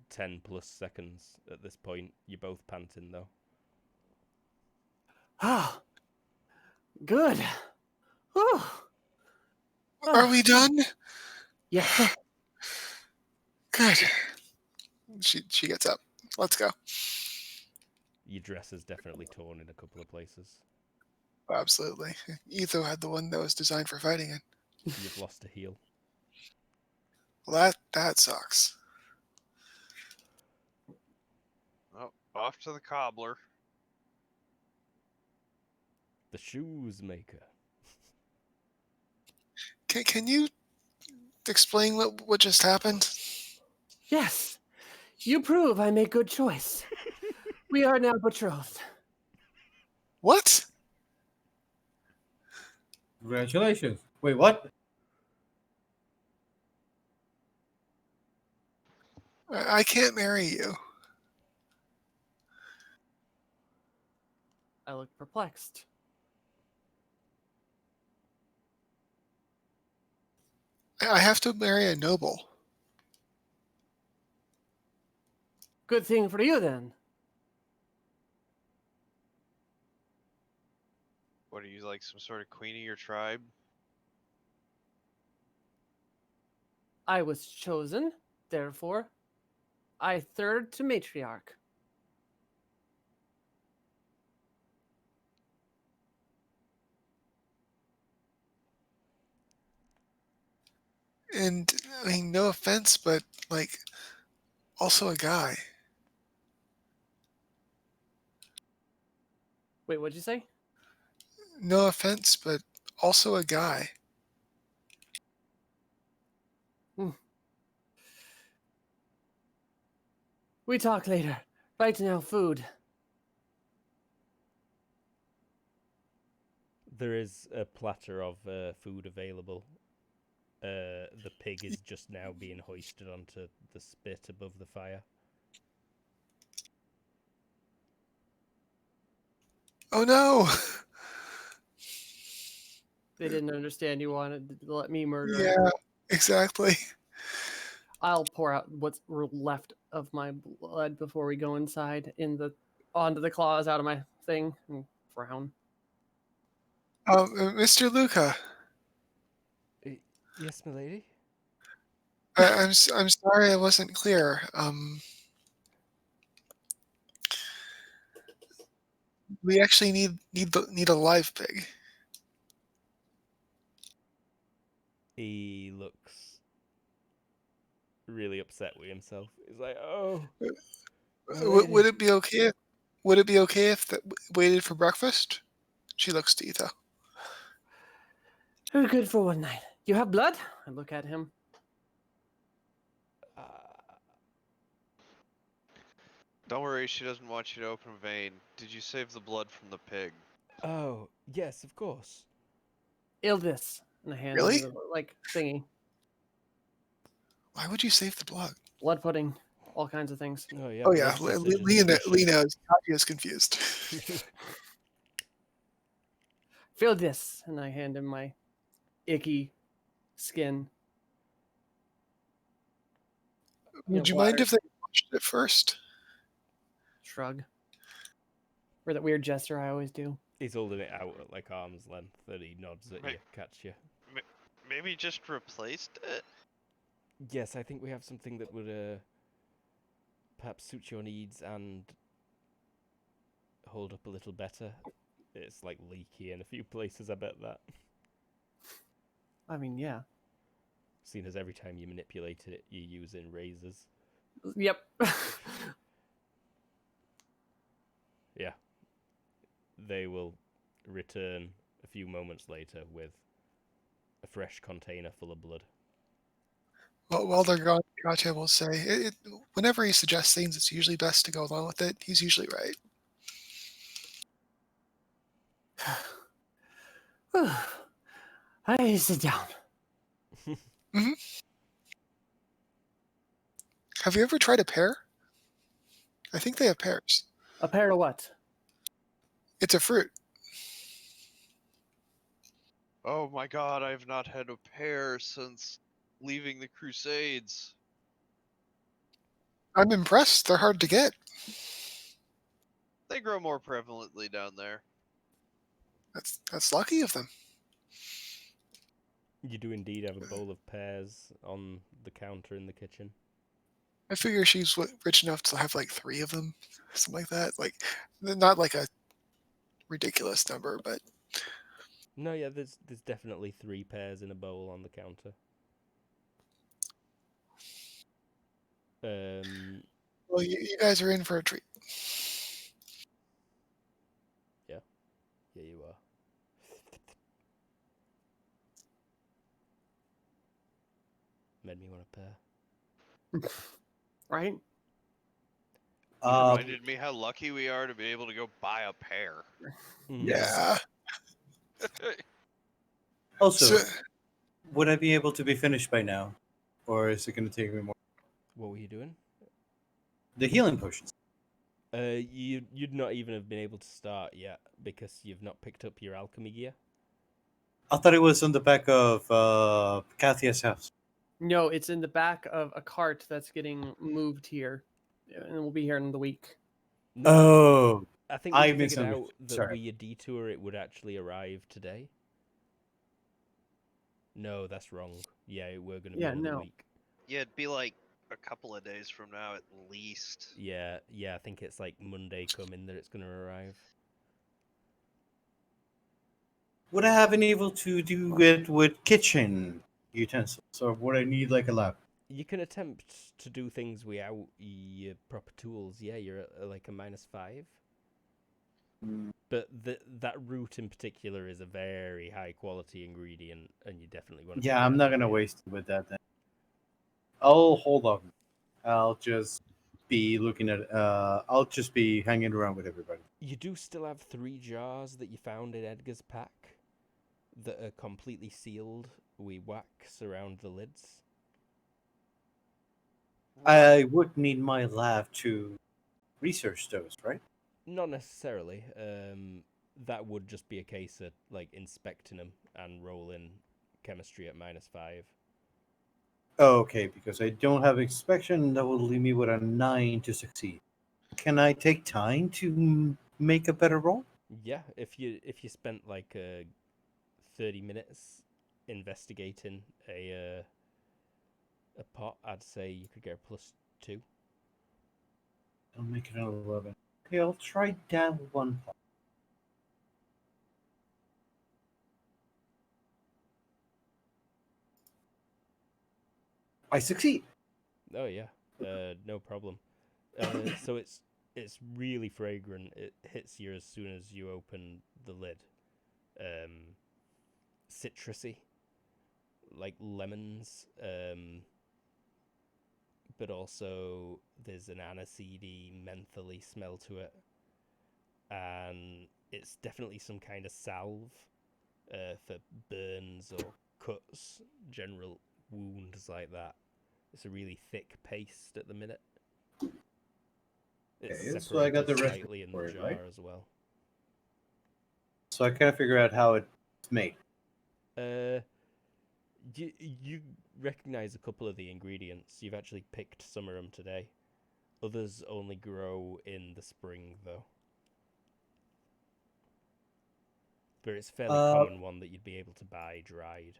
10 plus seconds at this point. You're both panting though. Ah, good. Whew. Are we done? Yes. Good. She gets up. Let's go. Your dress is definitely torn in a couple of places. Absolutely. Etho had the one that was designed for fighting it. You've lost a heel. Well, that sucks. Oh, off to the cobbler. The shoes maker. Can you explain what just happened? Yes. You prove I make good choice. We are now betrothed. What? Congratulations. Wait, what? I can't marry you. I look perplexed. I have to marry a noble. Good thing for you then. What are you, like some sort of queen of your tribe? I was chosen, therefore, I third to matriarch. And I mean, no offense, but like, also a guy. Wait, what'd you say? No offense, but also a guy. We talk later. Right now, food. There is a platter of food available. The pig is just now being hoisted onto the spit above the fire. Oh no! They didn't understand you wanted to let me murder it. Yeah, exactly. I'll pour out what's left of my blood before we go inside onto the claws out of my thing and frown. Mr. Luca, Yes, milady? I'm sorry I wasn't clear. We actually need a live pig. He looks really upset with himself. He's like, oh, Would it be okay? Would it be okay if that waited for breakfast? She looks to Etho. Very good for one night. You have blood? I look at him. uh, Don't worry, she doesn't want you to open a vein. Did you save the blood from the pig? oh, yes, of course. Illness. And I hand Really? him the, like, thingy. Why would you save the blood? Blood pudding. All kinds of things. Oh, yeah. Oh yeah, blood Lee decisions. knows. Katya's confused. Feel this. And I hand him my icky skin. Would you mind if they watched it first? Shrug. Or that weird gesture I always do. He's holding it out at like arm's length and he nods at you, catch you. Maybe just replaced it? Yes, I think we have something that would perhaps suit your needs and hold up a little better. It's like leaky in a few places, I bet that. I mean, yeah. Seeing as every time you manipulated it, you're using razors. Yep. Yeah. They will return a few moments later with a fresh container full of blood. Well, while they're gone, Gotcha will say, whenever he suggests things, it's usually best to go along with it. He's usually right. I sit down. Have you ever tried a pear? I think they have pears. A pair of what? It's a fruit. Oh my god, I've not had a pear since leaving the Crusades. I'm impressed. They're hard to get. They grow more prevalently down there. That's lucky of them. You do indeed have a bowl of pears on the counter in the kitchen. I figure she's rich enough to have like 3 of them, something like that. Like, not like a ridiculous number, but No, yeah, there's definitely 3 pears in a bowl on the counter. well, you guys are in for a treat. Yeah, you are. Made me want a pear. Right? Reminded me how lucky we are to be able to go buy a pear. Yeah. Also, So, would I be able to be finished by now? Or is it going to take me more? What were you doing? The healing potions. You'd not even have been able to start yet because you've not picked up your alchemy gear. I thought it was on the back of Kathia's house. No, it's in the back of a cart that's getting moved here, and we'll be here in the week. No, Oh, I think I we figured misunderstood. out that Sorry. via detour it would actually arrive today. No, that's wrong. Yeah, we're gonna be Yeah, another no. week. Yeah, it'd be like a couple of days from now at least. Yeah, I think it's like Monday coming that it's gonna arrive. Would I have been able to do it with kitchen utensils, or would I need like a lab? You can attempt to do things without your proper tools. Yeah, you're at like a -5. But that root in particular is a very high quality ingredient, and you definitely want to. Yeah, I'm not gonna waste it with that then. I'll hold on. I'll just be looking at. I'll just be hanging around with everybody. You do still have 3 jars that you found in Edgar's pack that are completely sealed with wax around the lids. I would need my lab to research those, right? Not necessarily. That would just be a case of like inspecting them and rolling chemistry at -5. Okay, because I don't have inspection, that will leave me with a 9 to succeed. Can I take time to make a better roll? Yeah, if you spent like 30 minutes investigating a pot, I'd say you could get a +2. I'll make it an 11. Okay, I'll try that one pot. I succeed. Oh yeah, no problem. So it's really fragrant. It hits you as soon as you open the lid. Citrusy, like lemons. But also there's an aniseedy, mentholy smell to it, and it's definitely some kind of salve for burns or cuts, general wounds like that. It's a really thick paste at the minute. It's Okay, so I got the rest slightly in for the it, jar right? as well. So I kind of figure out how it's made. You recognize a couple of the ingredients. You've actually picked some of them today. Others only grow in the spring, though. But it's a fairly common one that you'd be able to buy dried.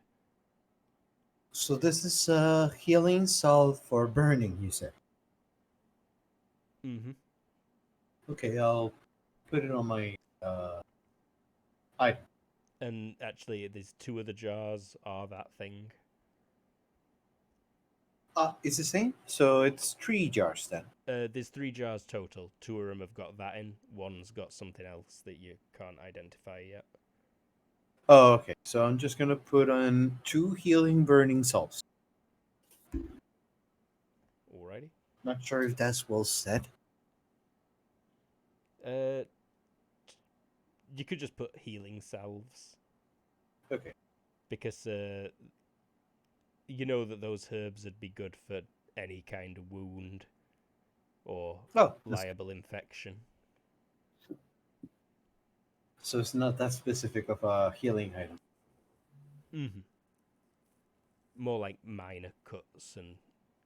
So this is healing salve for burning, you said. Mm-hmm. Okay, I'll put it on my item. And actually, there's 2 of the jars are that thing. It's the same? So it's 3 jars then. There's 3 jars total. 2 of them have got that in. One's got something else that you can't identify yet. Oh, okay. So I'm just gonna put on 2 healing burning salts. Alrighty. Not sure if that's well said. Uh, you could just put healing salves Okay. because you know that those herbs would be good for any kind of wound or Oh, liable infection. so it's not that specific of a healing item. Mm-hmm. More like minor cuts and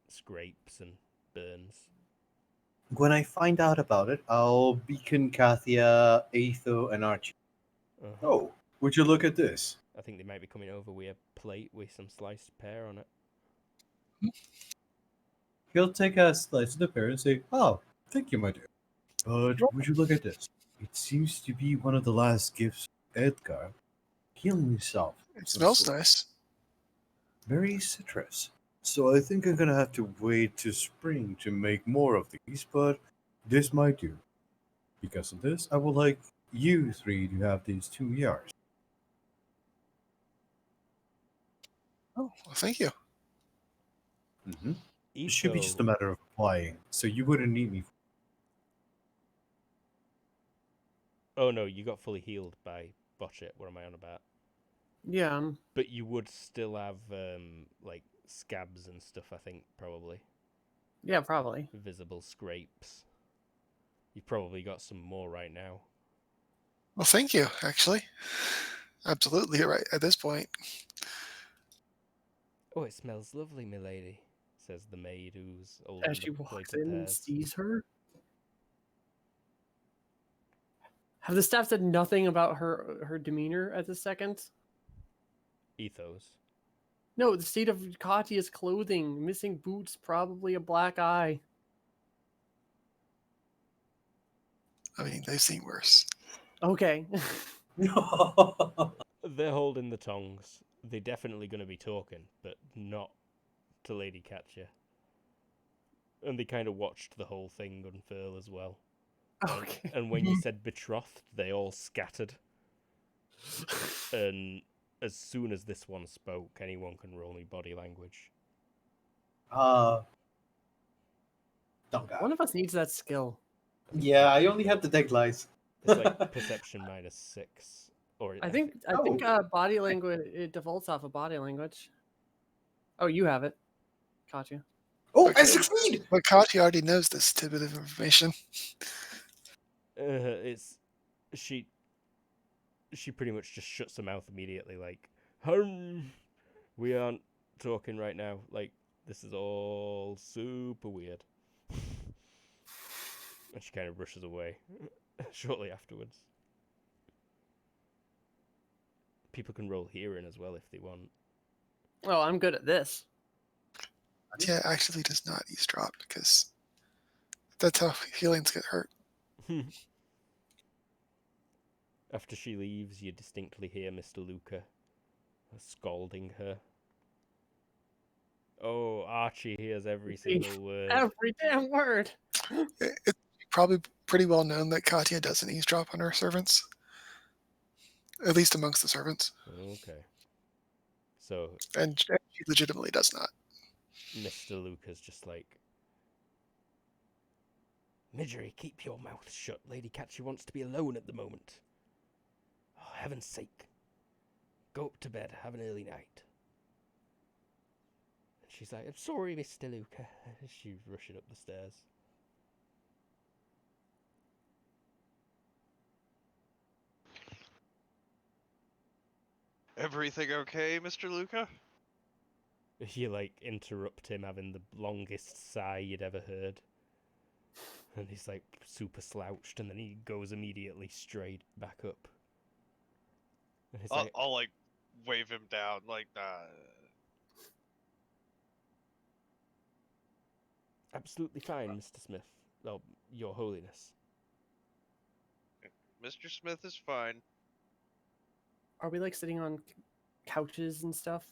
scrapes and burns. When I find out about it, I'll beacon Kathia, Atho, and Archie. Uh-huh. Oh, would you look at this? I think they might be coming over with a plate with some sliced pear on it. He'll take a slice of the pear and say, "Oh, thank you, my dear. But would you look at this? It seems to be one of the last gifts of Edgar. Healing himself. It smells nice. Very citrus. So I think I'm gonna have to wait to spring to make more of these, but this might do. Because of this, I would like you 3 to have these 2 yards. Oh, well, thank you. Mm-hmm. It should be just a Etho, matter of applying, so you wouldn't need me. oh no, you got fully healed by Botchet. What am I on about? Yeah. But you would still have like scabs and stuff. I think probably Yeah, probably. visible scrapes. You've probably got some more right now. Well, thank you, actually. Absolutely right at this point. Oh, it smells lovely, milady, says the maid who's As holding she the plate walks of in and pears. sees her. Have the staff said nothing about her demeanor at this second? Ethos. No, the state of Katya's clothing, missing boots, probably a black eye. I mean, they've seen worse. Okay. They're holding the tongs. They're definitely going to be talking, but not to Lady Katya. And they kind of watched the whole thing unfurl as well. Okay. And when you said betrothed, they all scattered. And as soon as this one spoke, anyone can roll me body language. Oh God. One of us needs that skill. Yeah, I only have the deck lies. It's like perception -6. Or I think body language, it defaults off of body language. Oh, you have it, Katya. Oh, I Okay. succeed! But Katya already knows this tidbit of information. it's she pretty much just shuts her mouth immediately, like, we aren't talking right now. Like, this is all super weird. And she kind of rushes away shortly afterwards. People can roll hearing as well if they want. Oh, I'm good at this. Katya actually does not eavesdrop because that's how feelings get hurt. After she leaves, you distinctly hear Mr. Luca scalding her. Oh, Archie hears every single word. Every damn word. It's probably pretty well known that Katya doesn't eavesdrop on her servants, at least amongst the servants, Okay. So and she legitimately does not. Mr. Luca's just like, Midgery, keep your mouth shut. Lady Katya wants to be alone at the moment. Oh, heaven's sake. Go up to bed, have an early night. And she's like, I'm sorry, Mr. Luca. She's rushing up the stairs. Everything okay, Mr. Luca? You, like, interrupt him having the longest sigh you'd ever heard. And he's, like, super slouched, and then he goes immediately straight back up. And he's like, I'll like wave him down, like, absolutely fine, Mr. Smith. Oh, Your Holiness. Mr. Smith is fine. Are we like sitting on couches and stuff?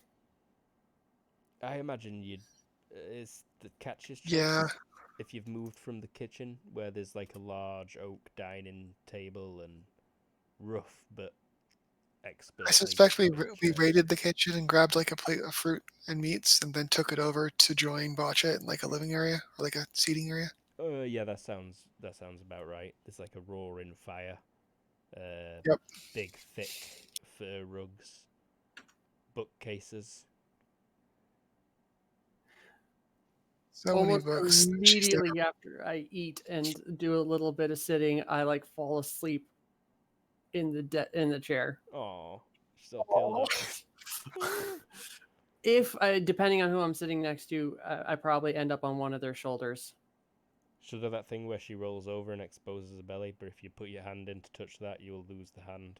I imagine you'd... Is the catch's choice? Yeah, If you've moved from the kitchen, where there's like a large oak dining table and rough but expertly. I suspect we butcher. raided the kitchen and grabbed like a plate of fruit and meats, and then took it over to join Botcha in like a living area or like a seating area. Yeah, that sounds about right. There's like a roaring fire, Yep. big thick fur rugs, bookcases. So many Almost books. immediately after I eat and do a little bit of sitting, I like fall asleep in the chair. Oh, she's all curled up. If I, depending on who I'm sitting next to, I probably end up on one of their shoulders. She'll do that thing where she rolls over and exposes her belly, but if you put your hand in to touch that, you will lose the hand.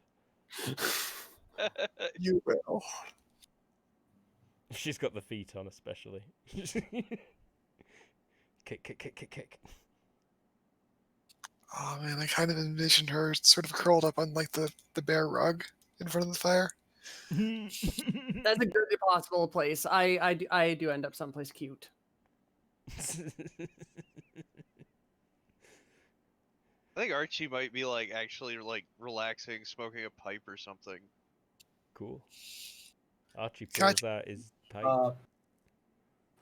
You will. She's got the feet on, especially. Kick, kick, kick, kick, kick. Oh man, I kind of envisioned her sort of curled up on like the bare rug in front of the fire. That's a good possible place. I do end up someplace cute. I think Archie might be like actually like relaxing, smoking a pipe or something. Cool. Archie Gotcha. pulls out his pipe.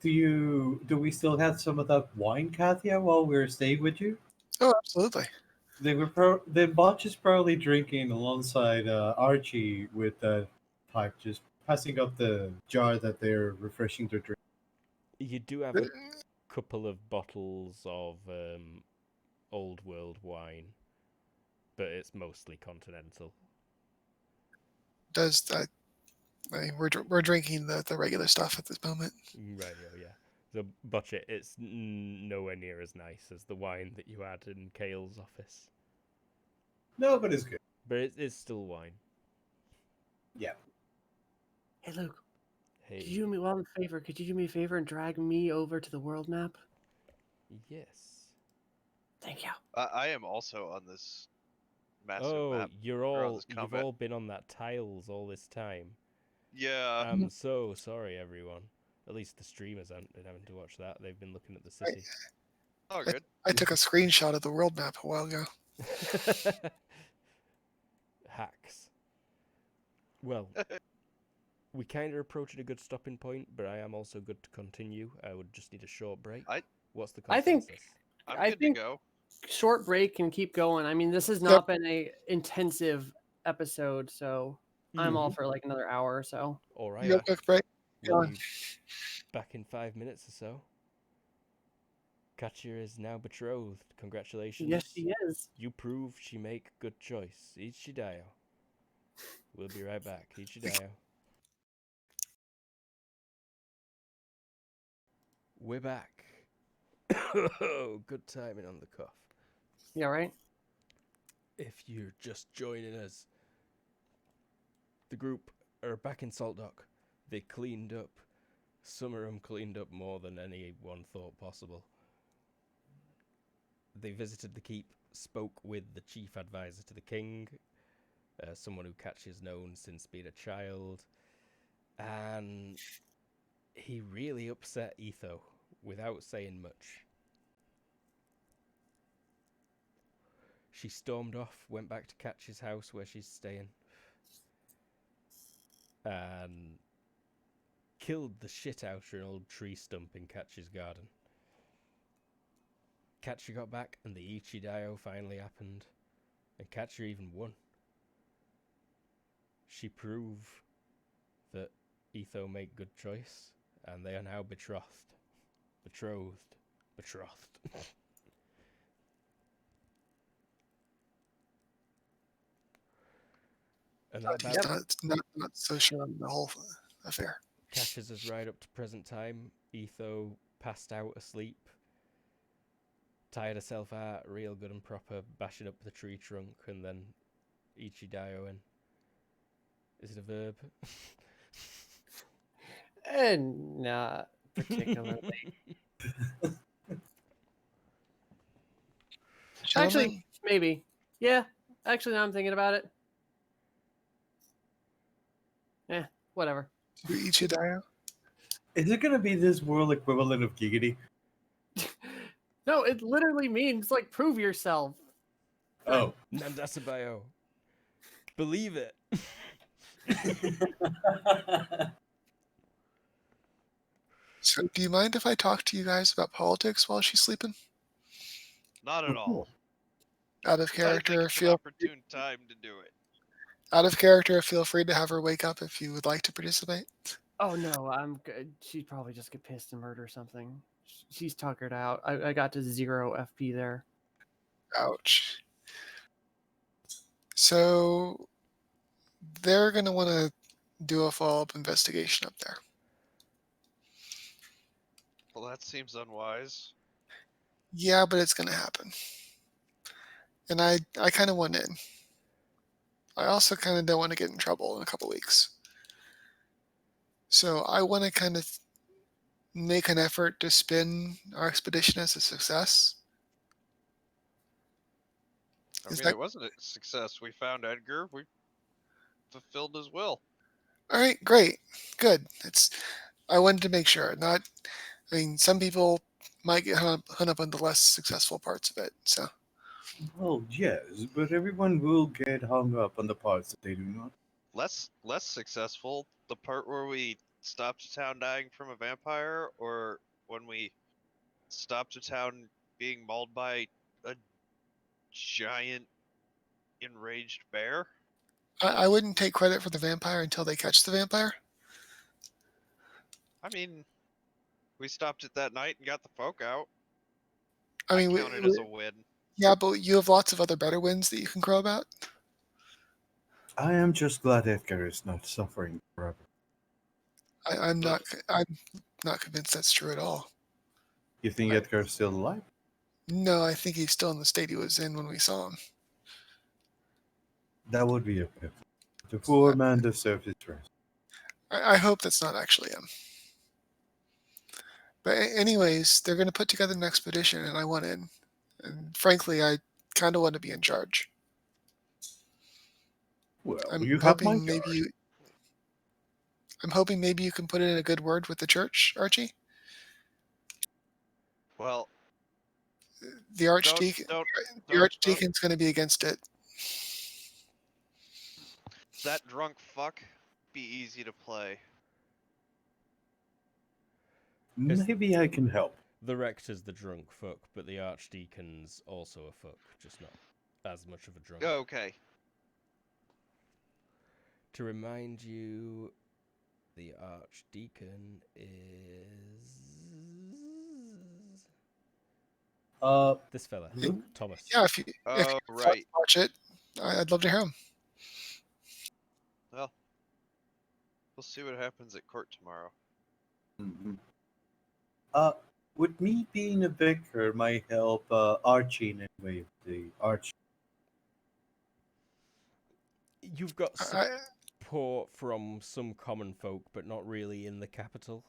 Do we still have some of that wine, Katia, while we're staying with you? Oh, absolutely. The Botch is probably drinking alongside Archie with that pipe, just passing up the jar that they're refreshing their drink. You do have a couple of bottles of old world wine, but it's mostly continental. Does that? I mean, we're drinking the regular stuff at this moment. Right, oh yeah. So, Butcher, it's nowhere near as nice as the wine that you had in Kale's office. No, but it's good. But it's still wine. Yeah. Hey Luke, Hey. could you do me one favor? Could you do me a favor and drag me over to the world map? Yes. Thank you. I am also on this massive Oh, map. you've comment. all been on that tiles all this time. Yeah. I'm so sorry, everyone. At least the streamers aren't been having to watch that. They've been looking at the city. Oh, good. I took a screenshot of the world map a while ago. Hacks. Well, we kind of approached a good stopping point, but I am also good to continue. I would just need a short break. What's the I think- consensus? I'm good to go. Short break and keep going. I mean, this has not been a intensive episode, so I'm all for like another hour or so. All right. You got a quick break? We'll Go be back in 5 minutes or so. Katya is now betrothed. Congratulations. Yes, she is. You prove she make good choice. Ichidayo. We'll be right back. Ichidayo. We're back. Good timing on the cuff. Yeah, right? If you're just joining us, the group are back in Salt Dock. They cleaned up. Some of them cleaned up more than anyone thought possible. They visited the keep, spoke with the chief advisor to the king, someone who Catches known since being a child, and he really upset Etho without saying much. She stormed off, went back to Catch's house where she's staying, and killed the shit out of an old tree stump in Catch's garden. Catcher got back, and the Ichidayo finally happened, and Catcher even won. She proved that Etho made good choice, and they are now betrothed. And that about Not so sure on the whole affair. catches us right up to present time. Etho passed out asleep, tired herself out real good and proper, bashing up the tree trunk, and then Ichidayo in. Is it a verb? Not particularly. Actually, Gentlemen, maybe. Yeah. Actually, now I'm thinking about it. Whatever. Ichidayo. Is it going to be this world equivalent of Giggity? No, it literally means like prove yourself. Oh. Nandasabayo. Believe it. So, do you mind if I talk to you guys about politics while she's sleeping? Not at all. Out of I think character, it's an opportune time to do it. feel free to have her wake up if you would like to participate. Oh no, I'm good. She'd probably just get pissed and murder something. She's tuckered out. I got to 0 FP there. Ouch. So they're gonna want to do a follow-up investigation up there. Well, that seems unwise. Yeah, but it's gonna happen. And I kind of want in. I also kind of don't want to get in trouble in a couple weeks. So I want to kind of make an effort to spin our expedition as a success. I Is mean, that it wasn't a success. We found Edgar. We fulfilled his will. all right? Great, good. I wanted to make sure. Not, I mean, some people might get hung up on the less successful parts of it. So Well, yes, but everyone will get hung up on the parts that they do not. Less successful. The part where we stopped a town dying from a vampire, or when we stopped a town being mauled by a giant enraged bear. I wouldn't take credit for the vampire until they catch the vampire. I mean, we stopped it that night and got the folk out. I mean, count it as a win. yeah, but you have lots of other better wins that you can crow about. I am just glad Edgar is not suffering forever. I'm not convinced that's true at all. You think I- Edgar is still alive? No, I think he's still in the state he was in when we saw him. That would be a pity. The poor man deserves his rest. I hope that's not actually him. But anyways, they're going to put together an expedition, and I want in. And frankly, I kind of want to be in charge. Well, I'm you have my hoping maybe charge. I'm hoping maybe you can put in a good word with the church, Archie. Well, The archdeacon, don't. the archdeacon's going to be against it. That drunk fuck be easy to play. Maybe I can help. The rector's the drunk fuck, but the archdeacon's also a fuck, just not as much of a drunk. Okay. To remind you, the archdeacon is this fella, Luke? Thomas. Yeah, if you Oh, right. watch it, I'd love to hear him. Well, we'll see what happens at court tomorrow. Mm-hmm. Would me being a vicar might help Archie in any way? The Archie. You've got I, support from some common folk, but not really in the capital.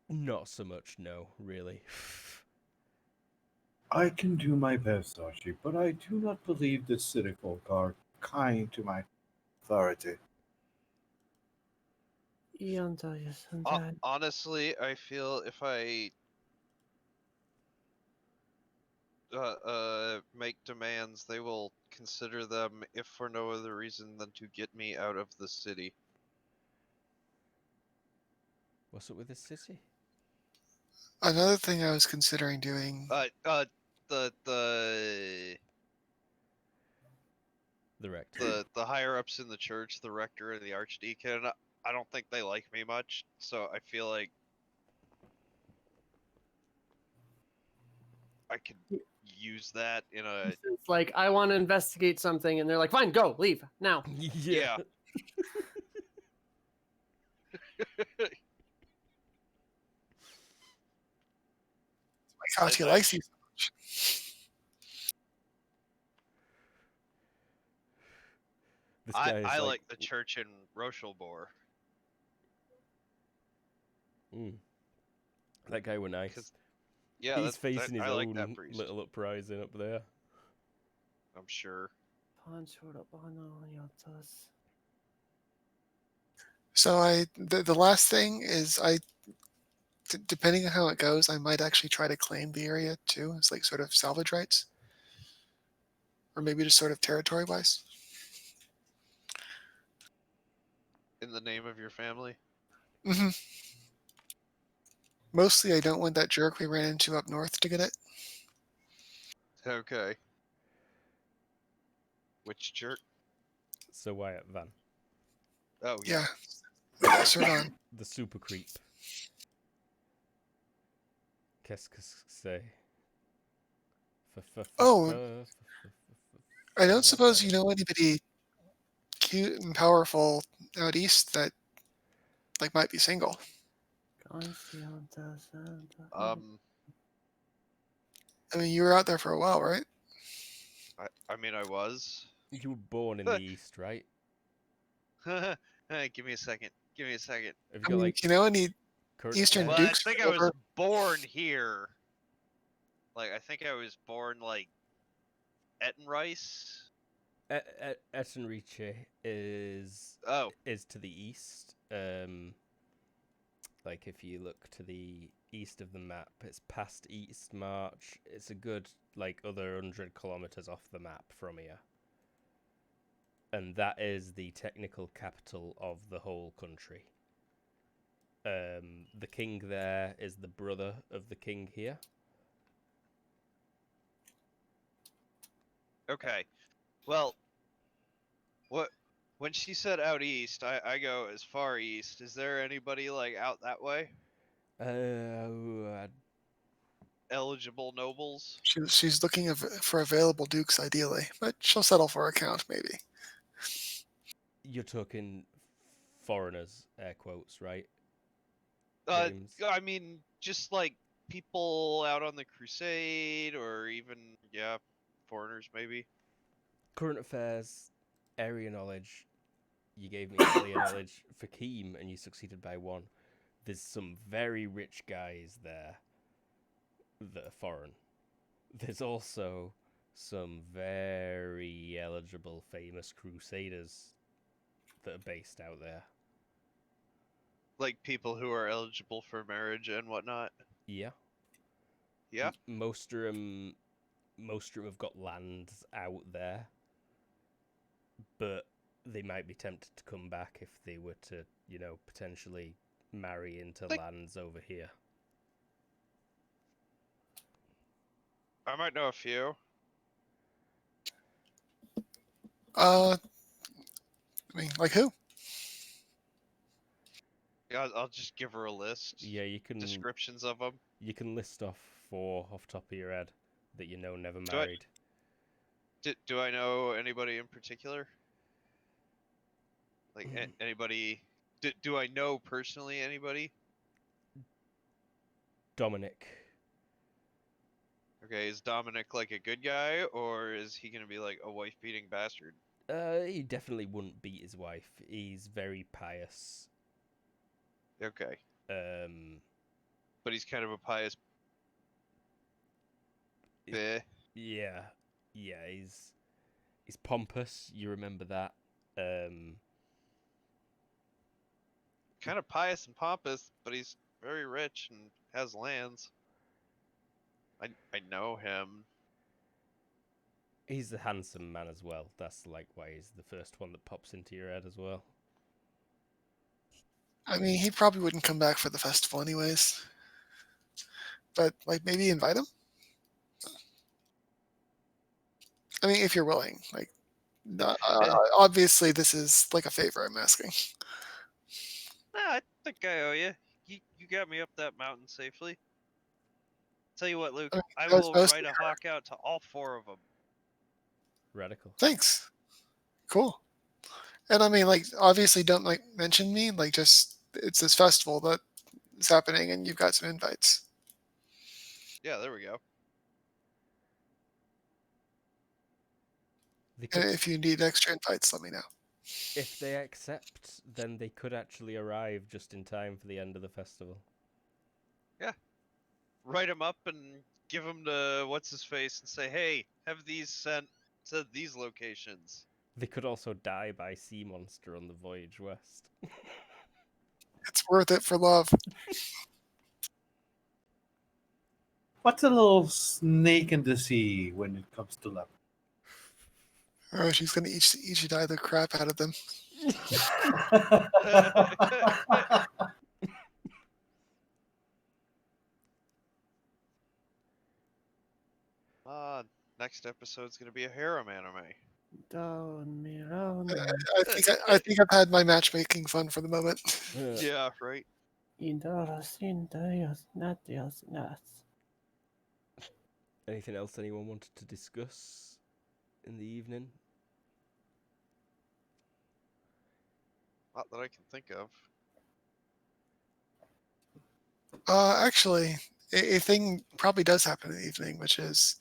Not so much, no, really. I can do my best, Archie, but I do not believe the city folk are kind to my authority. Honestly, I feel if I make demands, they will consider them if for no other reason than to get me out of the city. What's up with this city? another thing I was considering doing. The rector. the higher ups in the church, the rector and the archdeacon, I don't think they like me much, so I feel like I could use that in a It's like, I want to investigate something, and they're like, fine, go, leave now. yeah. Like how he likes you so much. This guy is I like the church in Rochelbor. That guy were nice. Yeah, he's facing his like own little uprising up there. I'm sure. So the last thing is depending on how it goes, I might actually try to claim the area too, as like sort of salvage rights, or maybe just sort of territory wise. In the name of your family. Hmm. Mostly, I don't want that jerk we ran into up north to get it. Okay. Which jerk? So Wyatt Van, Oh Yeah, yeah. Sir Von. the super creep. Qu'est-ce que c'est? Oh, I don't suppose you know anybody cute and powerful out east that like might be single. Um, I mean, you were out there for a while, right? I mean, I was. You were born in the East, right? Give me a second. Give me a second. Have you I got mean, like you know any current Eastern Well, affairs? I Dukes think I over? was born here. Like, I think I was born like Ettenrice. Ettenreich Oh, is to the east. Like if you look to the east of the map, it's past East March. It's a good like other 100 kilometers off the map from here, and that is the technical capital of the whole country. The king there is the brother of the king here. okay. Well, what? When she said out east, I go as far east. Is there anybody like out that way? Uh, Eligible nobles? She's looking for available Dukes ideally, but she'll settle for a count maybe. you're talking foreigners, air quotes, right? Uh, James. I mean, just like people out on the crusade, or even foreigners maybe. Current affairs, area knowledge. You gave me area knowledge for Keem, and you succeeded by one. There's some very rich guys there that are foreign. There's also some very eligible, famous crusaders that are based out there. Like people who are eligible for marriage and whatnot. Yeah. Yeah. Most of them have got lands out there, but they might be tempted to come back if they were to, potentially marry into Like- lands over here. I might know a few. I mean, like who? Yeah, I'll just give her a list. Yeah, you can Descriptions of them. list off 4 off top of your head that you know never Do I- married. Do I know anybody in particular? Like anybody? Do I know personally anybody? Dominic. Okay, is Dominic like a good guy, or is he gonna be like a wife-beating bastard? He definitely wouldn't beat his wife. He's very pious. Okay, Um, but he's kind of a pious. Eh. yeah, he's pompous. You remember that. Kind of pious and pompous, but he's very rich and has lands. I know him. He's a handsome man as well. That's like why he's the first one that pops into your head as well. I mean, he probably wouldn't come back for the festival anyways. But like, maybe invite him. I mean, if you're willing. Like, obviously, this is like a favor I'm asking. Nah, I think I owe you. You got me up that mountain safely. Tell you what, Luke, I that was will supposed write to a hawk out to all 4 of them. Radical. Thanks. Cool. And I mean, like, obviously, don't like mention me. Like, just it's this festival that is happening, and you've got some invites. Yeah, there we go. They And could, if you need extra invites, let me know. if they accept, then they could actually arrive just in time for the end of the festival. Write them up and give them to what's his face and say, hey, have these sent to these locations. They could also die by sea monster on the voyage west. It's worth it for love. What's a little snake in the sea when it comes to love? Oh, she's gonna eat you the crap out of them. Next episode's gonna be a harem anime. Oh, no, I, no. I think I've had my matchmaking fun for the moment. Yeah, right. Anything else anyone wanted to discuss in the evening? Not that I can think of. Actually, a thing probably does happen in the evening, which is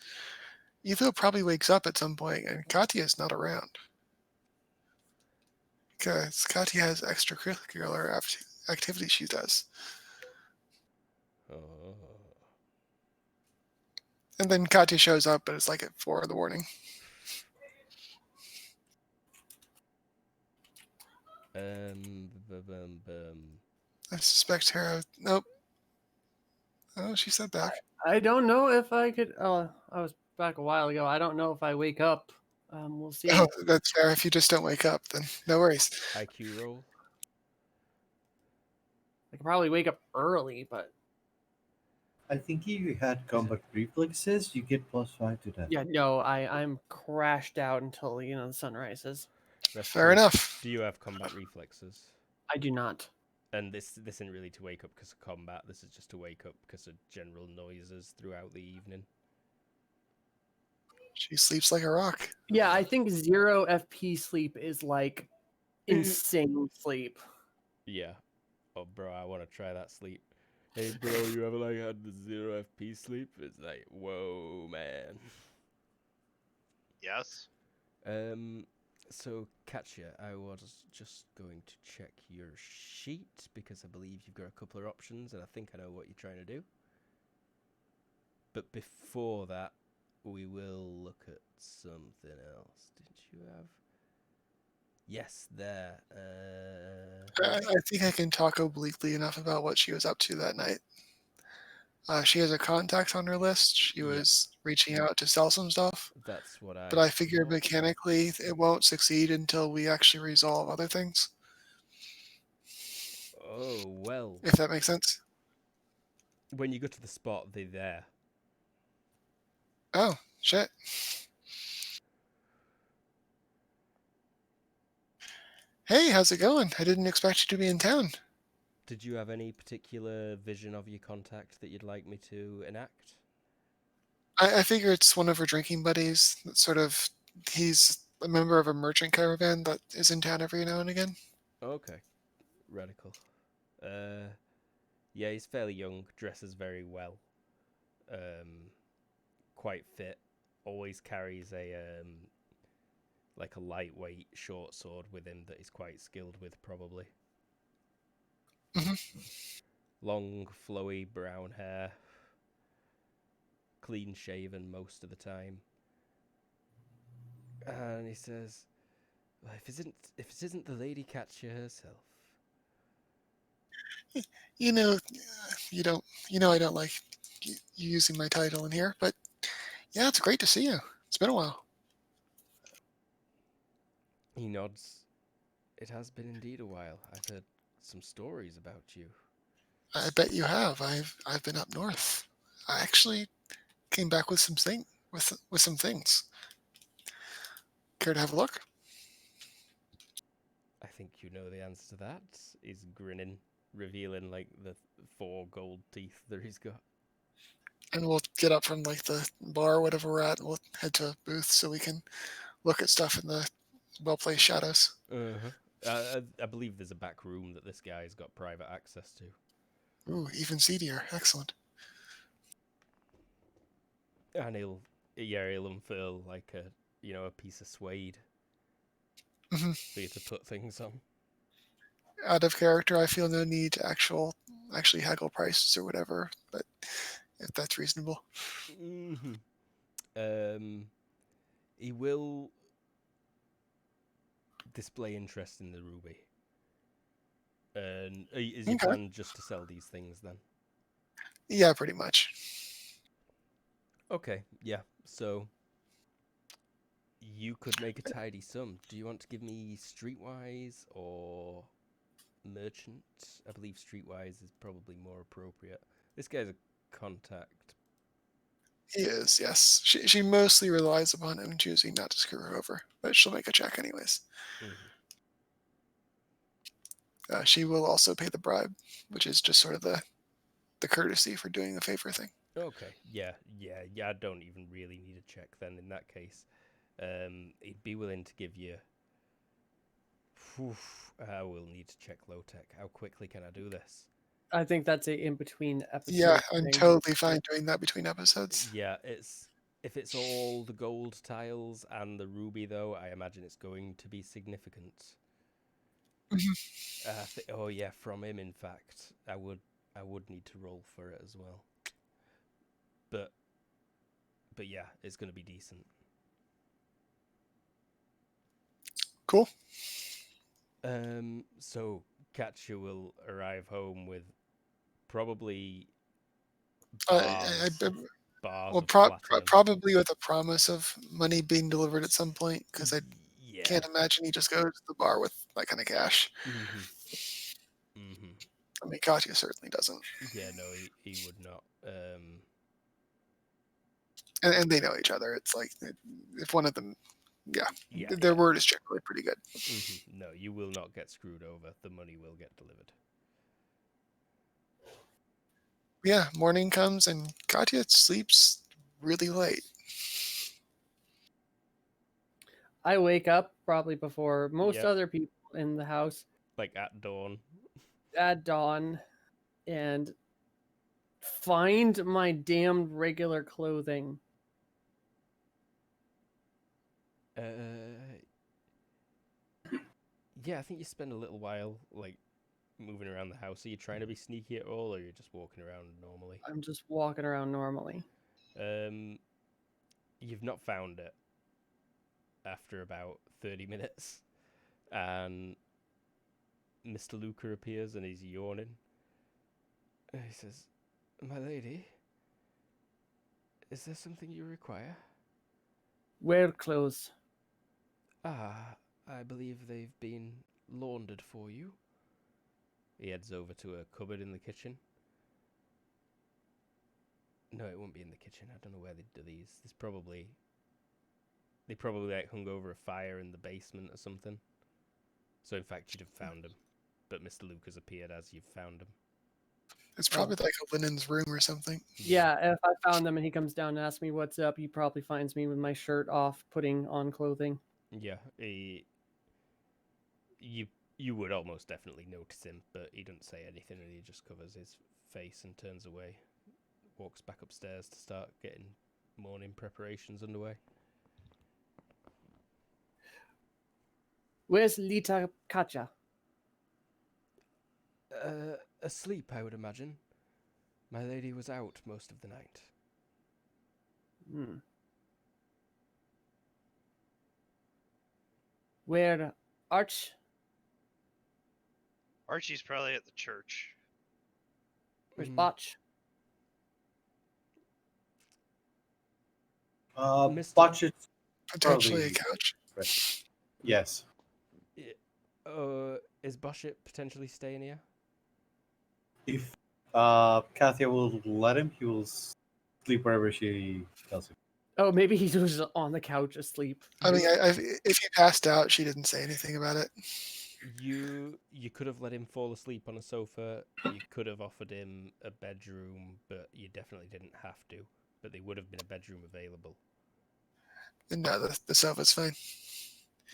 Etho probably wakes up at some point and Katya's not around. Because Katya has extracurricular activities she does. Oh. And then Katya shows up, but it's like at 4 in the morning. I suspect Hera. Nope. Oh, she said back. I don't know if I could. Oh, I was back a while ago. I don't know if I wake up. We'll see. Oh, that's fair. If you just don't wake up, then no worries. IQ roll. I could probably wake up early, but I think if you had combat reflexes, you get +5 to that. yeah, no, I'm crashed out until the sun rises. That's Fair true. enough. Do you have combat reflexes? I do not. And this isn't really to wake up because of combat. This is just to wake up because of general noises throughout the evening. She sleeps like a rock. Yeah, I think 0 FP sleep is like insane sleep. Yeah. Oh, bro, I want to try that sleep. Hey, bro, you ever like had the 0 FP sleep? It's like, whoa, man. Yes. So Katya, I was just going to check your sheet because I believe you've got a couple of options, and I think I know what you're trying to do. But before that, we will look at something else. Didn't you have? Yes, there. I think I can talk obliquely enough about what she was up to that night. She has a contact on her list. She Yep. was reaching out to sell some stuff, That's what I. but I figure thought. mechanically it won't succeed until we actually resolve other things, Oh well. if that makes sense. When you go to the spot, they're there. Oh, shit. Hey, how's it going? I didn't expect you to be in town. Did you have any particular vision of your contact that you'd like me to enact? I figure it's one of her drinking buddies. That's sort of, he's a member of a merchant caravan that is in town every now and again. Okay. Radical. Yeah, he's fairly young, dresses very well. Quite fit. Always carries like a lightweight short sword with him that he's quite skilled with, probably. Long, flowy brown hair. Clean shaven most of the time. And he says, well, if it isn't the Lady Katya herself. You know, I don't like you using my title in here, but yeah, it's great to see you. It's been a while. He nods. It has been indeed a while. I've heard some stories about you. I bet you have. I've been up north. I actually came back with some things. Care to have a look? I think you know the answer to that. He's grinning, revealing like the 4 gold teeth that he's got. And we'll get up from like the bar or whatever we're at, and we'll head to a booth so we can look at stuff in the well-placed shadows. I believe there's a back room that this guy's got private access to. Ooh, even seedier. Excellent. And he'll unfurl like a piece of suede Mhm. for you to put things on. Out of character, I feel no need to actually haggle prices or whatever, but if that's reasonable. He will display interest in the ruby. Is your Okay. plan just to sell these things then? Yeah, pretty much. Okay, yeah. So you could make a tidy sum. Do you want to give me streetwise or merchant? I believe streetwise is probably more appropriate. This guy's a contact. He is, yes. She mostly relies upon him choosing not to screw her over, but she'll make a check anyways. Mhm. She will also pay the bribe, which is just sort of the courtesy for doing the favor thing. Okay, yeah. I don't even really need a check then in that case. He'd be willing to give you. I will need to check low tech. How quickly can I do this? I think that's a in between episode. Yeah, I'm thing. totally fine doing that between episodes. Yeah, if it's all the gold tiles and the ruby though, I imagine it's going to be significant. Oh yeah, from him in fact, I would need to roll for it as well. But yeah, it's going to be decent. Cool. So Katja will arrive home with probably I, bars, I, bars well, of platinum. probably with a promise of money being delivered at some point, because I Yeah. can't imagine he just goes to the bar with that kind of cash. I mean, Katya certainly doesn't. Yeah, no, he would not. And they know each other. It's like if one of them, their word is generally pretty good. No, you will not get screwed over. The money will get delivered. Yeah, morning comes and Katya sleeps really late. I wake up probably before most Yep. other people in the house Like at dawn. at dawn and find my damned regular clothing. Yeah, I think you spend a little while like moving around the house. Are you trying to be sneaky at all, or you're just walking around normally? I'm just walking around normally. You've not found it after about 30 minutes, and Mr. Luca appears and he's yawning. And he says, "My lady, is there something you require?" Wear clothes. "Ah, I believe they've been laundered for you." He heads over to a cupboard in the kitchen. No, it won't be in the kitchen. I don't know where they do these. They probably like hung over a fire in the basement or something. So in fact, you'd have found them, but Mr. Luke has appeared as you've found him. It's probably like a linen's room or something. Yeah, if I found them and he comes down and asks me what's up, he probably finds me with my shirt off, putting on clothing. Yeah, you would almost definitely notice him, but he doesn't say anything, and he just covers his face and turns away. Walks back upstairs to start getting morning preparations underway. Where's Lita Katja? Asleep, I would imagine. My lady was out most of the night. Where Arch? Archie's probably at the church. Where's Botch? Mr. Botch it. Potentially a Probably- couch. Yes. Is Boshit potentially staying here? If Kathia will let him, he will sleep wherever she tells him. Oh, maybe he was on the couch asleep. I mean, if he passed out, she didn't say anything about it. You could have let him fall asleep on a sofa. You could have offered him a bedroom, but you definitely didn't have to. But there would have been a bedroom available. No, the sofa's fine.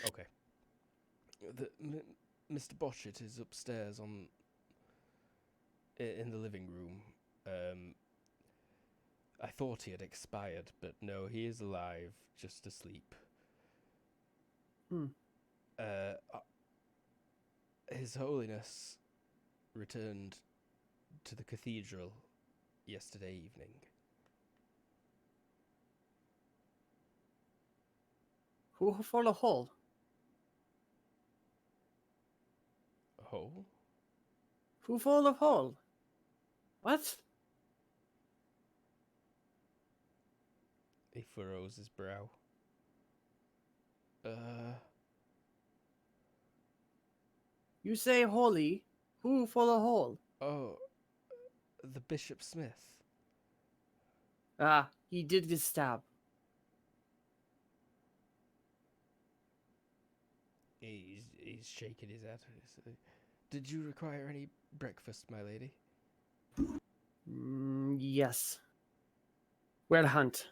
Okay. Mr. Boshit is upstairs in the living room. I thought he had expired, but no, he is alive, just asleep. His Holiness returned to the cathedral yesterday evening. Who for the hole? Hole? Who for the hole? What? furrows his brow. You say holy. Who full of hole? Oh, the Bishop Smith. Ah, he did get stabbed. He's shaking his head. Did you require any breakfast, my lady? Yes. We'll hunt.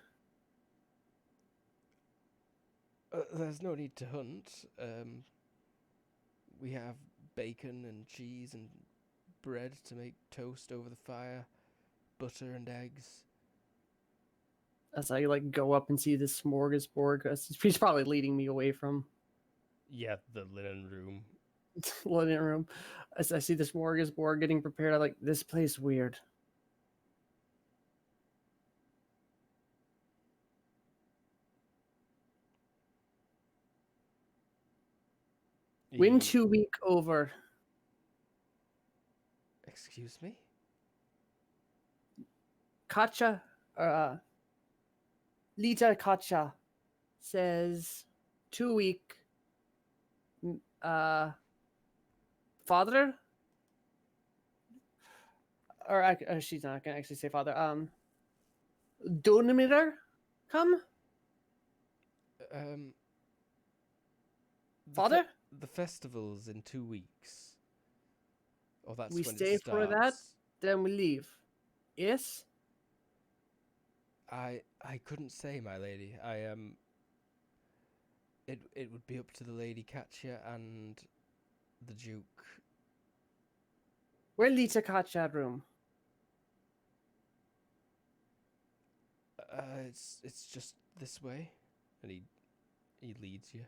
There's no need to hunt. We have bacon and cheese and bread to make toast over the fire, butter and eggs. As I like go up and see the smorgasbord, 'cause he's probably leading me away from Yeah, the linen room. the living room. As I see the smorgasbord getting prepared, I'm like, this place weird. When 2 week over. Excuse me? Kacha, Lita Kacha says 2 week. Father, or she's not gonna actually say father. Donimitter, come, The father. the festival's in 2 weeks. Oh, that's We when stay it for starts. that, then we leave. Yes. I couldn't say, my lady. It would be up to the Lady Katya and the Duke. Where Lita Kacha room? It's just this way, and he leads you.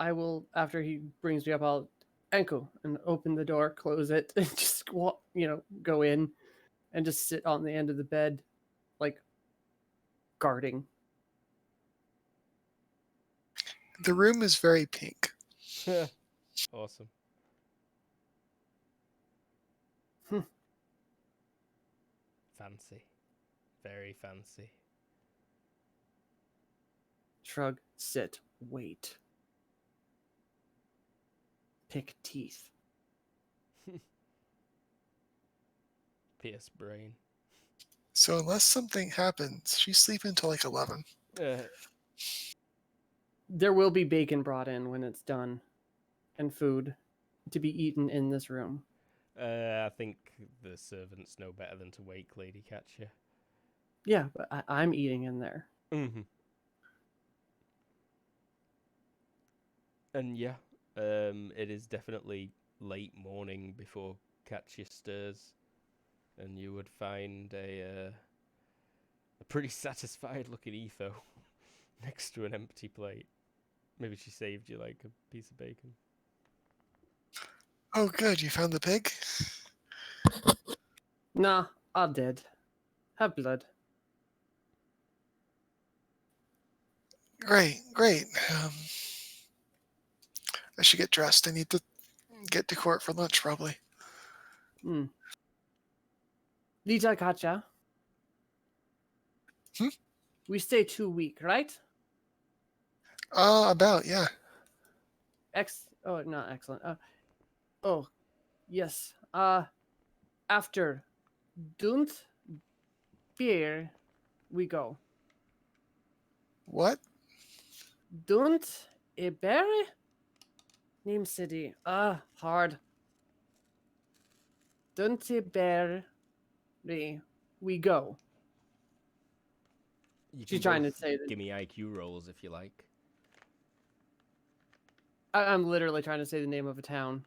I will, after he brings me up, I'll ankle and open the door, close it, and just go in and just sit on the end of the bed, like guarding. The room is very pink. Awesome. Fancy. Very fancy. Shrug, sit, wait. Pick teeth. Pierce brain. So unless something happens, she's sleeping until like 11. There will be bacon brought in when it's done, and food to be eaten in this room. I think the servants know better than to wake Lady Katya. Yeah, but I'm eating in there. Mm-hmm. And yeah, it is definitely late morning before Katya stirs, and you would find a pretty satisfied-looking Etho next to an empty plate. Maybe she saved you like a piece of bacon. Oh, good. You found the pig? Nah, I'm dead. Have blood. Great, great. I should get dressed. I need to get to court for lunch, probably. Lita Kacha. We stay 2 week, right? About, yeah. Oh, not excellent. Yes. After Dunt beer, we go. What? Dunt Iber? Name city. Hard. Dunt Iber. We go. You She's can trying to both say that. give me IQ rolls if you like. I'm literally trying to say the name of a town.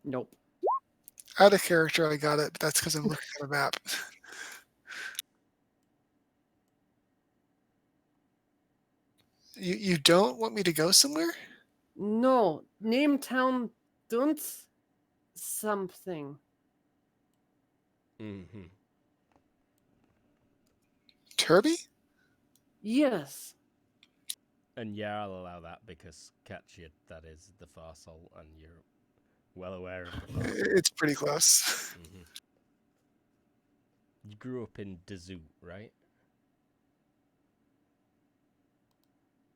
Nope. Out of character, I got it, but that's because I'm looking at a map. You don't want me to go somewhere? No. Name town Dunt something. Mm-hmm. Turby? Yes. And yeah, I'll allow that because Katya, that is the far salt, and you're well aware of the fact. It's pretty close. Hmm. You grew up in Dezoot, right?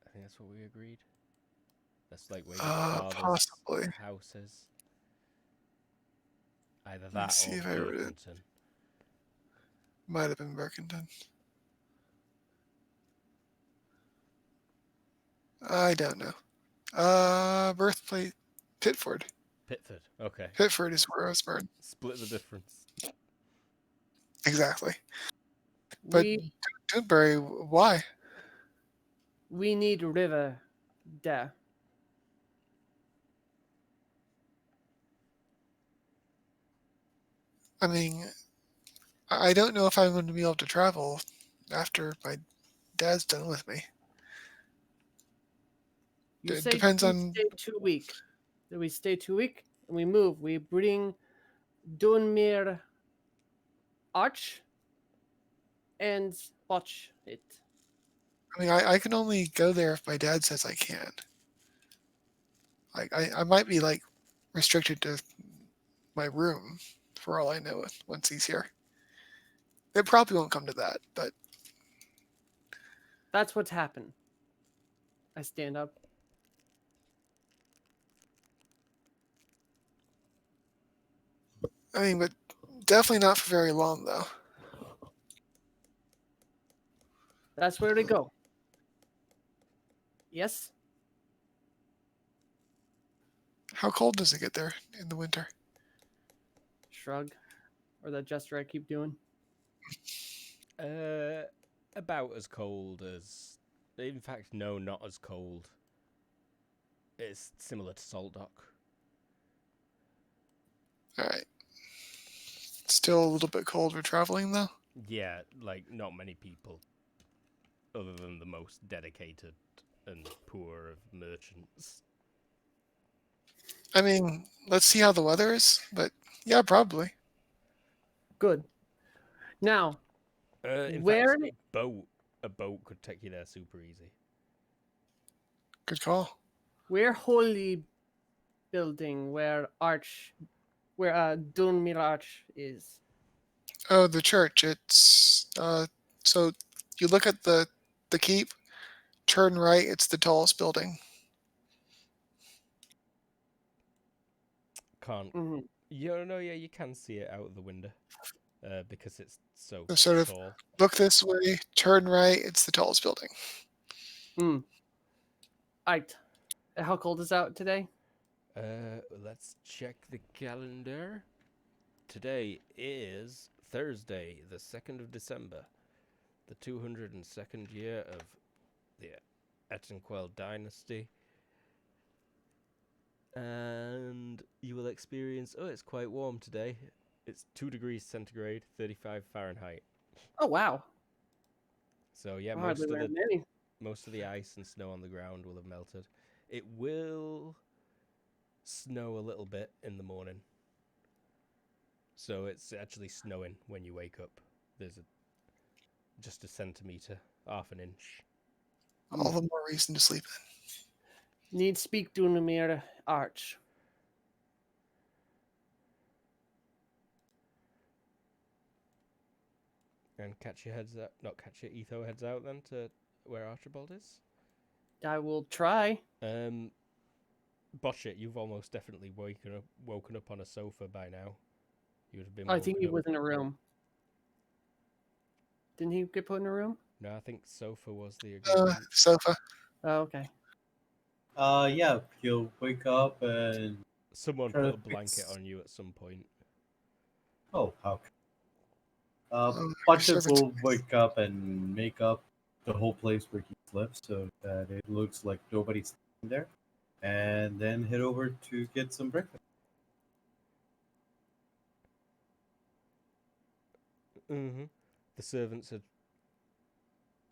I think that's what we agreed. That's like where your father's Possibly. house is. Either Let me that see or if I wrote it. Burkington. Might have been Berkington. I don't know. Birthplace Pitford. Pitford. Okay. Pitford is where I was born. Split the difference. Exactly. But We Dewberry, why? we need river there. I mean, I don't know if I'm going to be able to travel after my dad's done with me. You It say depends we on. stay 2 week. Then we stay 2 week and we move. We bring Dunmere Arch and watch it. I mean, I can only go there if my dad says I can. Like, I might be like restricted to my room for all I know once he's here. It probably won't come to that, but That's what's happened. I stand up. I mean, but definitely not for very long though. That's where to go. Yes? How cold does it get there in the winter? Shrug. Or that gesture I keep doing. About as cold as. In fact, no, not as cold. It's similar to Salt Dock. All right. Still a little bit cold for traveling though. Yeah, like not many people, other than the most dedicated and poor of merchants. I mean, let's see how the weather is, but yeah, probably. Good. Now, In where fact, a boat could take you there super easy. Good call. where holy building where Dunmere Arch is? Oh, the church. It's so you look at the keep, turn right. It's the tallest building. Can't Mm-hmm. you know? Yeah, you can see it out of the window, because it's so So sort of tall. look this way, turn right. It's the tallest building. Right. How cold is out today? Let's check the calendar. Today is Thursday, the 2nd of December, the 202nd year of the Etenquel dynasty. And you will experience, it's quite warm today. It's 2 degrees centigrade, 35 Fahrenheit. Oh wow. So yeah, I hardly learned many. most of the ice and snow on the ground will have melted. It will snow a little bit in the morning. So it's actually snowing when you wake up. There's just a centimetre, half an inch. All the more reason to sleep in. Need speak Dunmere Arch. And catch your heads out, not catch your etho heads out then to where Archibald is. I will try. Botch it, you've almost definitely woken up on a sofa by now. You would have been I think he woken up. was in a room. Didn't he get put in a room? No, I think sofa was the agreement. Sofa. Oh, okay. Yeah, you'll wake up and Someone try put to a blanket fix- on you at some point. Oh, how? Your Butcher servants. will wake up and make up the whole place where he slept so that it looks like nobody's sleeping there, and then head over to get some breakfast. Mm-hmm. The servants would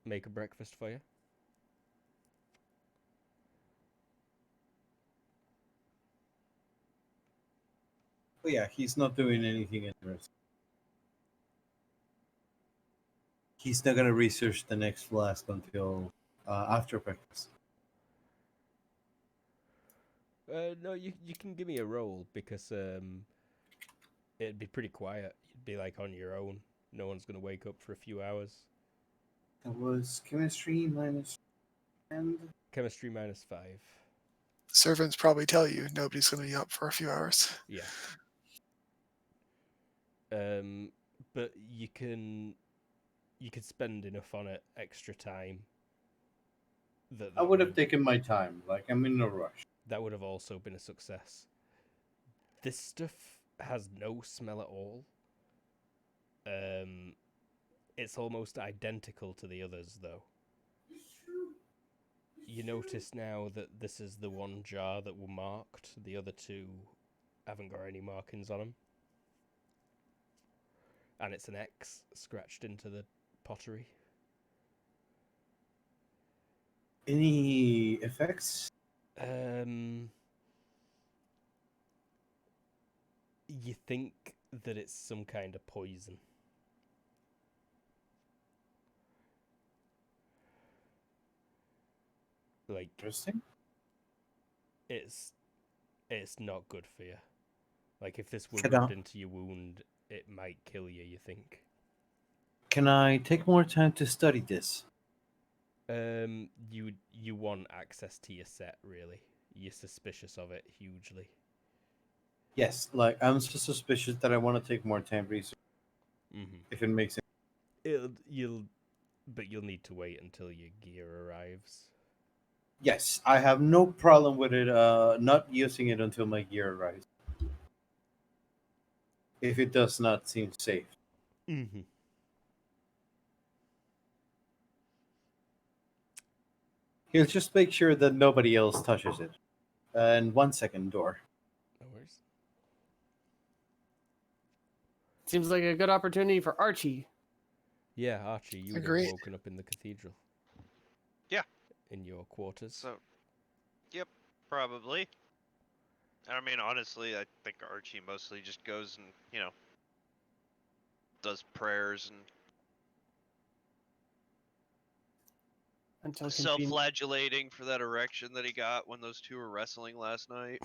make a breakfast for you. But yeah, he's not doing anything interesting. He's not gonna research the next flask until after breakfast. No, you can give me a roll because it'd be pretty quiet. You'd be like on your own. No one's gonna wake up for a few hours. That was chemistry minus and Chemistry -5. Servants probably tell you nobody's going to be up for a few hours. Yeah. But you can spend enough on it extra time I would have taken my time. Like I'm in a rush. that would have also been a success. This stuff has no smell at all. It's almost identical to the others, though. You notice now that this is the one jar that were marked. The other two haven't got any markings on them. And it's an X scratched into the pottery. Any effects? You think that it's some kind of poison. Like, Interesting. it's not good for you. Like, if this were Can I- rubbed into your wound, it might kill you, you think. Can I take more time to study this? You want access to your set, really. You're suspicious of it hugely. Yes, like I'm so suspicious that I want to take more time research. Mm-hmm. If it makes sense. You'll need to wait until your gear arrives. Yes, I have no problem with it. Not using it until my gear arrives. If it does not seem safe. Mm-hmm. He'll just make sure that nobody else touches it. And 1 second, door. No worries. Seems like a good opportunity for Archie. Yeah, Archie, you would have Agreed. woken up in the cathedral. Yeah. In your quarters. So, yep, probably. I mean, honestly, I think Archie mostly just goes and, does prayers and Until convenient. self-flagellating for that erection that he got when those two were wrestling last night.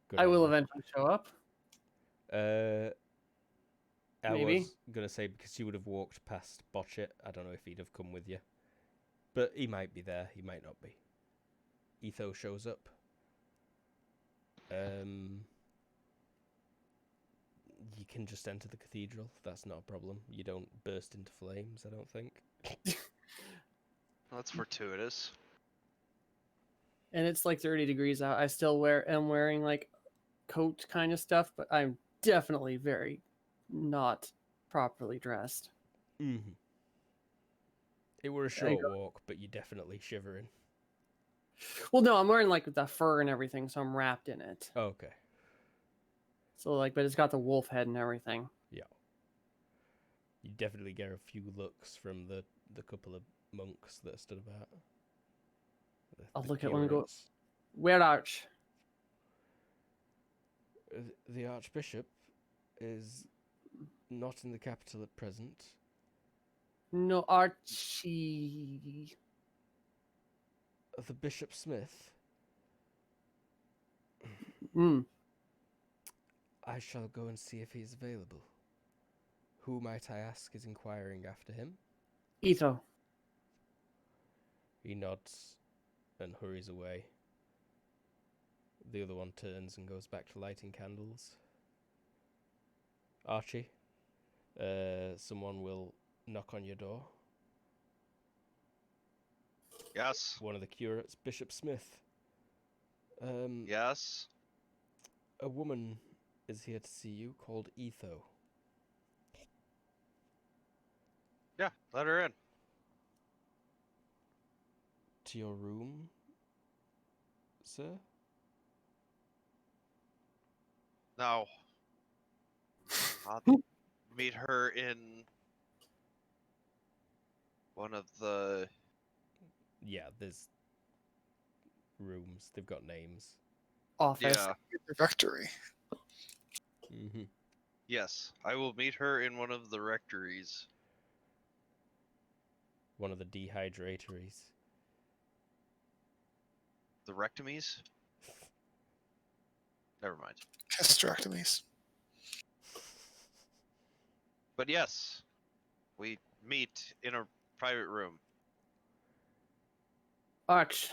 Good I will idea. eventually show up. I Maybe. was gonna say because you would have walked past Botchet. I don't know if he'd have come with you, but he might be there. He might not be. Etho shows up. You can just enter the cathedral. That's not a problem. You don't burst into flames. I don't think. That's fortuitous. And it's like 30 degrees out. I still am wearing like coat kind of stuff, but I'm definitely very not properly dressed. Mm-hmm. It were a short walk, but you're definitely shivering. Well, no, I'm wearing like the fur and everything, so I'm wrapped in it. Oh, okay. So like, but it's got the wolf head and everything. Yeah. You definitely get a few looks from the couple of monks that stood about. I'll look at one and go, curates. "Where Arch?" The Archbishop is not in the capital at present. No, Archie. The Bishop Smith. Hmm. I shall go and see if he's available. Who might I ask is inquiring after him? Etho. He nods and hurries away. The other one turns and goes back to lighting candles. Archie, someone will knock on your door. Yes. One of the curates, Bishop Smith. Yes. A woman is here to see you called Etho. Yeah, let her in. To your room, sir? No. I'll meet her in one of the... Yeah, there's rooms. They've got names. Office. Yeah. The rectory. Mm-hmm. Yes, I will meet her in one of the rectories. One of the dehydratories. The rectomies? Never mind. Hysterectomies. But yes, we meet in a private room. Arch,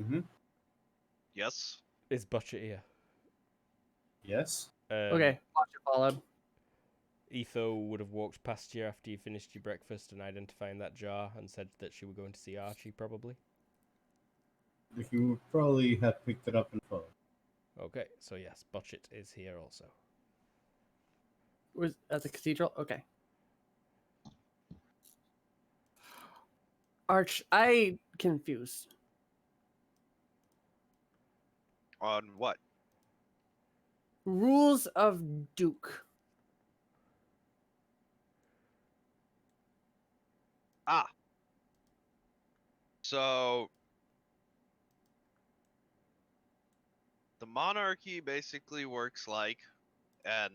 Mm-hmm. Yes. Is Butcher here? Yes. okay, watch it followed. Etho would have walked past you after you finished your breakfast and identifying that jar and said that she were going to see Archie, probably. If you would probably have picked it up and followed. Okay, so yes, Butchit is here also. Was at the cathedral? Okay. Arch, I confused. On what? Rules of Duke. Ah. So the monarchy basically works like, and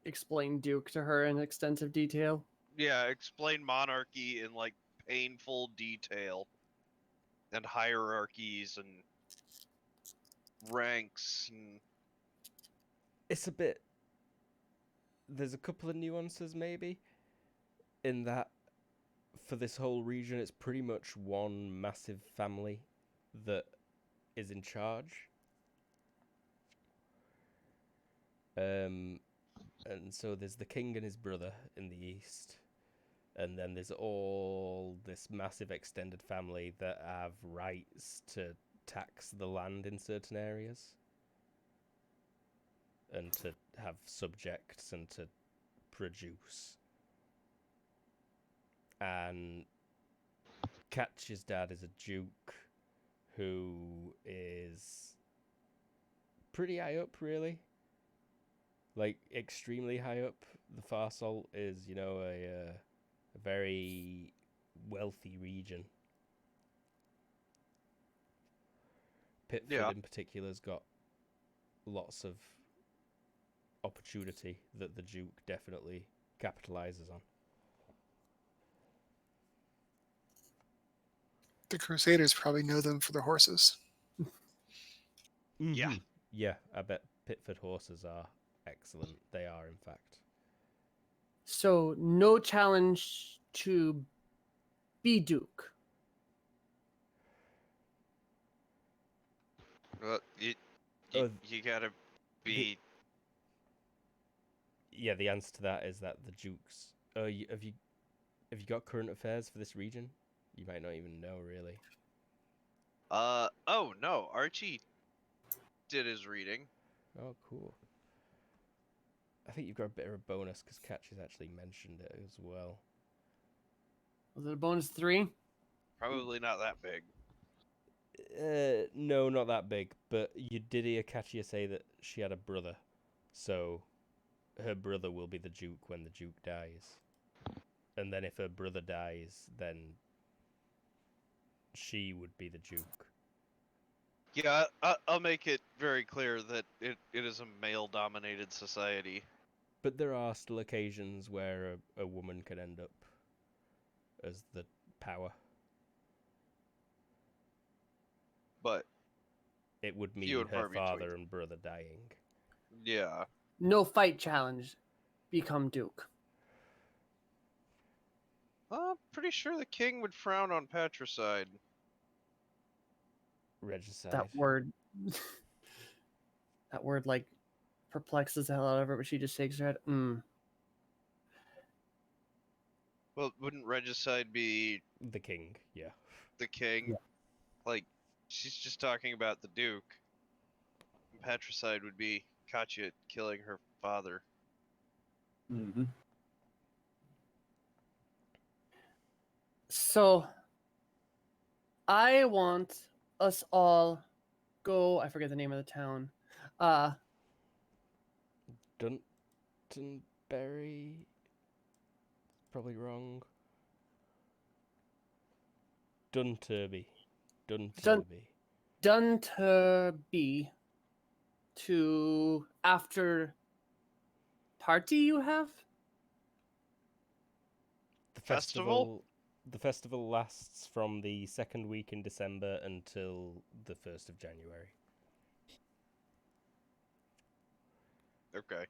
Explain Duke to her in extensive detail. yeah, explain monarchy in like painful detail and hierarchies and ranks and It's a bit. There's a couple of nuances, maybe, in that for this whole region, it's pretty much one massive family that is in charge. And so there's the king and his brother in the east, and then there's all this massive extended family that have rights to tax the land in certain areas, and to have subjects and to produce. And Catch's dad is a duke who is pretty high up, really. Like, extremely high up. The Farsalt is, a very wealthy region. Pitford yeah. in particular has got lots of opportunity that the Duke definitely capitalizes on. The Crusaders probably know them for their horses. Yeah. Yeah, I bet Pitford horses are excellent. They are, in fact. So no challenge to be Duke. Well, you gotta be. Yeah, the answer to that is that the Dukes. Have you got current affairs for this region? You might not even know, really. Oh no, Archie did his reading. Oh, cool. I think you've got a bit of a bonus because Catch has actually mentioned it as well. Was it a bonus 3? Probably not that big. No, not that big. But you did hear Catchia say that she had a brother, so her brother will be the Duke when the Duke dies. And then if her brother dies, then she would be the Duke. Yeah, I'll make it very clear that it is a male-dominated society. But there are still occasions where a woman can end up as the power. But It would few mean and her far between. father and brother dying. Yeah. No fight challenge. Become Duke. I'm pretty sure the king would frown on patricide. Regicide. That word. That word, like, perplexes the hell out of her, but she just shakes her head. Well, wouldn't regicide be The king, yeah. the king? Yeah. Like, she's just talking about the duke. Patricide would be Katya killing her father. Mm-hmm. So, I want us all go. I forget the name of the town. Duntonbury? Probably wrong. Dunturby. Dunturby to after party you have? The Festival? The festival lasts from the second week in December until the 1st of January. Okay.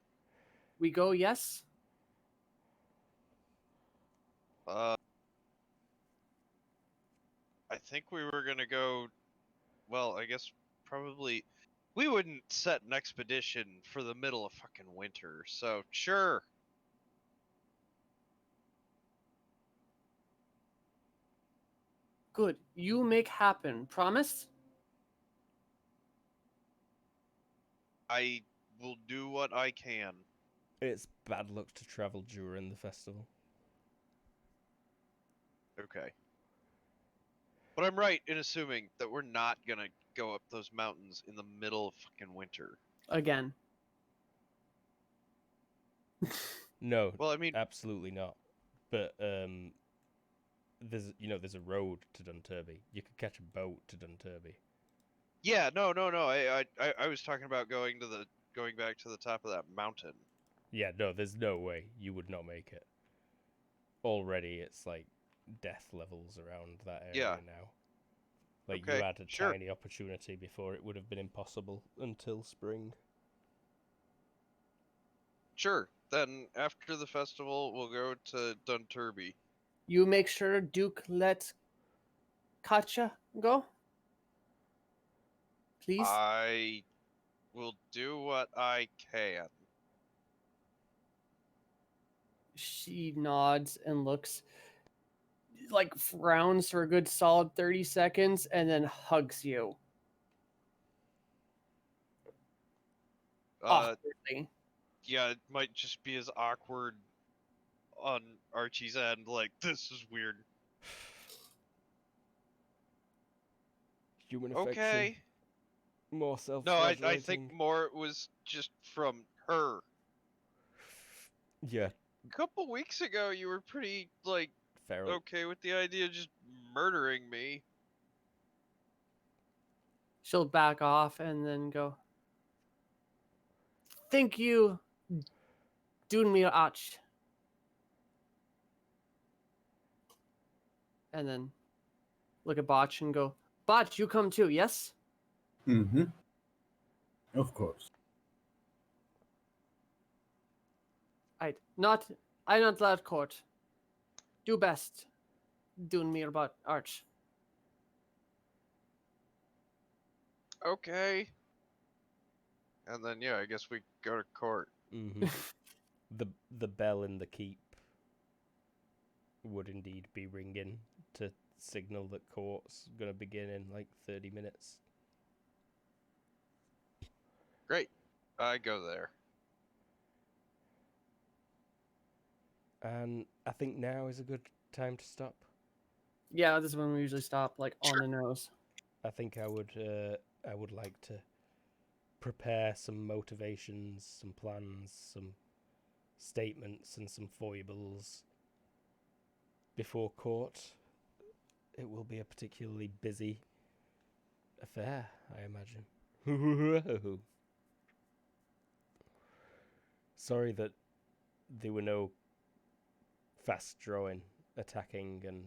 We go, yes? I think we were gonna go. Well, I guess probably we wouldn't set an expedition for the middle of fucking winter. So sure. Good. You make happen. Promise? I will do what I can. It's bad luck to travel during the festival. Okay. But I'm right in assuming that we're not gonna go up those mountains in the middle of fucking winter. Again. No, Well, I mean, absolutely not. But there's a road to Dunturby. You could catch a boat to Dunturby. yeah, no. I was talking about going back to the top of that mountain. Yeah, no, there's no way you would not make it. Already, it's like death levels around that area Yeah. now. Like you Okay, had a sure. tiny opportunity before it would have been impossible until spring. Sure. Then after the festival, we'll go to Dunturby. You make sure Duke lets Katja go? Please? I will do what I can. She nods and looks, like frowns for a good solid 30 seconds and then hugs you. Awkwardly. Yeah, it might just be as awkward on Archie's end. Like, this is weird. Human affection, Okay. more No, self-flagellating. I think more it was just from her. Yeah, A couple weeks ago, you were pretty, like, feral. okay with the idea of just murdering me. She'll back off and then go, thank you, doen mir ach. And then look at Botch and go, Botch, you come too, yes? Mm-hmm. Of course. I not loud court. Do best. Doen mir about arch. Okay. And then, yeah, I guess we go to court. Mm-hmm. the bell in the keep would indeed be ringing to signal that court's gonna begin in like 30 minutes. Great. I go there. And I think now is a good time to stop. Yeah, this is when we usually stop, like on the nose. I think I would like to prepare some motivations, some plans, some statements, and some foibles before court. It will be a particularly busy affair, I imagine. Sorry that there were no fast drawing, attacking, and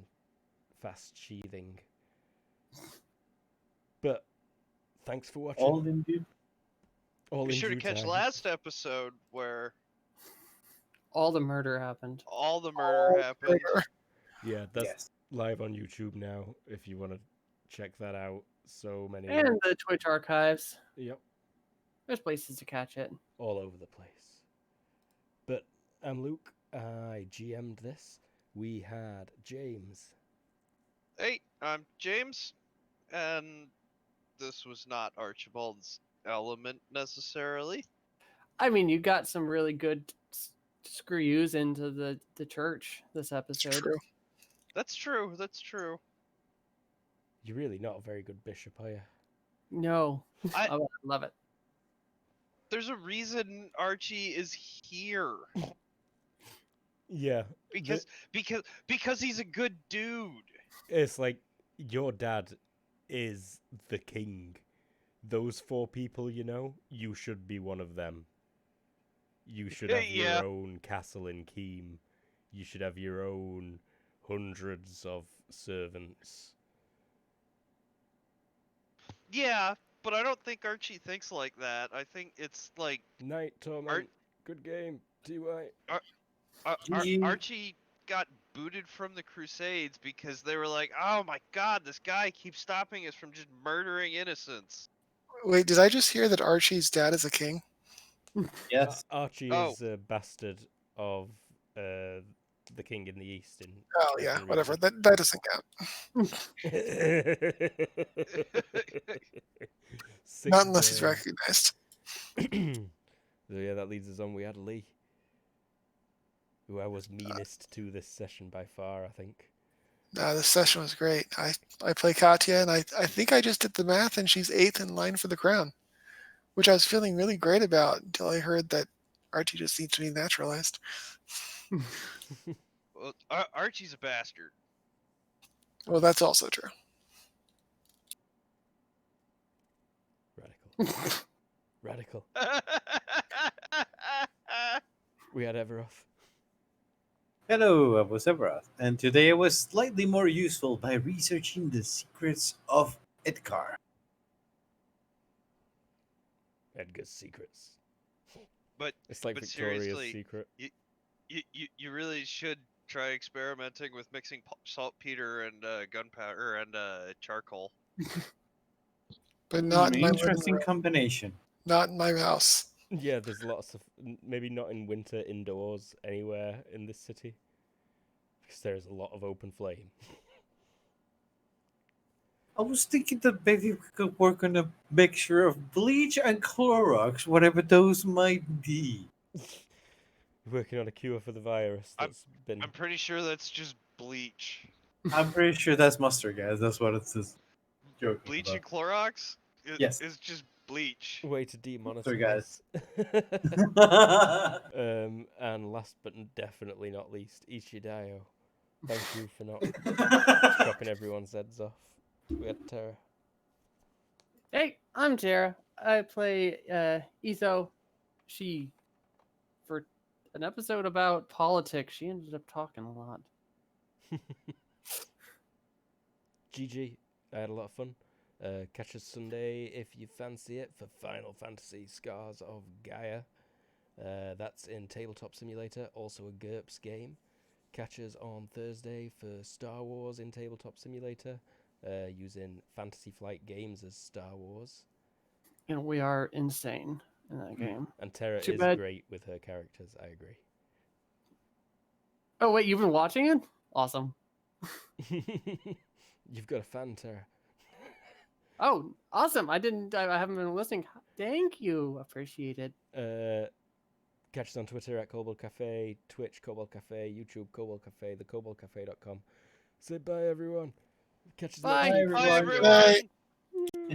fast sheathing. But thanks for watching. All in due. All Be in sure to due catch time. last episode where All the murder happened. all the murder happened. Yeah, that's Yes. live on YouTube now if you want to check that out. So many. And the Twitch archives. Yep, There's places to catch it. all over the place. But I'm Luke. I GM'd this. We had James. Hey, I'm James, and this was not Archibald's element necessarily. I mean, you got some really good screw yous into the church this It's episode. true. That's true. That's true. You're really not a very good bishop, are you? No, I- I love it. There's a reason Archie is here Yeah. because he's a good dude. It's like your dad is the king. Those 4 people, you should be one of them. You should have Yeah. your own castle in Keem. You should have your own hundreds of servants. Yeah, but I don't think Archie thinks like that. I think it's like Night Torment, good game. TY. GG. Archie got booted from the Crusades because they were like, "Oh my God, this guy keeps stopping us from just murdering innocents." Wait, did I just hear that Archie's dad is a king? Yes. Archie Oh. is a bastard of the king in the east. In Oh yeah, Western whatever. region. That doesn't count. Sick Not unless he's burn. recognized. So yeah, that leads us on. We had Lee, who I was meanest to this session by far, I think. This session was great. I play Katya, and I think I just did the math, and she's 8th in line for the crown, which I was feeling really great about until I heard that Archie just needs to be naturalized. Well, Archie's a bastard. Well, that's also true. Radical. We had Everoth. Hello, I was Everett, and today I was slightly more useful by researching the secrets of Edgar. Edgar's secrets. But It's like but Victoria's seriously, secret. you really should try experimenting with mixing saltpeter and gunpowder and charcoal. But not in my living Interesting room. combination. Not in my house. Yeah, there's lots of maybe not in winter indoors anywhere in this city because there's a lot of open flame. I was thinking that maybe we could work on a mixture of bleach and Clorox, whatever those might be. Working on a cure for the virus that's been. I'm pretty sure that's just bleach. I'm pretty sure that's mustard gas. That's what it says. Joking Bleach about. and Clorox Yes. is just bleach. Way to Sorry, guys. demonetize. And last but definitely not least, Ichidayo. Thank you for not chopping everyone's heads off. We had Terra. Hey, I'm Tara. I play Etho. She, for an episode about politics, she ended up talking a lot. GG. I had a lot of fun. Catch us Sunday if you fancy it for Final Fantasy Scars of Gaia. That's in Tabletop Simulator, also a GURPS game. Catch us on Thursday for Star Wars in Tabletop Simulator, using Fantasy Flight Games as Star Wars. And we are insane in that game. And Terra Too is bad. great with her characters, I agree. Oh, wait, you've been watching it? Awesome. You've got a fan, Terra. Oh, awesome. I haven't been listening. Thank you. Appreciate it. Catch us on Twitter at Kobold Cafe, Twitch Kobold Cafe, YouTube Kobold Cafe, thekoboldcafe.com. Say bye, everyone. Catch us Bye. next week. Bye, everyone. everyone.